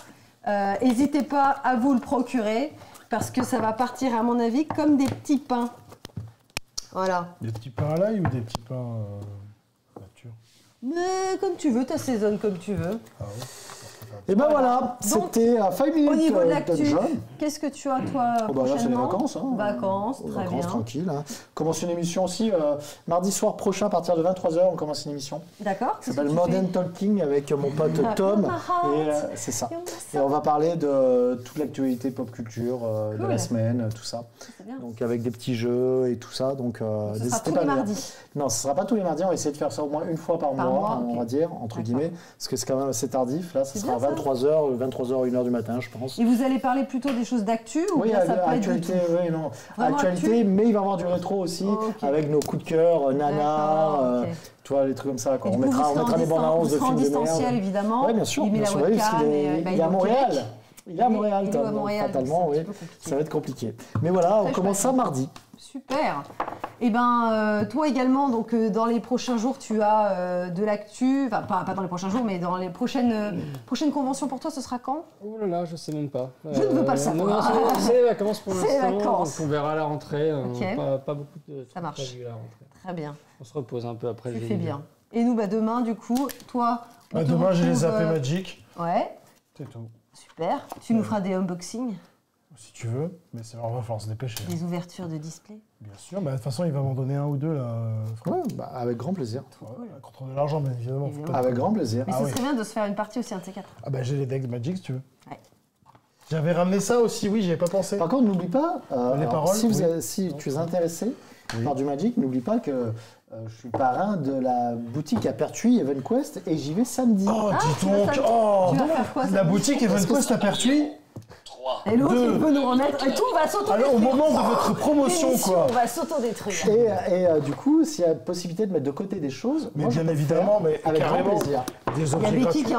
n'hésitez pas à vous le procurer parce que ça va partir, à mon avis, comme des petits pains. Voilà. Des petits pains à l'ail ou des petits pains nature? Mais comme tu veux, t'assaisonnes comme tu veux. Ah ouais. Et ben voilà, Donc, c'était 5 minutes Au niveau de de l'actu, jeu. qu'est-ce que tu as, toi, Oh bah là, c'est les prochainement vacances. Hein. Vacances, très Vacances bien. tranquilles. Hein. Commence une émission aussi. Mardi soir prochain, à partir de 23h, on commence une émission. D'accord. Ça s'appelle Modern Talking avec mon pote Tom. Et c'est ça. Et on va parler de toute l'actualité pop culture de Cool. la semaine, tout ça. C'est bien. Donc avec des petits jeux et tout ça. Donc Ce sera n'hésitez tous pas les à venir. mardis. Non, ce ne sera pas tous les mardis. On va essayer de faire ça au moins une fois par mois, on ok. va dire, entre D'accord. guillemets. Parce que c'est quand même assez tardif. Là, ça C'est sera à bien, ça. 23h, 23h, 1h du matin, je pense. Et vous allez parler plutôt des choses d'actu ou Oui, bien ça peut être du actualité, tout oui, non. Vraiment Actualité, actu mais il va y avoir du rétro aussi, Ok. avec nos coups de cœur, Nana, D'accord, ok. tu vois, les trucs comme ça. Quoi. Et On du coup, mettra, vous on mettra serez des en bandes annonces de vous serez en films de merde. distanciel, évidemment. Oui, bien sûr. Il met bien la sûr, oui, parce webcam qu'il et est, bah, il est à au Montréal. Québec. Il est à Montréal, Il est Tom, à donc Montréal, fatalement, donc c'est oui. un petit peu compliqué. Ça va être compliqué. Mais voilà, on Très commence ça chouette. mardi. Super. Et ben toi également, donc dans les prochains jours, tu as de l'actu, enfin pas dans les prochains jours, mais dans les prochaines conventions pour toi, ce sera quand? Oh là là, je sais même pas. Je ne veux pas le savoir. Non, c'est les vacances pour C'est les l'instant. vacances. Donc on verra à la rentrée. Ok. Pas beaucoup de Ça marche. prévu à la rentrée. Très bien, On se repose un peu après tu le fais jeu bien. Et nous, demain, du coup, toi, on te Demain j'ai les retrouve, AP Magic. Ouais, C'est tout. super. Tu nous feras des unboxings, Si tu veux, mais il va falloir se dépêcher. des ouvertures de display. Bien sûr, bah, de toute façon il va m'en donner un ou deux là. Ouais, bah, avec grand plaisir. Contre de l'argent bien évidemment. faut Évidemment. pas- Avec grand plaisir. Mais Ah ce oui. serait bien de se faire une partie aussi, un de ces quatre. Ah bah j'ai les decks Magic si tu veux. Ouais. J'avais ramené ça aussi, oui, j'y avais pas pensé. Par contre, n'oublie pas, Les paroles, si, oui. si tu es intéressé par du Magic, n'oublie pas que je suis parrain de la boutique à Pertuis, EvenQuest, et j'y vais samedi. Oh, dis tu vas donc, faire- oh, tu vas faire quoi, la samedi boutique EvenQuest à Pertuis. 3. Et l'autre, Deux. il peut nous remettre, et tout, on va s'auto-détruire. Alors au moment de votre promotion L'émission, quoi. on va s'auto-détruire. Et du coup, s'il y a possibilité de mettre de côté des choses, Mais moi, je bien peux le évidemment, faire mais avec grand carrément. plaisir. Des Il y a objets Betty gratuits. qui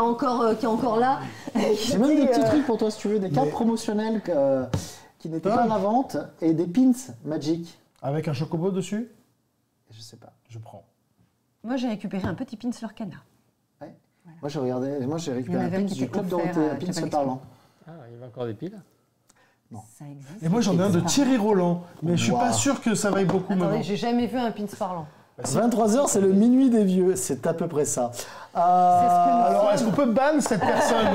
est encore là. J'ai même des petits trucs pour toi si tu veux, des cartes promotionnelles qui n'étaient pas à la vente et des pins Magic. Avec un chocobo dessus? Je sais pas. Je prends. Moi, j'ai récupéré un petit pins Lorcana. Ouais. Voilà. Moi, j'ai récupéré un pins du Club offert, Dorothée, un pins parlant. Ah, il y avait encore des piles. Non. Ça existe. Et moi, j'en ai un de Thierry Roland, mais je suis pas sûr que ça vaille beaucoup maintenant. Attendez, j'ai jamais vu un pins parlant. 23h, c'est le minuit des vieux. C'est à peu près ça. Alors, est-ce qu'on peut ban cette personne?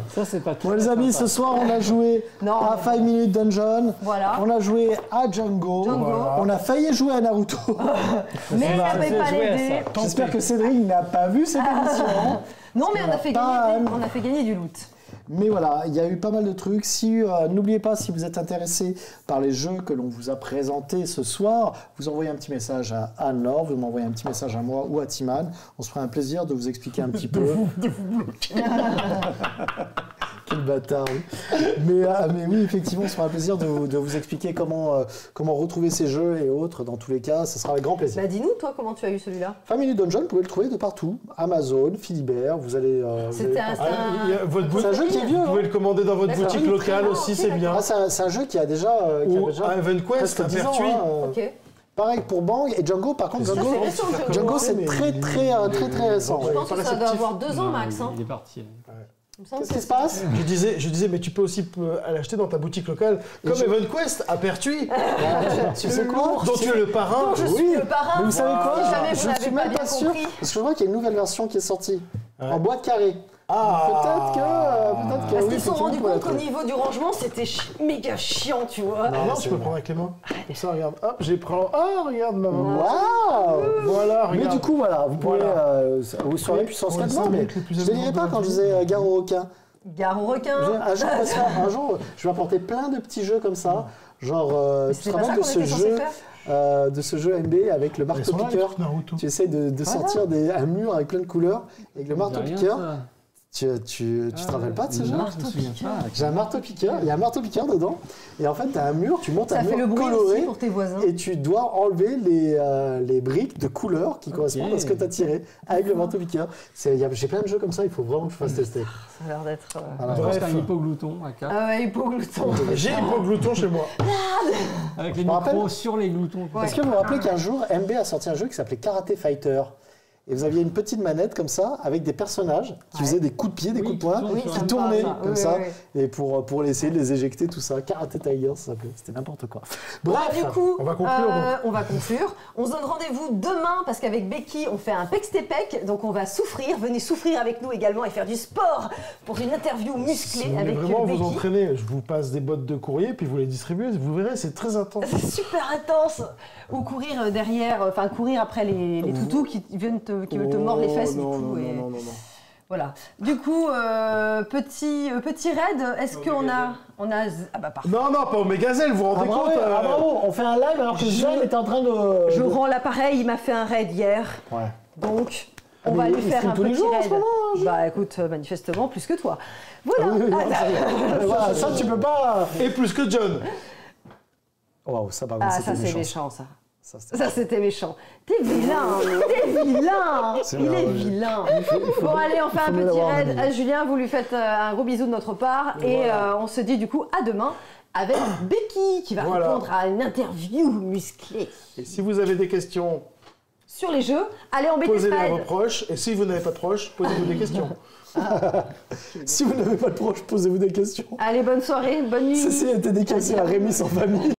Ça, c'est pas tout. Bon, les amis, ce soir, on a joué à 5 Minute Dungeon. Voilà. On a joué à Django. Voilà. On a failli jouer à Naruto. Mais il n'avait pas les dés. J'espère que Cédric n'a pas vu cette émission. Non, mais on a fait gagner du loot. Mais voilà, il y a eu pas mal de trucs. N'oubliez pas, si vous êtes intéressé par les jeux que l'on vous a présentés ce soir, vous envoyez un petit message à Anne-Laure, vous m'envoyez un petit message à moi ou à Timan. On se fera un plaisir de vous expliquer un petit peu. Quel bâtard, oui. Mais oui, effectivement, ce sera un plaisir de vous expliquer comment retrouver ces jeux et autres. Dans tous les cas, ce sera avec grand plaisir. Bah dis-nous, toi, comment tu as eu celui-là? 5 Minute Dungeon, vous pouvez le trouver de partout. Amazon, Philibert, vous allez... C'était un... C'est un jeu qui est vieux. Vous pouvez le commander dans votre boutique locale aussi, c'est bien. C'est un jeu qui a déjà... Ou EvenQuest, à Pertuis. Ok. Pareil pour Bang et Django, par contre, Django c'est très récent. Je pense que ça doit avoir 2 ans max. Il est parti. Qu'est-ce qui se passe? Je disais, mais tu peux aussi l'acheter dans ta boutique locale, comme EvenQuest, à Pertuis. Tu sais quoi? Dont tu es le parrain. Je suis le parrain. Mais vous savez quoi? Jamais vous Je n'avez suis pas même bien pas sûr, compris. parce que je vois qu'il y a une nouvelle version qui est sortie, en boîte carrée. Ah. Peut-être que Parce oui, qu'ils se sont rendus effectivement, compte qu'au niveau du rangement, c'était méga chiant, tu vois. Non, tu peux prendre avec les mains. Comme ça, regarde. Hop, j'ai pris. Ah, regarde, maman. Waouh! Voilà, regarde. Mais du coup, voilà, vous pouvez sur la puissance 4 non, mais je ne dirais pas quand je disais gare au requin. Gare au requin. Un jour, je vais apporter plein de petits jeux comme ça. Genre, tu te rappelles de ce jeu MB avec le marteau-piqueur. Tu essaies de sortir un mur avec plein de couleurs. Avec le marteau-piqueur. Tu te rappelles pas de ce jeu? J'ai un marteau-piqueur, il y a un marteau-piqueur dedans, et en fait, tu as un mur, tu montes un mur coloré, pour tes voisins. et tu dois enlever les briques de couleurs qui correspondent à ce que tu as tiré avec le marteau-piqueur. J'ai plein de jeux comme ça, il faut vraiment que je fasse tester. Ça a l'air d'être... Je pense qu'un hypoglouton à 4. Ah ouais, hypoglouton. J'ai hypoglouton chez moi. Avec les micros sur les gloutons. Est-ce que vous vous rappelez qu'un jour, MB a sorti un jeu qui s'appelait Karate Fighter? Et vous aviez une petite manette comme ça, avec des personnages qui faisaient des coups de pied, des coups de poing, qui tournaient comme ça, et pour essayer de les éjecter, tout ça. Karate Tiger, ça s'appelait. C'était n'importe quoi. Bref, du coup, on va conclure. On se donne rendez-vous demain, parce qu'avec Becky, on fait un Pextépec, donc on va souffrir. Venez souffrir avec nous également et faire du sport pour une interview musclée si avec vraiment Becky. vous entraînez, je vous passe des bottes de courrier, puis vous les distribuez. Vous verrez, c'est très intense. C'est super intense. Ou courir derrière, enfin courir après les toutous qui veulent te mordre les fesses. Non. Voilà. Du coup, petit raid, est-ce qu'on a... Ah bah parfait. Non, pas au Mégazelle, vous vous rendez compte bravo, on fait un live alors que Jeanne est en train de... Je rends l'appareil, il m'a fait un raid hier. Ouais. Donc, on va lui faire un tous les petit jours, en ce raid. moment, Bah écoute, manifestement, plus que toi. Voilà. Voilà, ça tu peux pas... Et plus que John. Waouh, ça par Ah, contre, ça c'était c'est méchant. méchant, ça. Ça, c'était méchant. T'es vilain. T'es vilain. Il est vilain. Bon, allez, on fait un petit raid. À Julien, vous lui faites un gros bisou de notre part. Et on se dit du coup à demain avec Becky qui va répondre à une interview musclée. Et si vous avez des questions sur les jeux, allez embêter posez-les à Fred. vos proches. Et si vous n'avez pas de proches, posez-vous des questions. Si vous n'avez pas de proches, posez-vous des questions. Allez, bonne soirée, bonne nuit. Ceci a été décaissé à Rémi sans famille.